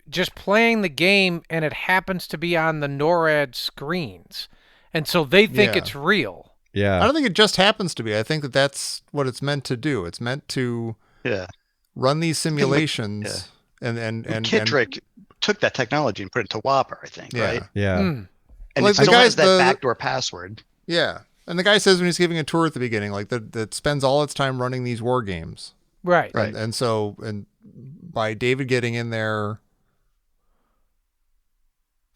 Speaker 4: just playing the game and it happens to be on the NORAD screens. And so they think
Speaker 2: Yeah.
Speaker 4: it's real.
Speaker 2: I
Speaker 3: Yeah.
Speaker 2: don't think it just happens to be. I think that that's what it's meant to do. It's meant to
Speaker 5: Yeah.
Speaker 2: run these simulations and
Speaker 5: Kitrick took that technology and put it to Whopper, I think,
Speaker 2: Yeah.
Speaker 5: right?
Speaker 3: Yeah.
Speaker 4: Mm.
Speaker 5: And
Speaker 2: Like
Speaker 5: it
Speaker 2: the
Speaker 5: still
Speaker 2: guys-
Speaker 5: has that
Speaker 2: the-
Speaker 5: backdoor password.
Speaker 2: yeah. And the guy says when he's giving a tour at the beginning, like that spends all its time running these war games.
Speaker 4: Right.
Speaker 5: Right.
Speaker 2: And so by David getting in there,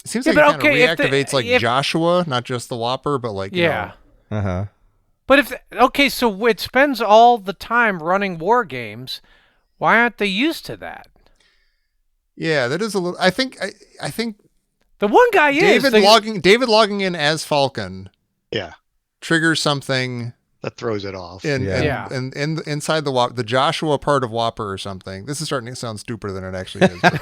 Speaker 2: it seems
Speaker 4: Yeah,
Speaker 2: like it
Speaker 4: but
Speaker 2: kind of
Speaker 4: okay, if the-
Speaker 2: reactivates like
Speaker 4: if-
Speaker 2: Joshua, not just the Whopper, but like you
Speaker 4: Yeah.
Speaker 2: know,
Speaker 3: Uh-huh.
Speaker 4: But so it spends all the time running war games. Why aren't they used to that?
Speaker 2: yeah, that is a little. I think
Speaker 4: The one guy is
Speaker 2: David logging in as Falcon
Speaker 5: Yeah.
Speaker 2: triggers something
Speaker 5: That throws it off.
Speaker 2: in
Speaker 4: Yeah.
Speaker 2: inside the Joshua part of Whopper or something. This is starting to sound stupider than it actually is. but-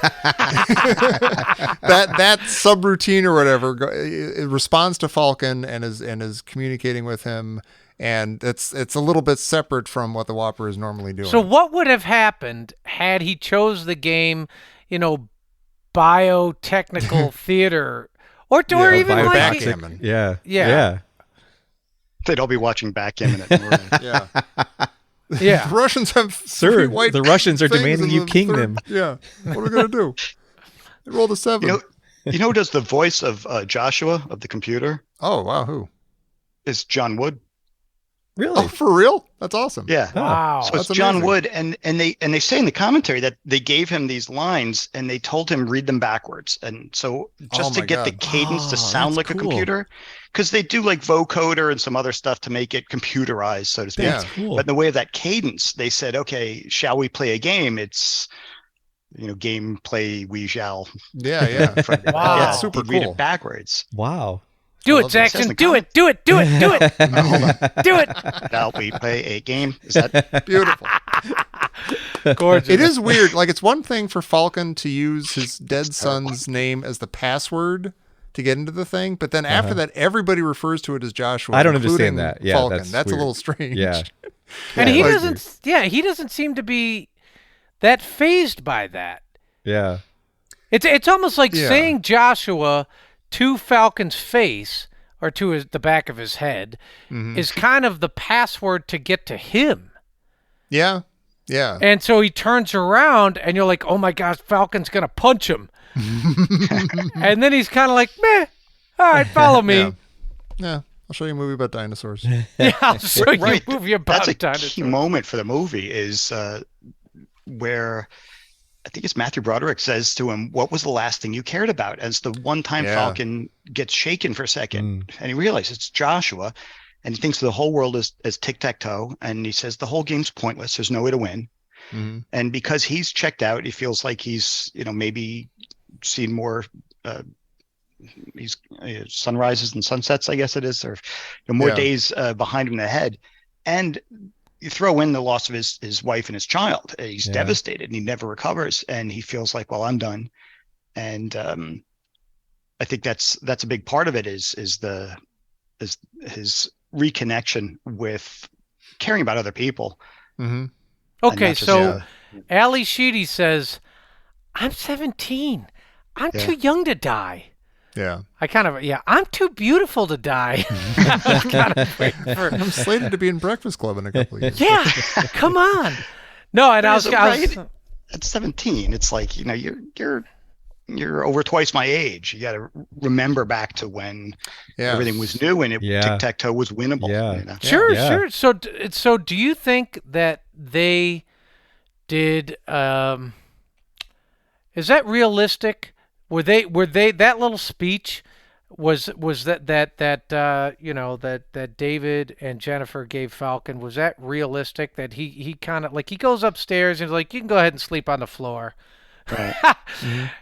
Speaker 2: that subroutine or whatever it responds to Falcon and is communicating with him, and it's a little bit separate from what the Whopper is normally doing.
Speaker 4: So what would have happened had he chose the game, biotechnical theater, or even
Speaker 2: bio
Speaker 4: like
Speaker 2: backgammon.
Speaker 3: Yeah.
Speaker 4: Yeah.
Speaker 3: Yeah.
Speaker 5: They'd all be watching backgammon at NORAD.
Speaker 2: yeah,
Speaker 4: yeah.
Speaker 2: the Russians have
Speaker 3: Sir,
Speaker 2: three white
Speaker 3: the Russians are
Speaker 2: things
Speaker 3: demanding
Speaker 2: in
Speaker 3: you
Speaker 2: the
Speaker 3: king
Speaker 2: third-
Speaker 3: them.
Speaker 2: Yeah, what are we gonna do? They rolled a 7.
Speaker 5: You know who does the voice of Joshua of the computer?
Speaker 2: Oh wow, who?
Speaker 5: Is John Wood.
Speaker 3: Really?
Speaker 2: Oh, for real? That's awesome.
Speaker 5: Yeah.
Speaker 4: Wow.
Speaker 5: So it's
Speaker 2: That's
Speaker 5: John
Speaker 2: amazing.
Speaker 5: Wood, and they say in the commentary that they gave him these lines and they told him read them backwards, and so just
Speaker 2: Oh
Speaker 5: to
Speaker 2: my
Speaker 5: get the
Speaker 2: God.
Speaker 5: cadence to
Speaker 3: Oh,
Speaker 5: sound
Speaker 3: that's
Speaker 5: like a
Speaker 3: cool.
Speaker 5: computer, because they do like vocoder and some other stuff to make it computerized, so to speak.
Speaker 2: Yeah.
Speaker 3: That's cool.
Speaker 5: But in the way of that cadence, they said, "Okay, shall we play a game?" It's game play we shall.
Speaker 2: Yeah, yeah.
Speaker 4: Wow.
Speaker 5: Yeah,
Speaker 2: Super
Speaker 5: he'd read
Speaker 2: cool.
Speaker 5: it backwards.
Speaker 3: Wow.
Speaker 4: Do
Speaker 2: I
Speaker 4: it,
Speaker 2: love this.
Speaker 4: Jackson.
Speaker 5: Says
Speaker 4: Do
Speaker 5: in
Speaker 4: it. Do it. Do it. Do it.
Speaker 5: Hold on.
Speaker 4: Do it.
Speaker 5: Shall we play a game? Is that
Speaker 2: Beautiful.
Speaker 4: Gorgeous.
Speaker 2: It is weird. Like, it's one thing for Falcon to use his dead son's name as the password to get into the thing, but then after that, everybody refers to it as Joshua.
Speaker 3: I don't
Speaker 2: including
Speaker 3: understand that. Yeah,
Speaker 2: Falcon.
Speaker 3: that's
Speaker 2: a
Speaker 3: weird.
Speaker 2: little strange.
Speaker 3: Yeah.
Speaker 4: And
Speaker 3: Yeah,
Speaker 4: he
Speaker 3: like-
Speaker 4: doesn't. Yeah, he doesn't seem to be that phased by that.
Speaker 3: Yeah.
Speaker 4: It's almost like
Speaker 2: Yeah.
Speaker 4: saying Joshua to Falcon's face or to the back of his head is kind of the password to get to him.
Speaker 2: Yeah. Yeah.
Speaker 4: And so he turns around and you're like, oh my gosh, Falcon's going to punch him. And then he's kind of like, meh, all right, follow me.
Speaker 2: Yeah. Yeah. I'll show you a movie about dinosaurs.
Speaker 4: Yeah, I'll show
Speaker 5: right?
Speaker 4: you a movie about
Speaker 5: That's a
Speaker 4: dinosaurs.
Speaker 5: key moment for the movie is where I think it's Matthew Broderick says to him, "What was the last thing you cared about?" As the one time
Speaker 2: Yeah.
Speaker 5: Falcon gets shaken for a second, and he realizes it's Joshua, and he thinks the whole world is tic-tac-toe, and he says the whole game's pointless. There's no way to win, and because he's checked out, he feels like he's maybe seen more. He's sunrises and sunsets, I guess it is, or more
Speaker 2: Yeah.
Speaker 5: days behind him ahead, and you throw in the loss of his wife and his child. He's
Speaker 3: Yeah.
Speaker 5: devastated and he never recovers, and he feels like, well, I'm done. And I think that's a big part of it is his reconnection with caring about other people.
Speaker 2: Mm-hmm.
Speaker 4: Okay,
Speaker 5: not just-
Speaker 4: so Ali Sheedy says, I'm 17. I'm
Speaker 5: Yeah.
Speaker 4: too young to die.
Speaker 2: Yeah.
Speaker 4: I'm too beautiful to die. I was kind of waiting for,
Speaker 2: I'm slated to be in Breakfast Club in a couple of years.
Speaker 4: yeah, come on. No, and I was,
Speaker 5: At 17, it's like, you're over twice my age. You got to remember back to when
Speaker 2: Yeah.
Speaker 5: everything was new and
Speaker 3: Yeah.
Speaker 5: tic-tac-toe was winnable.
Speaker 3: Yeah.
Speaker 4: Sure,
Speaker 3: Yeah.
Speaker 4: sure. So do you think that they did? Is that realistic? Were they that little speech? Was that David and Jennifer gave Falcon? Was that realistic? That he kind of like he goes upstairs and is like, you can go ahead and sleep on the floor.
Speaker 5: Right.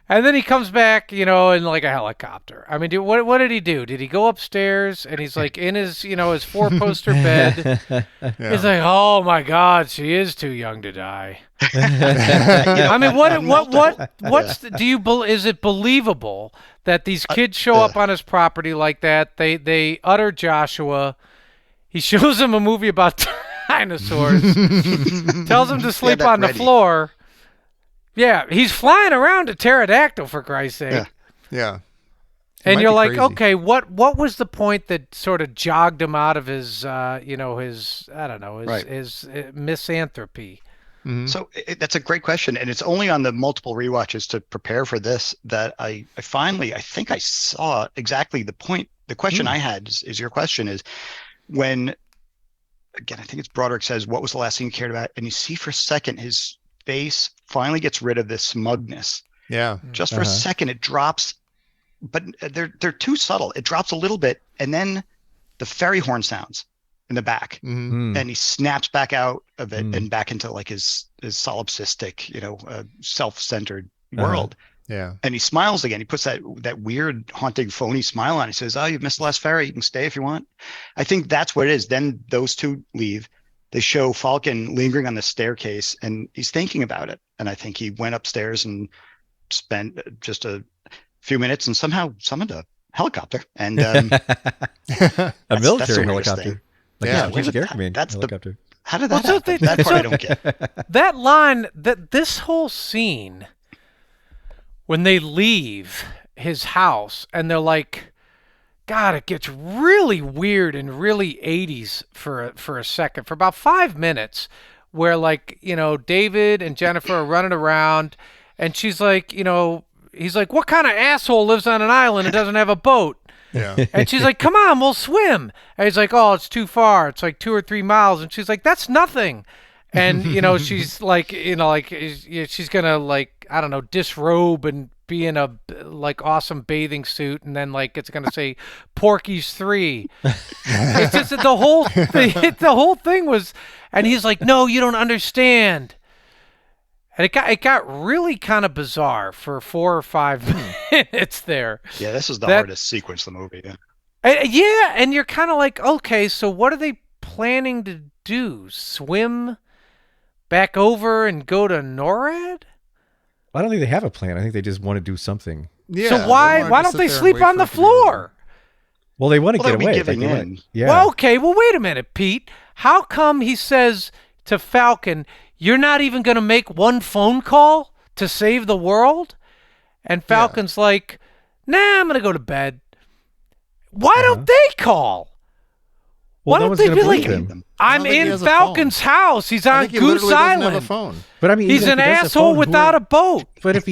Speaker 4: And then he comes back, in like a helicopter. I mean, what did he do? Did he go upstairs and he's like in his, his 4-poster bed?
Speaker 2: Yeah.
Speaker 4: He's like, oh my God, she is too young to die. I mean, is it believable that these kids show up on his property like that? They utter Joshua. He shows him a movie about dinosaurs, tells him to sleep
Speaker 5: that
Speaker 4: on the
Speaker 5: ready.
Speaker 4: floor. Yeah, he's flying around a pterodactyl, for Christ's sake.
Speaker 5: Yeah.
Speaker 2: Yeah. He
Speaker 4: And
Speaker 2: might
Speaker 4: you're
Speaker 2: be
Speaker 4: like,
Speaker 2: crazy.
Speaker 4: okay, what was the point that sort of jogged him out of his, his, I don't know,
Speaker 5: Right.
Speaker 4: his misanthropy?
Speaker 2: Mhm.
Speaker 5: So that's a great question, and it's only on the multiple rewatches to prepare for this that I finally, I think I saw exactly the point. The question I had is your question is when, again, I think it's Broderick says, what was the last thing you cared about? And you see for a second his face finally gets rid of this smugness.
Speaker 2: Yeah.
Speaker 5: Just for a second, it drops, but they're too subtle. It drops a little bit, and then the ferry horn sounds in the back.
Speaker 2: Mhm.
Speaker 5: And he snaps back out of it and back into like his solipsistic, self-centered world.
Speaker 2: Yeah.
Speaker 5: And he smiles again. He puts that weird, haunting, phony smile on. He says, "Oh, you've missed the last ferry. You can stay if you want." I think that's what it is. Then those two leave. They show Falcon lingering on the staircase, and he's thinking about it. And I think he went upstairs and spent just a few minutes and somehow summoned a helicopter. And
Speaker 3: A
Speaker 5: that's the
Speaker 3: military
Speaker 5: weirdest
Speaker 3: helicopter.
Speaker 5: thing.
Speaker 3: Like
Speaker 2: Yeah,
Speaker 3: a James Garrick
Speaker 5: that's the-
Speaker 3: helicopter.
Speaker 5: how did that
Speaker 4: Well, so
Speaker 5: happen?
Speaker 4: they-
Speaker 5: That part I don't get.
Speaker 4: That line, this whole scene, when they leave his house and they're like, God, it gets really weird and really 80s for a second, for about 5 minutes, where David and Jennifer are running around, and she's like, he's like, what kind of asshole lives on an island and doesn't have a boat?
Speaker 2: Yeah.
Speaker 4: And she's like, come on, we'll swim. And he's like, oh, it's too far. It's like 2 or 3 miles. And she's like, that's nothing. And, she's like, she's going to I don't know, disrobe and be in a awesome bathing suit. And then it's going to say Porky's 3. It's just that the whole thing was, and he's like, no, you don't understand. And it got really kind of bizarre for 4 or 5 minutes there.
Speaker 5: Yeah, this is the hardest sequence of the movie. Yeah.
Speaker 4: Yeah, and you're kind of like, okay, so what are they planning to do? Swim back over and go to NORAD?
Speaker 3: I don't think they have a plan. I think they just want to do something.
Speaker 2: Yeah.
Speaker 4: So why don't they sleep on the floor?
Speaker 3: Well, they want to
Speaker 5: Well,
Speaker 3: get
Speaker 5: they'll be
Speaker 3: away.
Speaker 5: giving
Speaker 3: they
Speaker 5: in.
Speaker 3: want- yeah.
Speaker 4: Well, okay, well, wait a minute, Pete. How come he says to Falcon, you're not even going to make one phone call to save the world? And Falcon's like, nah, I'm going to go to bed. Why don't they call?
Speaker 3: Well,
Speaker 4: Why
Speaker 3: no
Speaker 4: don't
Speaker 3: one's
Speaker 4: they
Speaker 3: gonna
Speaker 4: be
Speaker 3: believe
Speaker 4: like,
Speaker 3: him.
Speaker 2: I
Speaker 4: I'm
Speaker 2: don't think he
Speaker 4: in
Speaker 2: has a
Speaker 4: Falcon's house. He's
Speaker 2: I
Speaker 4: on
Speaker 2: think he
Speaker 4: Goose
Speaker 2: literally doesn't have a
Speaker 4: Island.
Speaker 2: phone.
Speaker 3: But I mean,
Speaker 4: He's
Speaker 3: even
Speaker 4: an
Speaker 3: if he does a
Speaker 4: asshole
Speaker 3: phone,
Speaker 4: without a boat.
Speaker 3: But if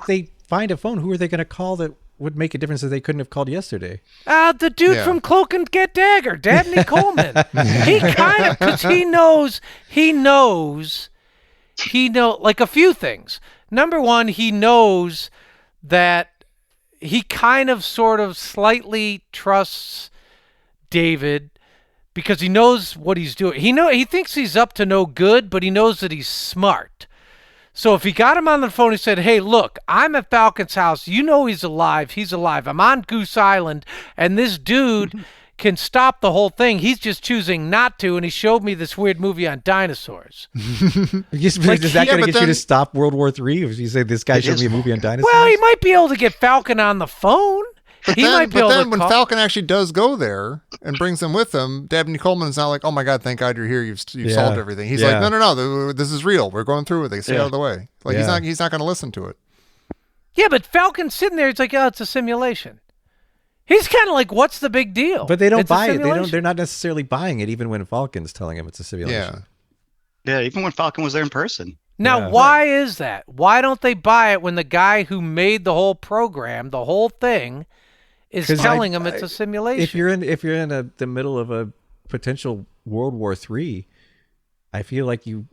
Speaker 3: they find a phone, who are they going to call that would make a difference that they couldn't have called yesterday?
Speaker 4: The dude
Speaker 2: Yeah.
Speaker 4: from Cloak and Get Dagger, Dabney Coleman. He kind of, because he knows, like a few things. Number one, he knows that he kind of sort of slightly trusts David because he knows what he's doing. He thinks he's up to no good, but he knows that he's smart. So if he got him on the phone, he said, hey, look, I'm at Falcon's house. You know he's alive. He's alive. I'm on Goose Island, and this dude can stop the whole thing. He's just choosing not to, and he showed me this weird movie on dinosaurs.
Speaker 3: Is that
Speaker 2: yeah,
Speaker 3: going to
Speaker 2: but
Speaker 3: get you
Speaker 2: then-
Speaker 3: to stop World War III? If you say this guy
Speaker 5: It
Speaker 3: showed
Speaker 5: is
Speaker 3: me a movie on dinosaurs?
Speaker 4: Well, he might be able to get Falcon on the phone.
Speaker 2: But
Speaker 4: He
Speaker 2: then,
Speaker 4: might be able to
Speaker 2: when
Speaker 4: call.
Speaker 2: Falcon actually does go there and brings them with him, Dabney Coleman's not like, oh my God, thank God you're here. You've solved everything. He's like, no, this is real. We're going through with it. Stay out of the way. Like
Speaker 3: Yeah.
Speaker 2: he's not going to listen to it.
Speaker 4: Yeah, but Falcon's sitting there. He's like, oh, it's a simulation. He's kind of like, what's the big deal?
Speaker 3: But they don't
Speaker 4: It's a
Speaker 3: buy it.
Speaker 4: simulation.
Speaker 3: They're not necessarily buying it, even when Falcon's telling him it's a simulation.
Speaker 2: Yeah.
Speaker 5: Yeah, even when Falcon was there in person.
Speaker 4: Now,
Speaker 3: Yeah.
Speaker 4: why is that? Why don't they buy it when the guy who made the whole program, the whole thing, is
Speaker 3: 'Cause
Speaker 4: telling them it's a simulation?
Speaker 3: If you're in the middle of a potential World War III, I feel like you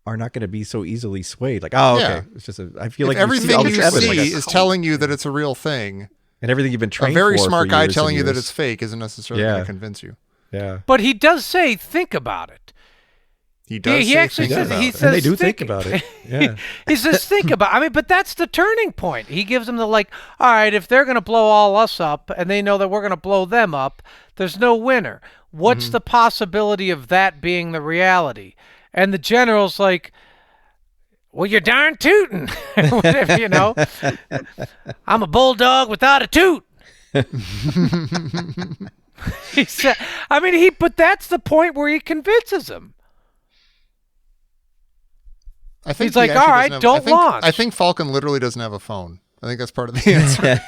Speaker 3: are not going to be so easily swayed. Like, oh, okay,
Speaker 2: Yeah.
Speaker 3: it's just I feel
Speaker 2: If
Speaker 3: like you see
Speaker 2: everything
Speaker 3: all
Speaker 2: you
Speaker 3: this evidence,
Speaker 2: see
Speaker 3: like,
Speaker 2: is telling you that it's a real thing,
Speaker 3: and everything you've been
Speaker 2: a
Speaker 3: trained
Speaker 2: very
Speaker 3: for
Speaker 2: smart
Speaker 3: for
Speaker 2: guy
Speaker 3: years
Speaker 2: telling
Speaker 3: and
Speaker 2: you that
Speaker 3: years.
Speaker 2: it's fake isn't necessarily going
Speaker 3: Yeah.
Speaker 2: to convince you.
Speaker 3: Yeah.
Speaker 4: But he does say, think about it.
Speaker 2: He does.
Speaker 4: He
Speaker 2: say
Speaker 4: actually
Speaker 2: think
Speaker 4: says,
Speaker 2: about
Speaker 4: he
Speaker 2: it.
Speaker 4: says,
Speaker 3: And they do think about it. Yeah.
Speaker 4: He says, think about. I mean, but that's the turning point. He gives them the all right, if they're going to blow all us up and they know that we're going to blow them up, there's no winner. What's the possibility of that being the reality? And the general's like, well, you're darn tootin'. Whatever, I'm a bulldog without a toot. He said, but that's the point where he convinces him.
Speaker 2: I think
Speaker 4: He's like,
Speaker 2: he actually
Speaker 4: "All right,
Speaker 2: doesn't
Speaker 4: don't
Speaker 2: I think,
Speaker 4: launch."
Speaker 2: I think Falcon literally doesn't have a phone. I think that's part of the answer.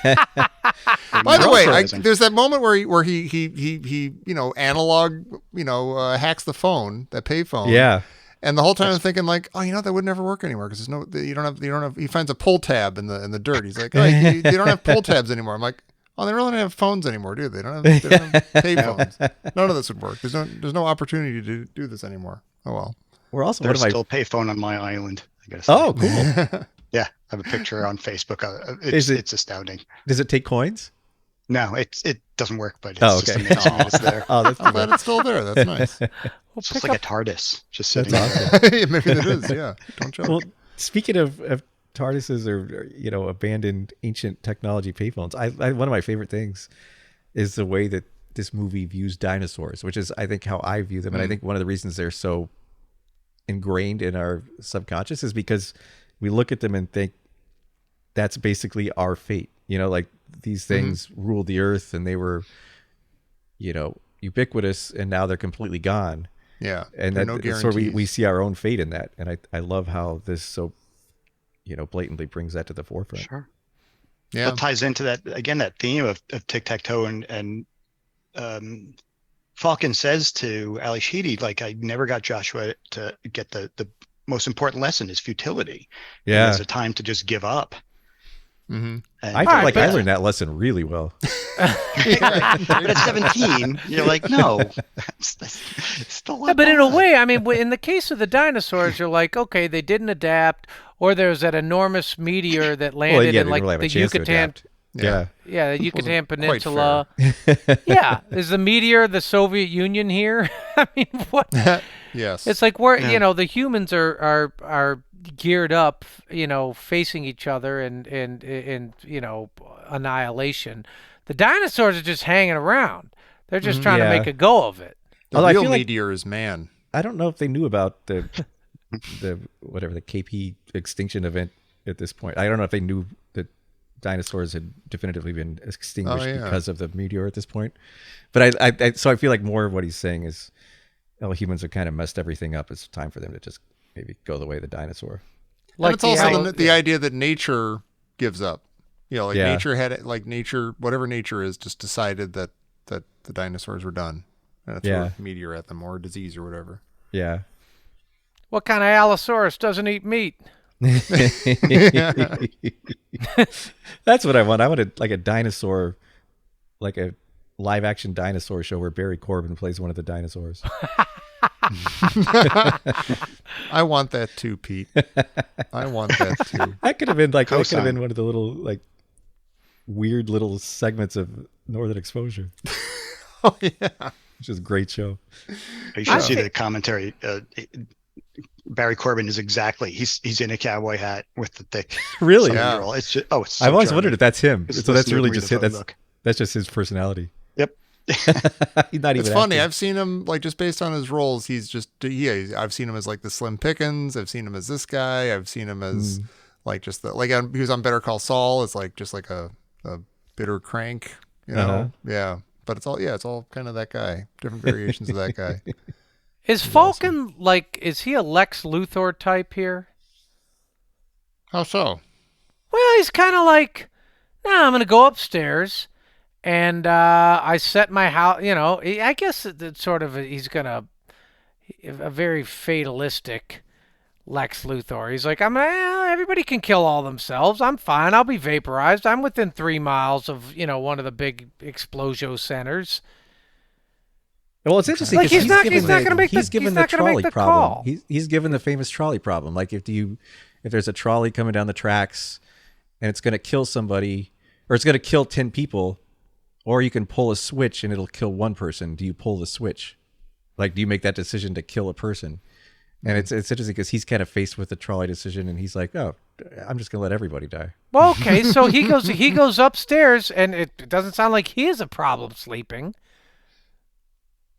Speaker 2: By the way, there's that moment where he analog hacks the phone, that payphone.
Speaker 3: Yeah.
Speaker 2: And the whole time I'm thinking like, oh, that would never work anymore because you don't have. He finds a pull tab in the dirt. He's like, oh, you don't have pull tabs anymore. I'm like, oh, they really don't have phones anymore, do they? They don't have pay phones. None of this would work. There's no opportunity to do this anymore. Oh well.
Speaker 3: We're also
Speaker 5: There's still a payphone on my island. I gotta say.
Speaker 3: Oh, cool.
Speaker 5: Yeah, I have a picture on Facebook. It's astounding.
Speaker 3: Does it take coins?
Speaker 5: No, it doesn't work, but it's
Speaker 3: Okay.
Speaker 5: just amazing that it's there.
Speaker 3: Oh, that's
Speaker 2: I'm glad it's still there. That's nice.
Speaker 5: It's just like a TARDIS, just sitting
Speaker 3: That's
Speaker 5: there.
Speaker 3: awesome.
Speaker 2: Yeah, maybe it is. Yeah, don't joke.
Speaker 3: Well, speaking of TARDISes or abandoned ancient technology payphones, I one of my favorite things is the way that this movie views dinosaurs, which is I think how I view them, and I think one of the reasons they're so ingrained in our subconscious is because we look at them and think that's basically our fate. Like these things ruled the earth and they were, ubiquitous, and now they're completely gone.
Speaker 2: Yeah,
Speaker 3: and
Speaker 2: there are no
Speaker 3: that's where
Speaker 2: guarantees.
Speaker 3: we see our own fate in that. And I love how this so, blatantly brings that to the forefront.
Speaker 5: Sure.
Speaker 2: Yeah,
Speaker 5: It ties into that again, that theme of tic-tac-toe and Falcon says to Ali Sheedy, like, I never got Joshua to get the most important lesson is futility.
Speaker 3: Yeah.
Speaker 5: There's a time to just give up.
Speaker 2: Mm-hmm.
Speaker 5: And,
Speaker 3: I feel like I
Speaker 4: but-
Speaker 3: learned that lesson really well.
Speaker 5: but at 17, you're like, no, it's still
Speaker 4: Yeah, but in a way, I mean, in the case of the dinosaurs, you're like, okay, they didn't adapt, or there's that enormous meteor that landed
Speaker 3: yeah,
Speaker 4: in
Speaker 3: they
Speaker 4: like
Speaker 3: didn't really have a
Speaker 4: the
Speaker 3: chance to
Speaker 4: Yucatan.
Speaker 3: adapt. Yeah.
Speaker 4: Yeah, the Yucatan
Speaker 2: quite
Speaker 4: Peninsula. Yeah, is the meteor the Soviet Union here? I mean, what?
Speaker 2: Yes.
Speaker 4: It's like we're
Speaker 5: Yeah.
Speaker 4: the humans are geared up, facing each other and annihilation. The dinosaurs are just hanging around. They're just trying to
Speaker 3: Yeah.
Speaker 4: make a go of it.
Speaker 2: the
Speaker 3: Although I
Speaker 2: real
Speaker 3: feel like-
Speaker 2: meteor is man.
Speaker 3: I don't know if they knew about the the KP extinction event at this point. I don't know if they knew that dinosaurs had definitively been extinguished because of the meteor at this point. But so I feel like more of what he's saying is, humans have kind of messed everything up. It's time for them to just maybe go the way of the dinosaur.
Speaker 2: And it's
Speaker 4: the
Speaker 2: also
Speaker 4: owl-
Speaker 2: the idea that nature gives up.
Speaker 3: Yeah.
Speaker 2: Nature had nature, whatever nature is, just decided that the dinosaurs were done. And it threw a meteor at them or a disease or whatever.
Speaker 3: Yeah.
Speaker 4: What kind of Allosaurus doesn't eat meat?
Speaker 3: That's what I want. I wanted like a dinosaur, like a live action dinosaur show where Barry Corbin plays one of the dinosaurs.
Speaker 2: I want that too, Pete. I want that too.
Speaker 3: That could have been like
Speaker 5: Cosign.
Speaker 3: one of the little like weird little segments of Northern Exposure,
Speaker 2: Oh yeah.
Speaker 3: which is a great show.
Speaker 5: You should see the commentary. Barry Corbin is he's in a cowboy hat with the thick.
Speaker 3: Really?
Speaker 5: Southern
Speaker 2: Yeah.
Speaker 5: drawl. It's just, it's so
Speaker 3: I've always
Speaker 5: charming.
Speaker 3: wondered if that's him.
Speaker 5: Just
Speaker 3: So that's
Speaker 5: listen to
Speaker 3: really
Speaker 5: him read
Speaker 3: just
Speaker 5: the
Speaker 3: it.
Speaker 5: phone
Speaker 3: That's
Speaker 5: book.
Speaker 3: that's just his personality.
Speaker 5: Yep.
Speaker 3: He's not even.
Speaker 2: It's funny.
Speaker 3: acting.
Speaker 2: I've seen him just based on his roles. I've seen him as like the Slim Pickens. I've seen him as this guy. I've seen him as like just he was on Better Call Saul as like just like a bitter crank,
Speaker 3: Uh-huh.
Speaker 2: Yeah. But it's all kind of that guy. Different variations of that guy.
Speaker 4: Is Falcon is he a Lex Luthor type here?
Speaker 2: How so?
Speaker 4: Well, he's kind of like, I'm going to go upstairs and I set my house, I guess it's sort of, he's going to, a very fatalistic Lex Luthor. He's like, everybody can kill all themselves. I'm fine. I'll be vaporized. I'm within 3 miles of, one of the big explosion centers.
Speaker 3: Well, it's interesting.
Speaker 4: Like,
Speaker 3: 'cause
Speaker 4: he's not going to make
Speaker 3: he's given the
Speaker 4: the
Speaker 3: trolley problem.
Speaker 4: call.
Speaker 3: He's given the famous trolley problem. Like if there's a trolley coming down the tracks and it's going to kill somebody or it's going to kill 10 people, or you can pull a switch and it'll kill one person. Do you pull the switch? Like, do you make that decision to kill a person? And it's interesting because he's kind of faced with the trolley decision and he's like, oh, I'm just going to let everybody die.
Speaker 4: Well, okay, so he goes upstairs, and it doesn't sound like he has a problem sleeping.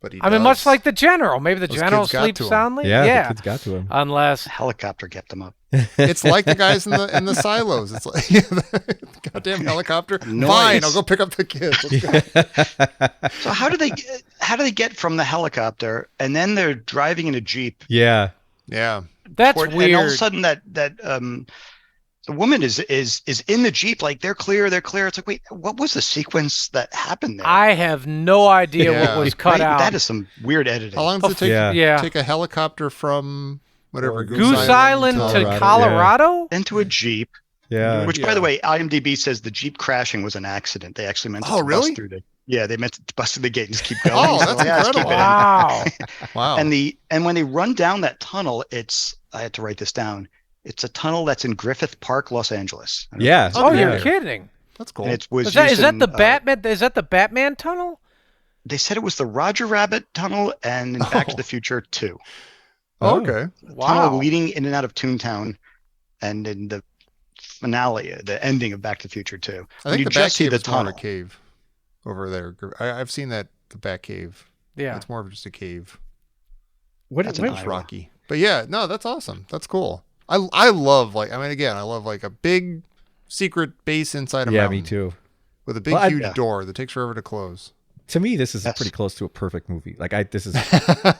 Speaker 2: But he
Speaker 4: I mean,
Speaker 2: does.
Speaker 4: much like the general. Maybe the
Speaker 2: Those
Speaker 4: general
Speaker 2: kids got
Speaker 4: sleeps
Speaker 2: to him.
Speaker 4: soundly.
Speaker 3: Yeah, the kids got to him.
Speaker 4: Unless
Speaker 5: The helicopter kept them up.
Speaker 2: It's like the guys in the silos. It's like goddamn helicopter.
Speaker 5: Noise.
Speaker 2: Fine, I'll go pick up the kids. Let's go.
Speaker 5: So how do they get from the helicopter and then they're driving in a Jeep
Speaker 3: Yeah.
Speaker 2: Yeah.
Speaker 4: That's
Speaker 5: and all of a
Speaker 4: weird.
Speaker 5: sudden that the woman is in the Jeep, like they're clear. It's like, wait, what was the sequence that happened there?
Speaker 4: I have no idea what
Speaker 2: Yeah.
Speaker 4: was cut
Speaker 5: Right?
Speaker 4: out.
Speaker 5: That is some weird editing.
Speaker 2: How long does it take
Speaker 3: Yeah.
Speaker 4: Yeah.
Speaker 2: take a helicopter from whatever
Speaker 3: Goose
Speaker 4: Island to
Speaker 3: Colorado,
Speaker 4: Colorado?
Speaker 5: Into a Jeep,
Speaker 3: Yeah.
Speaker 5: which, by the way, IMDb says the Jeep crashing was an accident. They actually meant
Speaker 2: Oh,
Speaker 5: to
Speaker 2: really?
Speaker 5: bust through they meant to bust through the gate and just keep going.
Speaker 2: Oh,
Speaker 5: So,
Speaker 2: that's
Speaker 5: let's keep
Speaker 2: incredible.
Speaker 5: it in.
Speaker 4: Wow.
Speaker 2: Wow.
Speaker 5: And when they run down that tunnel, I had to write this down. It's a tunnel that's in Griffith Park, Los Angeles. I don't know
Speaker 3: Yeah.
Speaker 5: if
Speaker 4: Oh,
Speaker 2: Okay.
Speaker 4: you're
Speaker 3: yeah.
Speaker 4: kidding.
Speaker 2: That's cool.
Speaker 5: And it was
Speaker 4: Is that
Speaker 5: used in,
Speaker 4: the Batman? Is that the Batman tunnel?
Speaker 5: They said it was the Roger Rabbit tunnel and in Back to the Future 2.
Speaker 2: Oh, okay.
Speaker 4: Wow.
Speaker 5: Tunnel leading in and out of Toontown, and in the finale, the ending of Back to the Future 2.
Speaker 2: I
Speaker 5: When
Speaker 2: think
Speaker 5: you
Speaker 2: the
Speaker 5: just see
Speaker 2: Batcave
Speaker 5: the
Speaker 2: is more of a
Speaker 5: tunnel.
Speaker 2: cave over there. I've seen that, the Batcave.
Speaker 4: Yeah.
Speaker 2: It's more of just a cave.
Speaker 5: That's an
Speaker 2: It's
Speaker 5: Iowa.
Speaker 2: rocky. But yeah, no, that's awesome. That's cool. I love, like, I mean, again, I love like a big secret base inside a
Speaker 3: Yeah,
Speaker 2: mountain
Speaker 3: me too.
Speaker 2: with a big
Speaker 3: Well, I-
Speaker 2: huge
Speaker 5: Yeah.
Speaker 2: door that takes forever to close.
Speaker 3: To me, this is
Speaker 5: Yes.
Speaker 3: pretty close to a perfect movie. Like this is,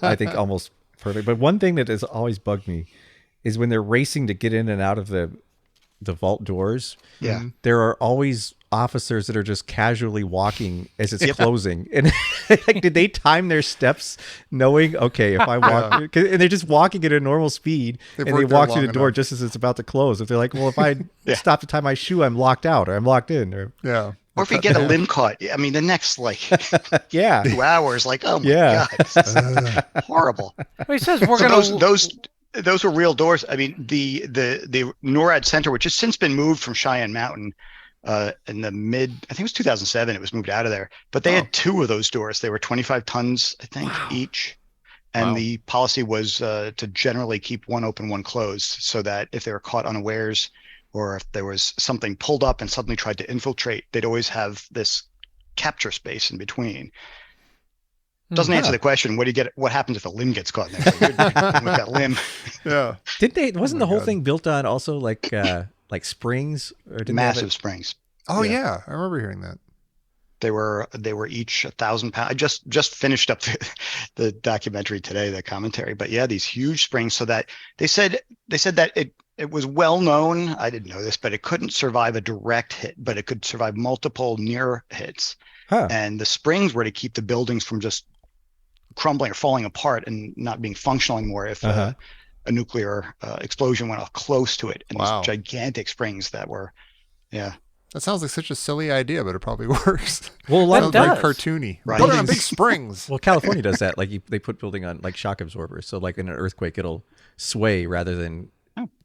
Speaker 3: I think, almost perfect. But one thing that has always bugged me is when they're racing to get in and out of the vault doors.
Speaker 5: Yeah.
Speaker 3: There are always officers that are just casually walking as it's closing. And like, did they time their steps knowing, okay, if I walk, and they're just walking at a normal speed
Speaker 2: They've
Speaker 3: and they
Speaker 2: worked there
Speaker 3: walk through the
Speaker 2: long
Speaker 3: door
Speaker 2: enough.
Speaker 3: just as it's about to close. If they're like, well, if I stop to tie my shoe, I'm locked out or I'm locked in or
Speaker 2: Yeah.
Speaker 5: Or if you get a limb caught, I mean, the next like
Speaker 3: yeah.
Speaker 5: 2 hours, like, oh my
Speaker 3: Yeah.
Speaker 5: God, this is horrible.
Speaker 4: Well, he says we're
Speaker 5: So
Speaker 4: gonna.
Speaker 5: those were real doors. I mean, the NORAD Center, which has since been moved from Cheyenne Mountain, in the I think it was 2007, it was moved out of there. But they had 2 of those doors. They were 25 tons, I think, each. And
Speaker 2: Wow.
Speaker 5: the policy was to generally keep one open, one closed, so that if they were caught unawares, or if there was something pulled up and suddenly tried to infiltrate, they'd always have this capture space in between. Doesn't answer the question. What happens if a limb gets caught in there? With that limb,
Speaker 2: Yeah.
Speaker 3: Did they, wasn't the whole
Speaker 2: God.
Speaker 3: thing built on also like springs or didn't they have
Speaker 5: massive
Speaker 3: it-
Speaker 5: springs.
Speaker 2: Oh
Speaker 5: Yeah.
Speaker 2: yeah. I remember hearing that.
Speaker 5: They were each 1,000 pounds. I just finished up the documentary today, the commentary. But yeah, these huge springs. So that they said that it was well known. I didn't know this, but it couldn't survive a direct hit, but it could survive multiple near hits.
Speaker 3: Huh.
Speaker 5: And the springs were to keep the buildings from just crumbling or falling apart and not being functional anymore if a nuclear explosion went off close to it. And
Speaker 2: Wow.
Speaker 5: these gigantic springs that were, yeah.
Speaker 2: That sounds like such a silly idea, but it probably works.
Speaker 3: Well, a lot
Speaker 2: Sounds
Speaker 3: of
Speaker 2: very
Speaker 4: does.
Speaker 2: cartoony.
Speaker 5: Right.
Speaker 2: Put it on big springs.
Speaker 3: Well, California does that. Like they put building on like shock absorbers, so like in an earthquake, it'll sway rather than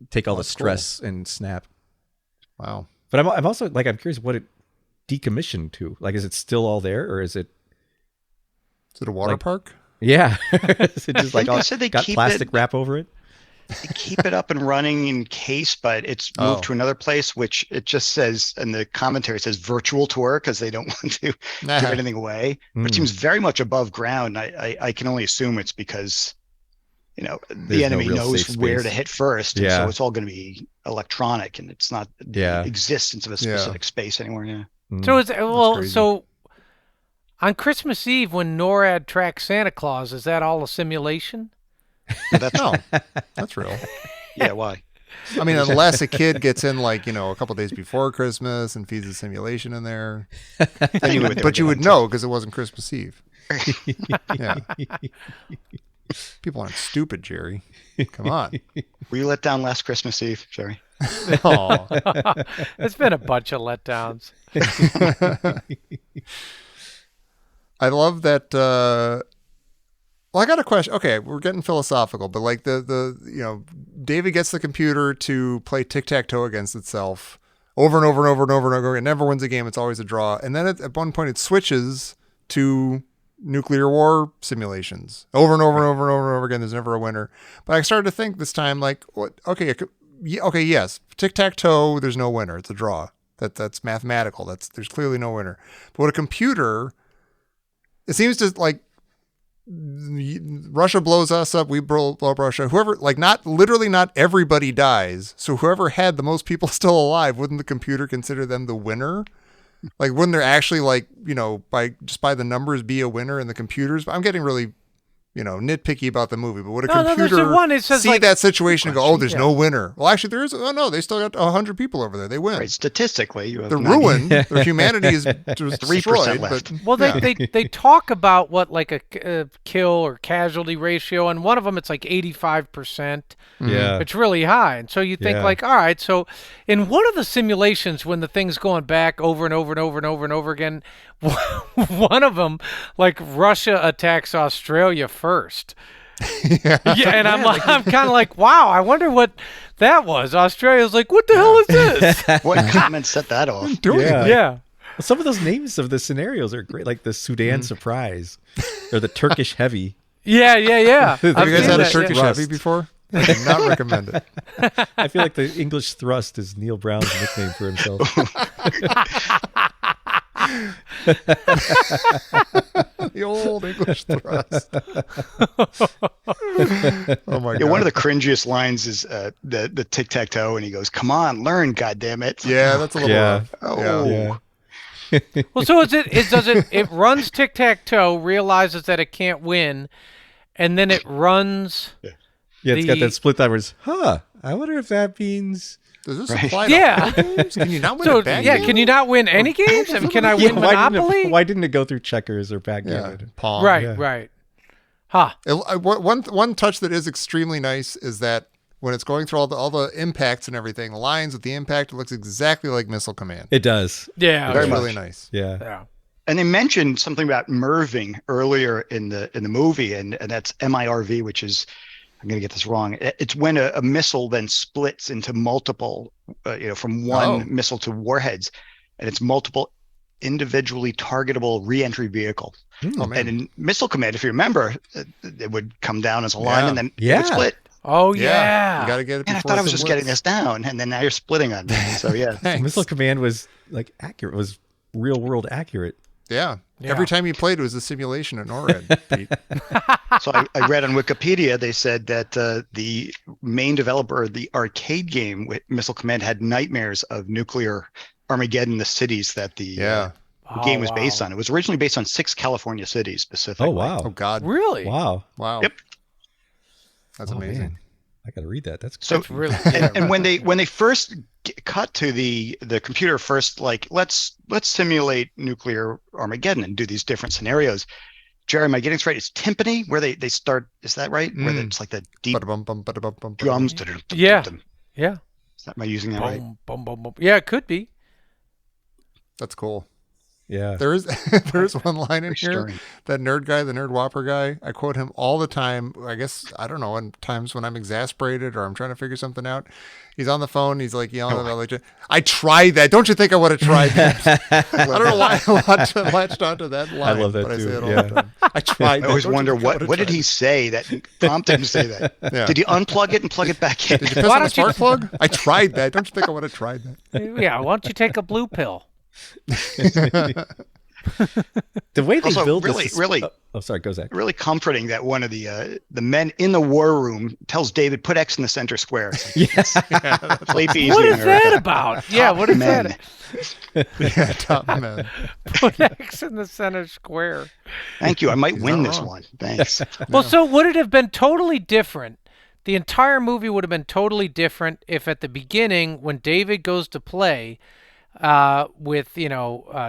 Speaker 3: take all the
Speaker 2: that's cool.
Speaker 3: stress and snap.
Speaker 2: Wow.
Speaker 3: But I'm also like I'm curious what it decommissioned to. Like, is it still all there, or is it?
Speaker 2: Is it a water
Speaker 3: Like-
Speaker 2: park?
Speaker 3: Yeah, is it just like
Speaker 5: think
Speaker 3: all
Speaker 5: they said they
Speaker 3: got
Speaker 5: keep
Speaker 3: plastic
Speaker 5: it-
Speaker 3: wrap over it?
Speaker 5: They keep it up and running in case, but it's moved
Speaker 2: Oh.
Speaker 5: to another place, which it just says, and the commentary says virtual tour because they don't want to give anything away. But it
Speaker 3: Mm.
Speaker 5: seems very much above ground. I can only assume it's because, the
Speaker 3: There's no
Speaker 5: enemy
Speaker 3: real
Speaker 5: knows
Speaker 3: safe
Speaker 5: where
Speaker 3: space.
Speaker 5: to hit first. And
Speaker 3: Yeah.
Speaker 5: so it's all going to be electronic and it's not the
Speaker 3: Yeah.
Speaker 5: existence of a
Speaker 2: Yeah.
Speaker 5: specific space anymore. Yeah.
Speaker 3: Mm.
Speaker 4: So it's
Speaker 2: crazy.
Speaker 4: so on Christmas Eve when NORAD tracks Santa Claus, is that all a simulation?
Speaker 5: So that's,
Speaker 2: No, that's real.
Speaker 5: yeah. Why?
Speaker 2: I mean, unless a kid gets in like, a couple days before Christmas and feeds a simulation in there.
Speaker 5: I knew what they were
Speaker 2: But you would
Speaker 5: getting
Speaker 2: know because it wasn't Christmas Eve. Yeah. People aren't stupid, Jerry. Come on.
Speaker 5: to. Were you let down last Christmas Eve, Jerry?
Speaker 2: Oh.
Speaker 4: It's been a bunch of letdowns.
Speaker 2: I love that. Well, I got a question. Okay, we're getting philosophical, but like David gets the computer to play tic-tac-toe against itself over and over and over and over and over. It never wins a game. It's always a draw. And then at one point it switches to nuclear war simulations over and over and over and over and over again. There's never a winner. But I started to think this time, like, what? Okay, yes, tic-tac-toe. There's no winner. It's a draw. That's mathematical. There's clearly no winner. But with a computer, it seems to like. Russia blows us up, we blow up Russia. Whoever, like, not everybody dies. So whoever had the most people still alive, wouldn't the computer consider them the winner? Like, wouldn't there actually, like, by the numbers be a winner in the computers? I'm getting really nitpicky about the movie, but would a
Speaker 4: No, there's
Speaker 2: computer
Speaker 4: the one, it says,
Speaker 2: see
Speaker 4: like-
Speaker 2: that situation and go, oh, there's
Speaker 4: Yeah.
Speaker 2: no winner? Well, actually, there is. Oh, no, they still got 100 people over there. They win.
Speaker 5: Right, statistically, you have
Speaker 2: They're
Speaker 5: 90
Speaker 2: ruined. Their humanity is
Speaker 5: 3%
Speaker 2: destroyed.
Speaker 5: left.
Speaker 2: But,
Speaker 4: Well, they talk about what like a kill or casualty ratio, and one of them it's like 85%.
Speaker 3: Yeah.
Speaker 4: It's really high, and so you think
Speaker 3: Yeah.
Speaker 4: like, all right, so in one of the simulations when the thing's going back over and over and over and over and over again, one of them, like Russia attacks Australia first. Yeah, and I'm kind of like, wow, I wonder what that was. Australia's like, what the hell is this?
Speaker 5: What comment set that off?
Speaker 2: doing
Speaker 3: Yeah.
Speaker 4: Yeah.
Speaker 3: Some of those names of the scenarios are great, like the Sudan surprise or the Turkish heavy.
Speaker 4: Yeah.
Speaker 2: Have you
Speaker 4: I've
Speaker 2: guys
Speaker 4: seen
Speaker 2: had a
Speaker 4: that,
Speaker 2: Turkish
Speaker 4: yeah.
Speaker 2: heavy before? I do not recommend it.
Speaker 3: I feel like the English thrust is Neil Brown's nickname for himself.
Speaker 2: The old English thrust. Oh my god!
Speaker 5: Yeah, one of the cringiest lines is the tic tac toe, and he goes, "Come on, learn, goddammit."
Speaker 2: Yeah, that's a little
Speaker 3: Yeah.
Speaker 2: rough.
Speaker 5: Oh,
Speaker 3: Yeah.
Speaker 4: Well, so it runs tic tac toe, realizes that it can't win, and then it runs.
Speaker 3: Yeah, it's got
Speaker 4: The-
Speaker 3: that split time where it's, I wonder if that means.
Speaker 2: Does this
Speaker 5: Right.
Speaker 2: apply to
Speaker 4: Yeah.
Speaker 2: all games? Can you not win
Speaker 4: So
Speaker 2: a bad
Speaker 4: yeah,
Speaker 2: game?
Speaker 4: can you not win any games? I mean, can I
Speaker 3: Yeah,
Speaker 4: win Monopoly?
Speaker 3: why didn't it go through checkers or
Speaker 2: Yeah,
Speaker 3: backgammon?
Speaker 2: Pong.
Speaker 4: Right,
Speaker 3: Yeah.
Speaker 4: right. Huh.
Speaker 2: One touch that is extremely nice is that when it's going through all the impacts and everything, the lines with the impact, it looks exactly like Missile Command.
Speaker 3: It does.
Speaker 4: Yeah.
Speaker 5: Very
Speaker 2: It's
Speaker 5: much.
Speaker 2: really nice.
Speaker 3: Yeah.
Speaker 4: Yeah.
Speaker 5: And they mentioned something about merving earlier in the movie, and that's MIRV, which is, I'm going to get this wrong. It's when a missile then splits into multiple, from one missile to warheads, and it's multiple individually targetable reentry vehicles.
Speaker 2: Oh man.
Speaker 5: And in Missile Command, if you remember, it would come down as a line
Speaker 2: Yeah.
Speaker 5: and then it
Speaker 3: Yeah.
Speaker 5: would split.
Speaker 4: Oh
Speaker 2: You
Speaker 4: yeah.
Speaker 2: got to get it.
Speaker 5: And I
Speaker 2: before
Speaker 5: thought I
Speaker 2: it
Speaker 5: was just getting
Speaker 2: splits.
Speaker 5: this down, and then now you're splitting on me. So yeah,
Speaker 2: Thanks.
Speaker 3: Missile Command was like accurate, was real world accurate.
Speaker 2: Yeah.
Speaker 4: Yeah.
Speaker 2: Every time you played, it was a simulation at NORAD, Pete.
Speaker 5: so I read on Wikipedia, they said that the main developer of the arcade game with Missile Command had nightmares of nuclear Armageddon, the cities that the game was based on. It was originally based on 6 California cities specifically.
Speaker 3: Oh, wow.
Speaker 2: Oh God.
Speaker 4: Really?
Speaker 3: Wow.
Speaker 2: Wow.
Speaker 5: Yep.
Speaker 2: That's
Speaker 3: Oh,
Speaker 2: amazing.
Speaker 3: man. I got to read that. That's
Speaker 5: So
Speaker 4: That's really.
Speaker 5: and when they first cut to the computer first, like let's simulate nuclear Armageddon and do these different scenarios. Jerry, am I getting this right? It's timpani where they start. Is that right? Where it's like the deep
Speaker 2: Ba-da-bum-bum, ba-da-bum-bum,
Speaker 5: drums.
Speaker 4: Yeah. Yeah.
Speaker 5: Am I using that right?
Speaker 4: Boom, boom, boom, boom. Yeah, it could be.
Speaker 2: That's cool.
Speaker 3: yeah.
Speaker 2: There is one line in here.
Speaker 5: Stirring.
Speaker 2: That nerd guy, the nerd whopper guy, I quote him all the time. I guess, I don't know, in times when I'm exasperated or I'm trying to figure something out. He's on the phone. He's like yelling about, like, I tried that. Don't you think I would have tried that? I don't know why I latched onto that line.
Speaker 3: love that
Speaker 2: but
Speaker 3: too,
Speaker 2: I say it all
Speaker 3: yeah.
Speaker 2: the time. I tried
Speaker 5: I
Speaker 2: that.
Speaker 5: always
Speaker 2: Don't you
Speaker 5: wonder
Speaker 2: think I
Speaker 5: what
Speaker 2: would've
Speaker 5: did
Speaker 2: tried
Speaker 5: he say that prompted him to say that?
Speaker 2: Yeah.
Speaker 5: Did he unplug it and plug it back in?
Speaker 2: Did you piss
Speaker 4: Why
Speaker 2: on a
Speaker 4: don't you-
Speaker 2: spark plug? I tried that. Don't you think I would have tried that?
Speaker 4: Yeah. Why don't you take a blue pill?
Speaker 3: The way they
Speaker 5: Also,
Speaker 3: build
Speaker 5: really,
Speaker 3: this.
Speaker 5: really-
Speaker 3: Oh, sorry. Go Zach.
Speaker 5: Really comforting that one of the men in the war room tells David, "Put X in the center square." It's like, sleep easy.
Speaker 4: What is
Speaker 5: America.
Speaker 4: that about? Yeah, what is
Speaker 5: Men.
Speaker 4: that?
Speaker 2: Yeah, top man.
Speaker 4: Put X in the center square.
Speaker 5: Thank you. I might
Speaker 2: He's
Speaker 5: win
Speaker 2: not
Speaker 5: this
Speaker 2: wrong.
Speaker 5: one. Thanks.
Speaker 4: Well, so would it have been totally different? The entire movie would have been totally different if at the beginning, when David goes to play with,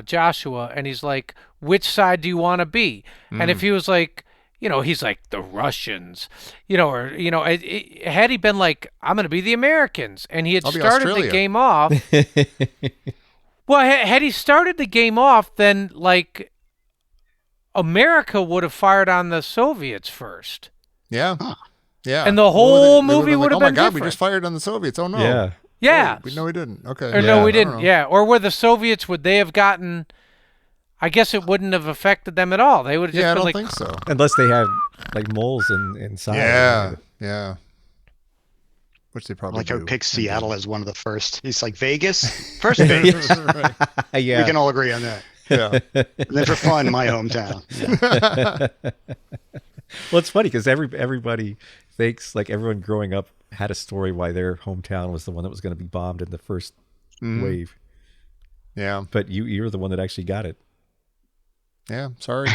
Speaker 4: Joshua, and he's like, which side do you want to be? And if he was like, he's like, the Russians, had he been like, I'm going to be the Americans, and he had
Speaker 2: I'll be
Speaker 4: started the
Speaker 2: Australia.
Speaker 4: game off. Well, had he started the game off, then, like, America would have fired on the Soviets first.
Speaker 2: Yeah. Yeah.
Speaker 4: And the
Speaker 2: What
Speaker 4: whole
Speaker 2: would they
Speaker 4: movie
Speaker 2: been
Speaker 4: would
Speaker 2: like,
Speaker 4: have
Speaker 2: oh
Speaker 4: been
Speaker 2: my God, we
Speaker 4: different.
Speaker 2: just fired on the Soviets. Oh no.
Speaker 3: Yeah.
Speaker 4: Yeah.
Speaker 2: Oh, no, we didn't. Okay.
Speaker 4: Or no,
Speaker 3: Yeah.
Speaker 4: we
Speaker 2: I don't
Speaker 4: didn't.
Speaker 2: know.
Speaker 4: Yeah. Or were the Soviets, would they have gotten, I guess it wouldn't have affected them at all. They would have just
Speaker 2: Yeah, I
Speaker 4: been
Speaker 2: don't
Speaker 4: like,
Speaker 2: think so.
Speaker 3: Unless they had like moles inside.
Speaker 2: Yeah. Yeah. Which they
Speaker 5: I
Speaker 2: probably
Speaker 5: like how
Speaker 2: do.
Speaker 5: he picks Seattle as one of the first. He's like Vegas, first Vegas.
Speaker 2: Right.
Speaker 3: Yeah.
Speaker 5: We can all agree on that.
Speaker 2: Yeah.
Speaker 5: And then for fun, my hometown. Yeah.
Speaker 3: Well, it's funny because everybody thinks, like, everyone growing up had a story why their hometown was the one that was going to be bombed in the first wave.
Speaker 2: Yeah.
Speaker 3: But you're the one that actually got it.
Speaker 2: Yeah. Sorry.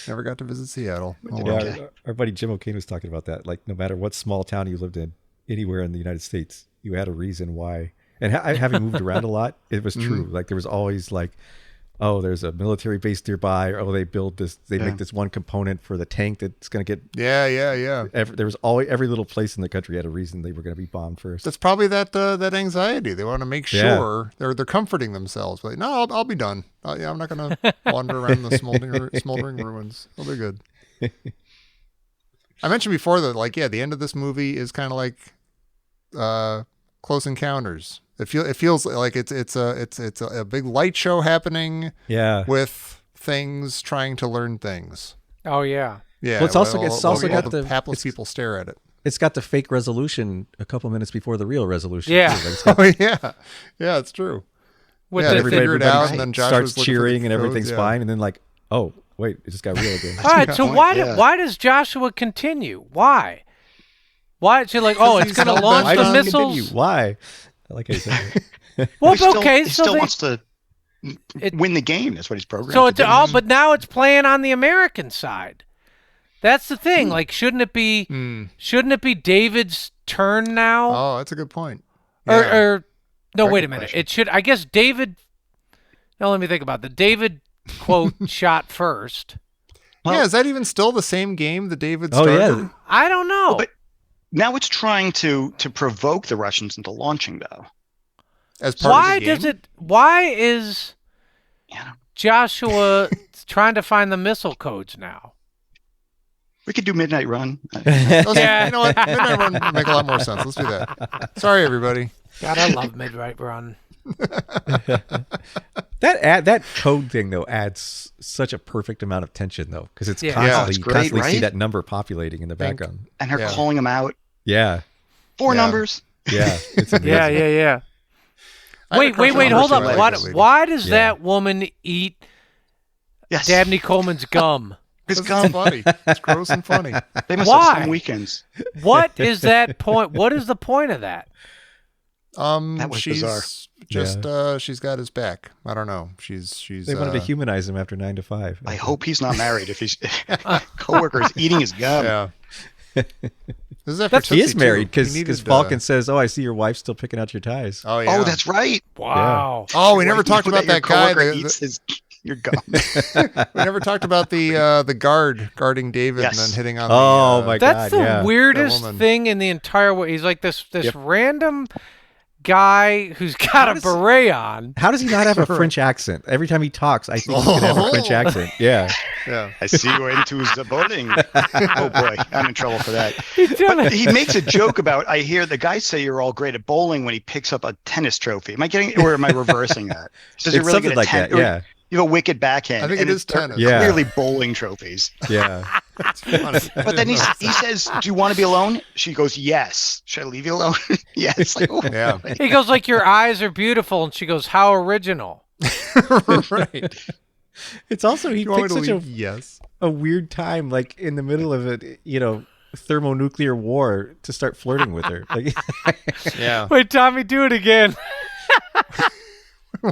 Speaker 2: Never got to visit Seattle. Oh,
Speaker 3: Yeah,
Speaker 2: well.
Speaker 5: Okay.
Speaker 3: our buddy Jim O'Kane was talking about that. Like, no matter what small town you lived in, anywhere in the United States, you had a reason why. And having moved around a lot, it was true. Like, there was always like, oh, there's a military base nearby. Or, oh, they build this. They make this one component for the tank that's going to get.
Speaker 2: Yeah.
Speaker 3: There was always every little place in the country had a reason they were going to be bombed first.
Speaker 2: That's probably that anxiety. They want to make sure they're comforting themselves. Like, no, I'll be done. I'm not going to wander around the smoldering ruins. It'll be good. I mentioned before that, like, the end of this movie is kind of like Close Encounters. It feels like it's a big light show happening.
Speaker 3: Yeah.
Speaker 2: With things trying to learn things.
Speaker 4: Oh yeah.
Speaker 2: Yeah.
Speaker 3: Well, it's also got
Speaker 2: the
Speaker 3: the
Speaker 2: hapless people stare at it.
Speaker 3: It's got the fake resolution a couple minutes before the real resolution.
Speaker 4: Yeah.
Speaker 3: too. Like, it's got-
Speaker 2: Oh yeah, it's true.
Speaker 4: With
Speaker 2: Yeah,
Speaker 4: the
Speaker 2: they
Speaker 3: everybody,
Speaker 2: figure it
Speaker 3: everybody
Speaker 2: out, and then Josh
Speaker 3: starts
Speaker 2: was looking for the
Speaker 3: cheering and
Speaker 2: codes,
Speaker 3: everything's
Speaker 2: yeah.
Speaker 3: fine, and then like, oh wait, it just got real again.
Speaker 4: All right, so
Speaker 5: point,
Speaker 4: why why does Joshua continue? Why? Why is she like, oh, it's
Speaker 2: he's
Speaker 4: going to
Speaker 2: hell-bent
Speaker 4: launch
Speaker 3: Why
Speaker 4: the
Speaker 3: does it
Speaker 4: missiles?
Speaker 3: continue? Why? I like how you said it.
Speaker 4: Well,
Speaker 5: He
Speaker 4: okay, so
Speaker 5: still
Speaker 4: they,
Speaker 5: wants to
Speaker 4: It-
Speaker 5: win the game. That's what he's programmed.
Speaker 4: so
Speaker 5: to
Speaker 4: it's
Speaker 5: do.
Speaker 4: all, but now it's playing on the American side. That's the thing. Like, shouldn't it be David's turn now?
Speaker 2: Oh, that's a good point.
Speaker 4: Or no,
Speaker 5: Very
Speaker 4: wait
Speaker 5: good
Speaker 4: a minute.
Speaker 5: question.
Speaker 4: It should. I guess David. Now let me think about the David quote shot first.
Speaker 2: Yeah, is that even still the same game that David
Speaker 3: Oh
Speaker 2: started?
Speaker 3: yeah,
Speaker 4: I don't know.
Speaker 5: but now it's trying to provoke the Russians into launching, though.
Speaker 2: As part
Speaker 4: Why
Speaker 2: of the game?
Speaker 4: does it? Why is
Speaker 5: Yeah,
Speaker 4: Joshua trying to find the missile codes now?
Speaker 5: we could do Midnight Run.
Speaker 4: Yeah.
Speaker 2: You know what? Midnight Run would make a lot more sense. Let's do that. Sorry, everybody.
Speaker 4: God, I love Midnight Run.
Speaker 3: that code thing though adds such a perfect amount of tension though, because it's
Speaker 4: Yeah.
Speaker 3: constantly
Speaker 5: Yeah, it's
Speaker 3: you
Speaker 5: great,
Speaker 3: constantly see
Speaker 5: right?
Speaker 3: that number populating in the
Speaker 2: Think-
Speaker 3: background.
Speaker 5: And her
Speaker 2: Yeah.
Speaker 5: calling him out.
Speaker 3: Yeah,
Speaker 5: 4
Speaker 2: Yeah.
Speaker 5: numbers.
Speaker 3: yeah, it's amazing.
Speaker 4: Yeah.
Speaker 2: I had a
Speaker 4: Wait,
Speaker 2: crush on
Speaker 4: hold
Speaker 2: her,
Speaker 4: up.
Speaker 2: so I
Speaker 4: Why,
Speaker 2: like that lady.
Speaker 4: why does
Speaker 3: Yeah.
Speaker 4: that woman eat
Speaker 5: Yes.
Speaker 4: Dabney Coleman's gum?
Speaker 5: His
Speaker 2: It's
Speaker 5: gum.
Speaker 2: funny. It's gross and funny.
Speaker 5: They must
Speaker 4: Why?
Speaker 5: have some weekends.
Speaker 4: What is that point? What is the point of that?
Speaker 5: That was
Speaker 2: She's
Speaker 5: bizarre.
Speaker 2: just she's got his back. I don't know. She's
Speaker 3: They wanted to humanize him after 9 to 5.
Speaker 5: I hope he's not married. If his coworker is eating his gum.
Speaker 2: yeah. This is after
Speaker 3: He
Speaker 2: Tootsie,
Speaker 3: is
Speaker 2: too.
Speaker 3: married
Speaker 2: He
Speaker 3: because
Speaker 2: needed,
Speaker 3: Falcon says, "Oh, I see your wife's still picking out your ties."
Speaker 2: Oh yeah.
Speaker 5: Oh, that's right.
Speaker 4: Wow.
Speaker 2: Oh, we never
Speaker 5: Right,
Speaker 2: talked
Speaker 5: you know
Speaker 2: about
Speaker 5: your
Speaker 2: that guy.
Speaker 5: coworker
Speaker 2: The,
Speaker 5: eats your gum.
Speaker 2: we never talked about the guard guarding David and
Speaker 5: Yes.
Speaker 2: then hitting on.
Speaker 3: Oh,
Speaker 2: the,
Speaker 3: my
Speaker 4: That's
Speaker 3: God,
Speaker 4: the
Speaker 3: yeah.
Speaker 4: weirdest
Speaker 2: That woman.
Speaker 4: thing in the entire world. He's like this
Speaker 3: Yep.
Speaker 4: random guy who's got a
Speaker 3: does-
Speaker 4: beret on.
Speaker 3: How does he not have a French accent? Every time he talks, I think he's gonna have a French accent. Yeah,
Speaker 2: Yeah.
Speaker 5: I see you into the bowling. Oh boy, I'm in trouble for that.
Speaker 4: He's doing
Speaker 5: But
Speaker 4: it.
Speaker 5: he makes a joke about. I hear the guys say you're all great at bowling when he picks up a tennis trophy. Am I getting, or am I reversing that? Says you're
Speaker 3: it's
Speaker 5: really
Speaker 3: something
Speaker 5: good at
Speaker 3: like that. Yeah,
Speaker 5: You have a wicked backhand.
Speaker 2: I think
Speaker 5: and
Speaker 2: it is
Speaker 5: they're
Speaker 2: tennis.
Speaker 3: Yeah.
Speaker 5: Clearly bowling trophies.
Speaker 3: yeah.
Speaker 5: But then he says, "Do you want to be alone?" She goes, "Yes." Should I leave you alone? Yes. Like, oh,
Speaker 2: Yeah.
Speaker 4: He goes like, "Your eyes are beautiful," and she goes, "How original."
Speaker 2: Right.
Speaker 3: It's also he
Speaker 2: You want me
Speaker 3: picks
Speaker 2: to
Speaker 3: such
Speaker 2: leave? Yes.
Speaker 3: a weird time, like in the middle of a thermonuclear war, to start flirting with her. Like,
Speaker 2: Yeah.
Speaker 4: Wait, Tommy, do it again.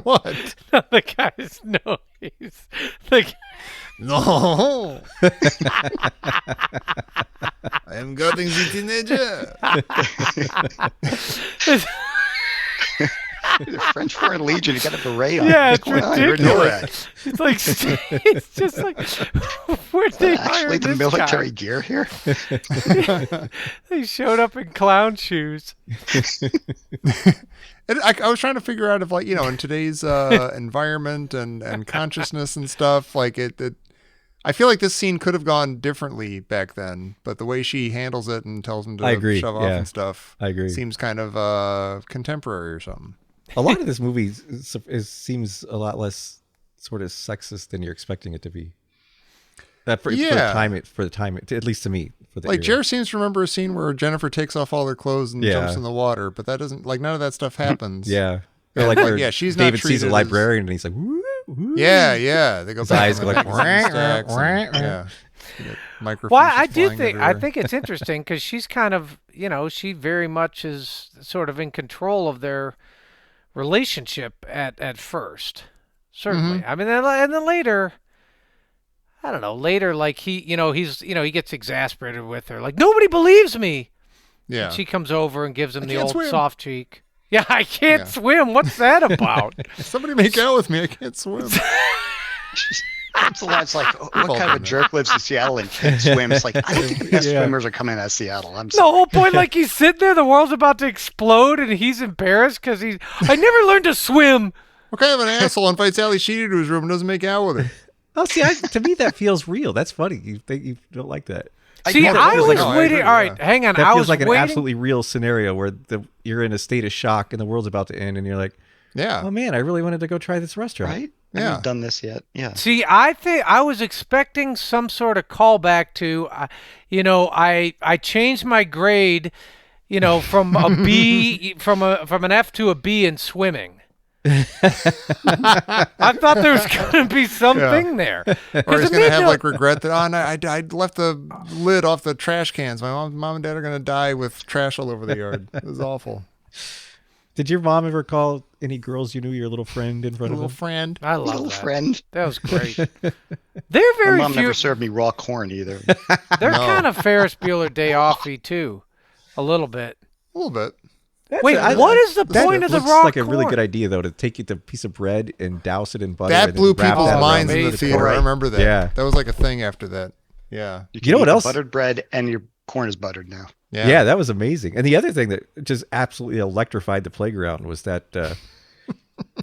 Speaker 2: What?
Speaker 4: The guy's no, he's like,
Speaker 2: No. I am guarding the teenager.
Speaker 5: the French Foreign Legion. You got a beret on.
Speaker 4: yeah,
Speaker 5: What's
Speaker 4: it's
Speaker 5: going on? You're
Speaker 4: ridiculous.
Speaker 5: NORAD.
Speaker 4: It's like, it's just like, where'd they hire
Speaker 5: Actually, the
Speaker 4: this
Speaker 5: military
Speaker 4: guy?
Speaker 5: gear here.
Speaker 4: He showed up in clown shoes.
Speaker 2: I was trying to figure out if, like, in today's environment and consciousness and stuff, like it. I feel like this scene could have gone differently back then, but the way she handles it and tells him to
Speaker 3: I agree,
Speaker 2: shove off
Speaker 3: yeah.
Speaker 2: and stuff,
Speaker 3: I agree.
Speaker 2: seems kind of contemporary or something.
Speaker 3: a lot of this movie seems a lot less sort of sexist than you're expecting it to be. For
Speaker 2: Yeah.
Speaker 3: the time, at least to me. For the
Speaker 2: Like,
Speaker 3: era.
Speaker 2: Jer seems to remember a scene where Jennifer takes off all her clothes and
Speaker 3: Yeah.
Speaker 2: jumps in the water, but that doesn't, like, none of that stuff happens.
Speaker 3: Yeah.
Speaker 2: Yeah,
Speaker 3: Or like
Speaker 2: like,
Speaker 3: where
Speaker 2: yeah, she's not
Speaker 3: David sees a
Speaker 2: treated as-
Speaker 3: librarian and he's like, woo, woo.
Speaker 2: Yeah. They go
Speaker 3: His
Speaker 2: back
Speaker 3: eyes
Speaker 2: and
Speaker 3: go like,
Speaker 2: make some stacks and- yeah. Microphones
Speaker 4: Well, I
Speaker 2: just
Speaker 4: do
Speaker 2: flying
Speaker 4: think
Speaker 2: everywhere.
Speaker 4: it's interesting because she's kind of, she very much is sort of in control of their relationship at first. Certainly. I mean, and then later, I don't know, later, like he gets exasperated with her. Like, nobody believes me.
Speaker 2: Yeah.
Speaker 4: And she comes over and gives him the
Speaker 2: can't
Speaker 4: old
Speaker 2: swim.
Speaker 4: soft cheek. Yeah, I can't
Speaker 2: Yeah.
Speaker 4: swim. What's that about?
Speaker 2: Somebody make out with me. I can't swim.
Speaker 5: It's a lot. It's like, what
Speaker 2: all
Speaker 5: kind of a
Speaker 2: done that.
Speaker 5: jerk lives in Seattle and can't swim? It's like, I don't think the best
Speaker 3: Yeah.
Speaker 5: swimmers are coming out of Seattle. I'm
Speaker 4: The
Speaker 5: sorry.
Speaker 4: whole point, like, he's sitting there, the world's about to explode, and he's embarrassed because I never learned to swim.
Speaker 2: What kind of an asshole invites Ali Sheedy to his room and doesn't make out with her?
Speaker 3: Oh, see, to me that feels real. That's funny. You don't like that.
Speaker 4: See,
Speaker 2: know that
Speaker 4: I
Speaker 2: feels
Speaker 4: was
Speaker 2: like- no, I
Speaker 4: waiting.
Speaker 2: agree,
Speaker 4: All right,
Speaker 2: yeah.
Speaker 4: hang on.
Speaker 3: That
Speaker 4: I
Speaker 3: feels
Speaker 4: was
Speaker 3: like an
Speaker 4: waiting.
Speaker 3: absolutely real scenario where you're in a state of shock and the world's about to end, and you're like,
Speaker 2: Yeah.
Speaker 3: oh man, I really wanted to go try this restaurant.
Speaker 5: Right? I
Speaker 2: Yeah.
Speaker 5: haven't done this yet. Yeah.
Speaker 4: See, I think I was expecting some sort of callback to, I changed my grade, from a B, from an F to a B in swimming. I thought there was going to be something there.
Speaker 2: Or
Speaker 4: 'Cause
Speaker 2: he's
Speaker 4: it
Speaker 2: gonna
Speaker 4: made
Speaker 2: have
Speaker 4: no-
Speaker 2: like regret that I left the lid off the trash cans. My mom and dad are gonna die with trash all over the yard. It was awful.
Speaker 3: Did your mom ever call any girls you knew your little friend in front of
Speaker 2: Little
Speaker 3: them?
Speaker 2: friend.
Speaker 4: I love
Speaker 5: Little
Speaker 4: that.
Speaker 5: friend.
Speaker 4: That was great. They're
Speaker 5: My
Speaker 4: very
Speaker 5: mom
Speaker 4: few.
Speaker 5: never served me raw corn either.
Speaker 4: They're
Speaker 2: No.
Speaker 4: kind of Ferris Bueller day offy too, a little bit.
Speaker 2: A little bit.
Speaker 4: Wait, what is the
Speaker 3: That
Speaker 4: point of the
Speaker 3: looks
Speaker 4: raw
Speaker 3: like a really
Speaker 4: corn?
Speaker 3: good idea though, to take the piece of bread and douse it in butter.
Speaker 2: That
Speaker 3: and then
Speaker 2: blew
Speaker 3: wrap
Speaker 2: people's
Speaker 3: that around
Speaker 2: minds in the
Speaker 4: amazing.
Speaker 2: theater. I
Speaker 5: Right.
Speaker 2: remember that.
Speaker 3: Yeah.
Speaker 2: That was like a thing after that. Yeah.
Speaker 5: You,
Speaker 3: You know
Speaker 5: can
Speaker 3: what
Speaker 5: eat the
Speaker 3: else?
Speaker 5: Buttered bread and your corn is buttered now.
Speaker 2: Yeah.
Speaker 3: Yeah, that was amazing. And the other thing that just absolutely electrified the playground was that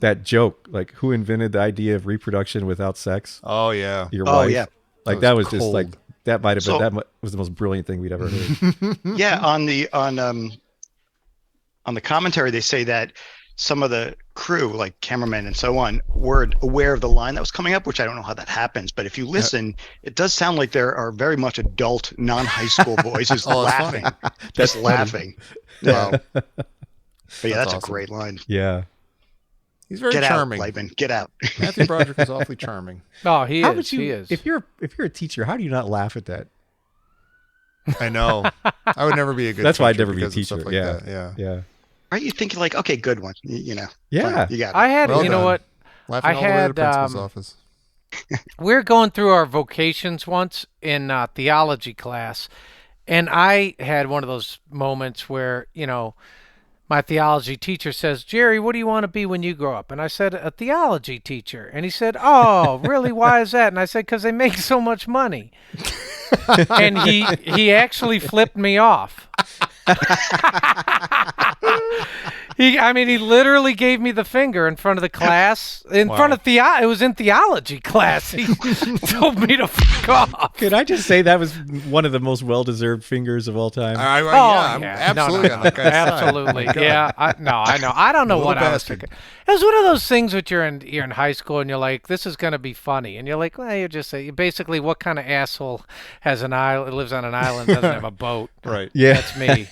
Speaker 3: that joke, like who invented the idea of reproduction without sex?
Speaker 2: Oh yeah.
Speaker 3: Your
Speaker 5: Oh,
Speaker 3: wife.
Speaker 5: yeah.
Speaker 3: Like
Speaker 2: That
Speaker 3: that
Speaker 2: was
Speaker 3: was just like
Speaker 2: cold.
Speaker 3: that might have been
Speaker 5: So-
Speaker 3: was the most brilliant thing we'd ever heard.
Speaker 5: Yeah, on the commentary they say that some of the crew, like cameramen and so on, were aware of the line that was coming up, which I don't know how that happens. But if you listen, it does sound like there are very much adult, non-high school voices
Speaker 2: Oh, that's
Speaker 5: laughing,
Speaker 2: funny.
Speaker 5: just
Speaker 3: funny.
Speaker 5: laughing.
Speaker 2: Wow.
Speaker 5: But yeah,
Speaker 2: That's
Speaker 5: that's a
Speaker 2: awesome.
Speaker 5: great line.
Speaker 3: Yeah.
Speaker 2: He's very
Speaker 5: Get
Speaker 2: charming.
Speaker 5: out, Lightman. Get out.
Speaker 2: Matthew Broderick is awfully charming.
Speaker 4: Oh, he
Speaker 3: How
Speaker 4: is.
Speaker 3: would you
Speaker 4: He is.
Speaker 3: if you're a teacher, how do you not laugh at that?
Speaker 2: I know. I would never be a good
Speaker 3: That's why I'd
Speaker 2: teacher
Speaker 3: never be a
Speaker 2: because of stuff
Speaker 3: teacher.
Speaker 2: like
Speaker 3: Yeah.
Speaker 2: that. Yeah.
Speaker 3: Yeah.
Speaker 5: Right? You think like, okay, good one.
Speaker 3: Yeah.
Speaker 5: fine, you got it.
Speaker 4: I had,
Speaker 2: Well
Speaker 4: you know
Speaker 2: done.
Speaker 4: what?
Speaker 2: Laughing
Speaker 4: I
Speaker 2: all the way to
Speaker 4: had,
Speaker 2: the principal's office.
Speaker 4: We were going through our vocations once in theology class, and I had one of those moments where, my theology teacher says, Jerry, what do you want to be when you grow up? And I said, a theology teacher. And he said, oh, really? Why is that? And I said, because they make so much money. And he actually flipped me off. He literally gave me the finger in front of the class, in front of it was in theology class. He told me to fuck off.
Speaker 3: Could I just say that was one of the most well-deserved fingers of all time?
Speaker 2: I'm absolutely on that guy's side.
Speaker 4: Absolutely.
Speaker 2: My God.
Speaker 4: Yeah. I know. I don't know
Speaker 2: Little
Speaker 4: what I was
Speaker 2: bastard.
Speaker 4: thinking. It was one of those things that you're in high school and you're like, this is going to be funny. And you're like, well, you're just basically what kind of asshole has an island, lives on an island, doesn't have a boat?
Speaker 2: Right.
Speaker 3: Yeah.
Speaker 4: That's me.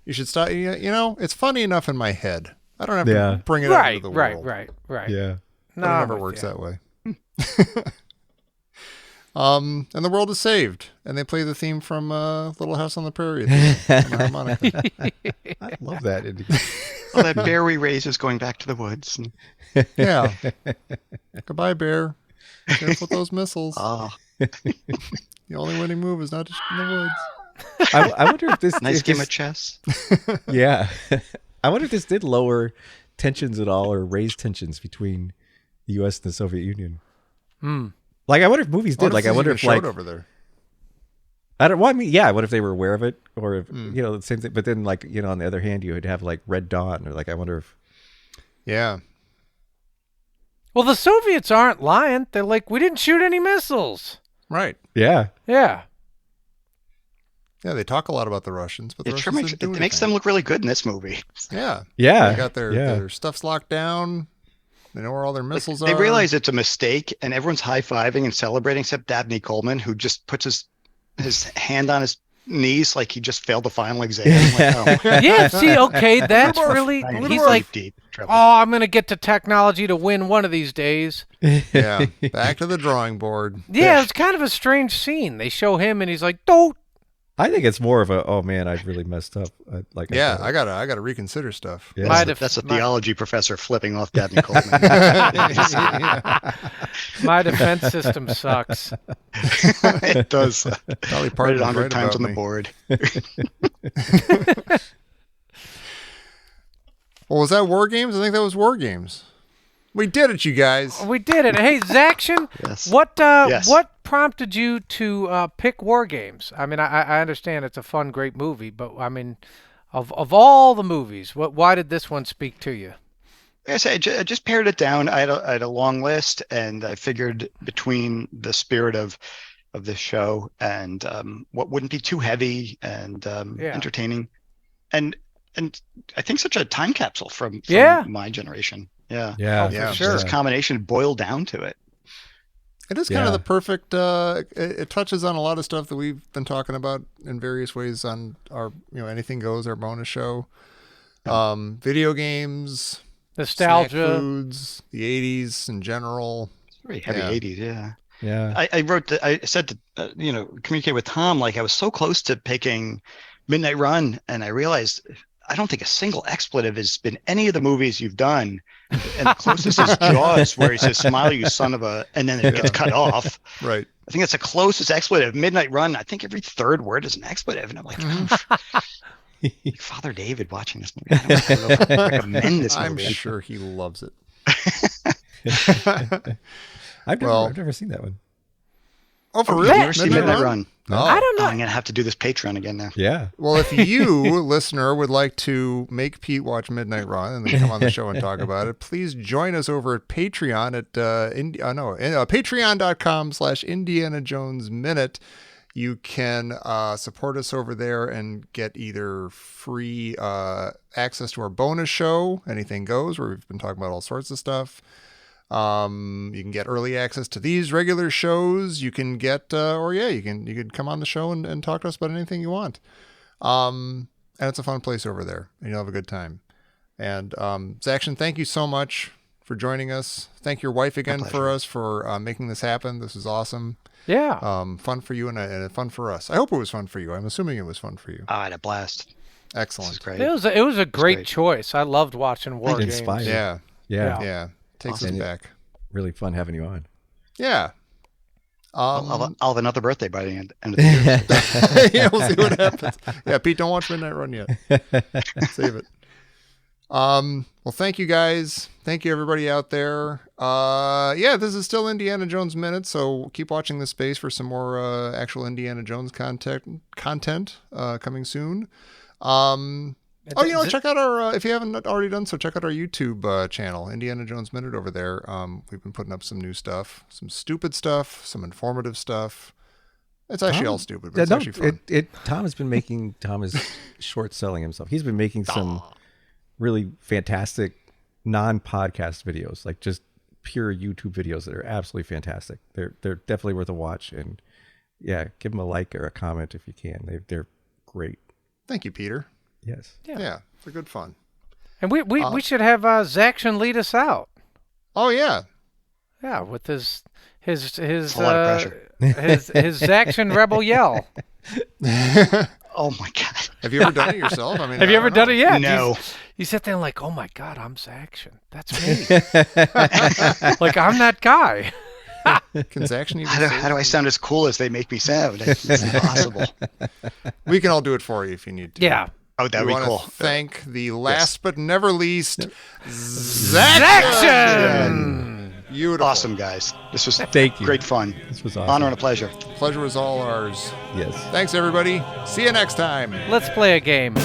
Speaker 2: You should stop. It's funny enough in my head. I don't have
Speaker 3: Yeah.
Speaker 2: to bring it out
Speaker 4: right,
Speaker 2: into the
Speaker 4: right,
Speaker 2: world.
Speaker 4: right.
Speaker 3: Yeah.
Speaker 2: But
Speaker 4: No,
Speaker 2: it
Speaker 4: I'm
Speaker 2: never
Speaker 4: with
Speaker 2: works
Speaker 4: you.
Speaker 2: that way. And the world is saved, and they play the theme from Little House on the Prairie at the end, on the harmonica.
Speaker 3: I love that.
Speaker 5: Well, that bear we raised is going back to the woods.
Speaker 2: Yeah. Goodbye, bear. Careful with those missiles.
Speaker 5: Oh,
Speaker 2: The only winning move is not just in the woods.
Speaker 3: I wonder if this
Speaker 5: nice
Speaker 3: if
Speaker 5: game
Speaker 3: this-
Speaker 5: of chess.
Speaker 3: Yeah. I wonder if this did lower tensions at all or raise tensions between the U.S. and the Soviet Union. Like, I wonder if movies did. Like, I wonder if, like,
Speaker 2: over there.
Speaker 3: I don't. Well, I mean, yeah. I wonder if they were aware of it, or if the same thing. But then, like, on the other hand, you would have like Red Dawn, or like, I wonder if.
Speaker 2: Yeah.
Speaker 4: Well, the Soviets aren't lying. They're like, we didn't shoot any missiles.
Speaker 2: Right.
Speaker 3: Yeah.
Speaker 4: Yeah.
Speaker 2: Yeah, they talk a lot about the Russians, but the
Speaker 5: It sure
Speaker 2: Russians
Speaker 5: makes,
Speaker 2: didn't do
Speaker 5: it makes
Speaker 2: anything.
Speaker 5: them look really good in this movie.
Speaker 2: Yeah.
Speaker 3: Yeah.
Speaker 2: They got
Speaker 3: yeah.
Speaker 2: their stuff's locked down. They know where all their missiles
Speaker 5: They
Speaker 2: are.
Speaker 5: realize it's a mistake, and everyone's high-fiving and celebrating, except Dabney Coleman, who just puts his hand on his knees like he just failed the final exam. Like, oh,
Speaker 4: Yeah, see, okay, that's really,
Speaker 5: I'm
Speaker 4: he's
Speaker 5: in
Speaker 4: like,
Speaker 5: deep trouble.
Speaker 4: oh, I'm going to get to technology to win one of these days.
Speaker 2: Yeah. Back to the drawing board.
Speaker 4: Yeah, it's kind of a strange scene. They show him and he's like, don't.
Speaker 3: I think it's more of a, oh man, I really messed up.
Speaker 2: Yeah, I gotta reconsider stuff.
Speaker 3: Yeah.
Speaker 4: My
Speaker 5: That's a
Speaker 4: my-
Speaker 5: theology professor flipping off Dabney Coleman.
Speaker 4: My defense system sucks.
Speaker 5: It does.
Speaker 2: Dolly
Speaker 5: Read
Speaker 2: Parton
Speaker 5: it 100
Speaker 2: right
Speaker 5: times
Speaker 2: about
Speaker 5: on the
Speaker 2: me.
Speaker 5: board.
Speaker 2: Well, was that WarGames? I think that was WarGames. We did it, you guys.
Speaker 4: We did it. Hey, Zaction,
Speaker 5: Yes.
Speaker 4: what
Speaker 5: Yes.
Speaker 4: prompted you to pick WarGames? I mean, I understand it's a fun, great movie, but I mean, of all the movies, why did this one speak to you?
Speaker 5: Like I said, I just pared it down. I had a long list, and I figured between the spirit of this show and what wouldn't be too heavy and
Speaker 4: Yeah.
Speaker 5: entertaining, and I think such a time capsule from
Speaker 4: Yeah.
Speaker 5: my generation. Yeah,
Speaker 3: Yeah,
Speaker 4: Oh, for
Speaker 2: Yeah.
Speaker 4: sure.
Speaker 5: this combination boiled down to it.
Speaker 2: It is kind
Speaker 3: Yeah.
Speaker 2: of the perfect. It touches on a lot of stuff that we've been talking about in various ways on our, Anything Goes, our bonus show. Video games, snack
Speaker 4: Nostalgia.
Speaker 2: foods, the '80s in general.
Speaker 5: It's very heavy
Speaker 2: Yeah.
Speaker 5: 80s. Yeah.
Speaker 3: yeah.
Speaker 5: I said to communicate with Tom, like I was so close to picking Midnight Run, and I realized I don't think a single expletive has been any of the movies you've done, and the closest is Jaws, where he says "smile, you son of a," and then it gets cut off.
Speaker 2: Right.
Speaker 5: I think that's the closest expletive. Midnight Run, I think every third word is an expletive, and I'm like, like Father David watching this movie. I don't know if I recommend this
Speaker 2: I'm
Speaker 5: movie.
Speaker 2: sure he loves it.
Speaker 3: I've
Speaker 2: Well-
Speaker 3: never seen that one.
Speaker 2: Oh, for
Speaker 5: You've
Speaker 2: real?
Speaker 5: never seen Midnight Run?
Speaker 2: No.
Speaker 4: I don't
Speaker 5: Oh,
Speaker 4: know.
Speaker 5: I'm gonna have to do this Patreon again now.
Speaker 3: Yeah.
Speaker 2: Well, if you, listener, would like to make Pete watch Midnight Run and then come on the show and talk about it, please join us over at Patreon at patreon.com/Indiana Jones Minute. You can support us over there and get either free access to our bonus show, Anything Goes, where we've been talking about all sorts of stuff. You can get early access to these regular shows. You can get, you can come on the show and talk to us about anything you want. And it's a fun place over there, and you'll have a good time. And Zaction, thank you so much for joining us. Thank your wife again for us for making this happen. This is awesome.
Speaker 4: Yeah.
Speaker 2: Fun for you and fun for us. I hope it was fun for you. I'm assuming it was fun for you.
Speaker 5: I had a blast. This
Speaker 2: Excellent.
Speaker 5: is great.
Speaker 4: It was a great
Speaker 5: great.
Speaker 4: choice. I loved watching War Games.
Speaker 3: Inspired.
Speaker 2: Yeah,
Speaker 3: Yeah.
Speaker 2: yeah. Takes us
Speaker 5: Awesome.
Speaker 2: back.
Speaker 3: Really fun having you on.
Speaker 2: Yeah.
Speaker 5: I'll have another birthday by the end of the year.
Speaker 2: Yeah, we'll see what happens. Yeah, Pete, don't watch Midnight Run yet. Save it. Well, thank you guys. Thank you everybody out there. This is still Indiana Jones Minute, so keep watching this space for some more actual Indiana Jones content coming soon. Check out our if you haven't already done so, check out our YouTube channel, Indiana Jones Minute over there. We've been putting up some new stuff, some stupid stuff, some informative stuff. It's actually all stupid, but it's actually fun.
Speaker 3: Tom is short selling himself. He's been making some really fantastic non-podcast videos, like just pure YouTube videos that are absolutely fantastic. They're definitely worth a watch, and yeah, give them a like or a comment if you can. They're great.
Speaker 2: Thank you, Peter.
Speaker 3: Yes.
Speaker 2: Yeah, they're good fun.
Speaker 4: And we should have Zaction lead us out.
Speaker 2: Oh yeah.
Speaker 4: Yeah, with his
Speaker 5: a lot of pressure.
Speaker 4: his Zaction rebel yell.
Speaker 5: Oh my God.
Speaker 2: Have you ever done it yourself? I mean,
Speaker 4: Have you ever done it yet?
Speaker 5: No.
Speaker 4: You sit there and like, oh my God, I'm Zaction. That's me. Like I'm that guy.
Speaker 2: Can Zaction even
Speaker 5: How do I sound as cool as they make me sound? It's impossible.
Speaker 2: We can all do it for you if you need to.
Speaker 4: Yeah.
Speaker 5: Oh, that'd
Speaker 2: We
Speaker 5: be
Speaker 2: want
Speaker 5: cool.
Speaker 2: to thank the last but never least,
Speaker 4: Zaction!
Speaker 2: Beautiful.
Speaker 5: Awesome, guys. This was
Speaker 3: Thank you.
Speaker 5: great fun.
Speaker 3: This was awesome.
Speaker 5: Honor and a pleasure.
Speaker 2: Pleasure was all ours.
Speaker 3: Yes.
Speaker 2: Thanks, everybody. See you next time.
Speaker 4: Let's play a game.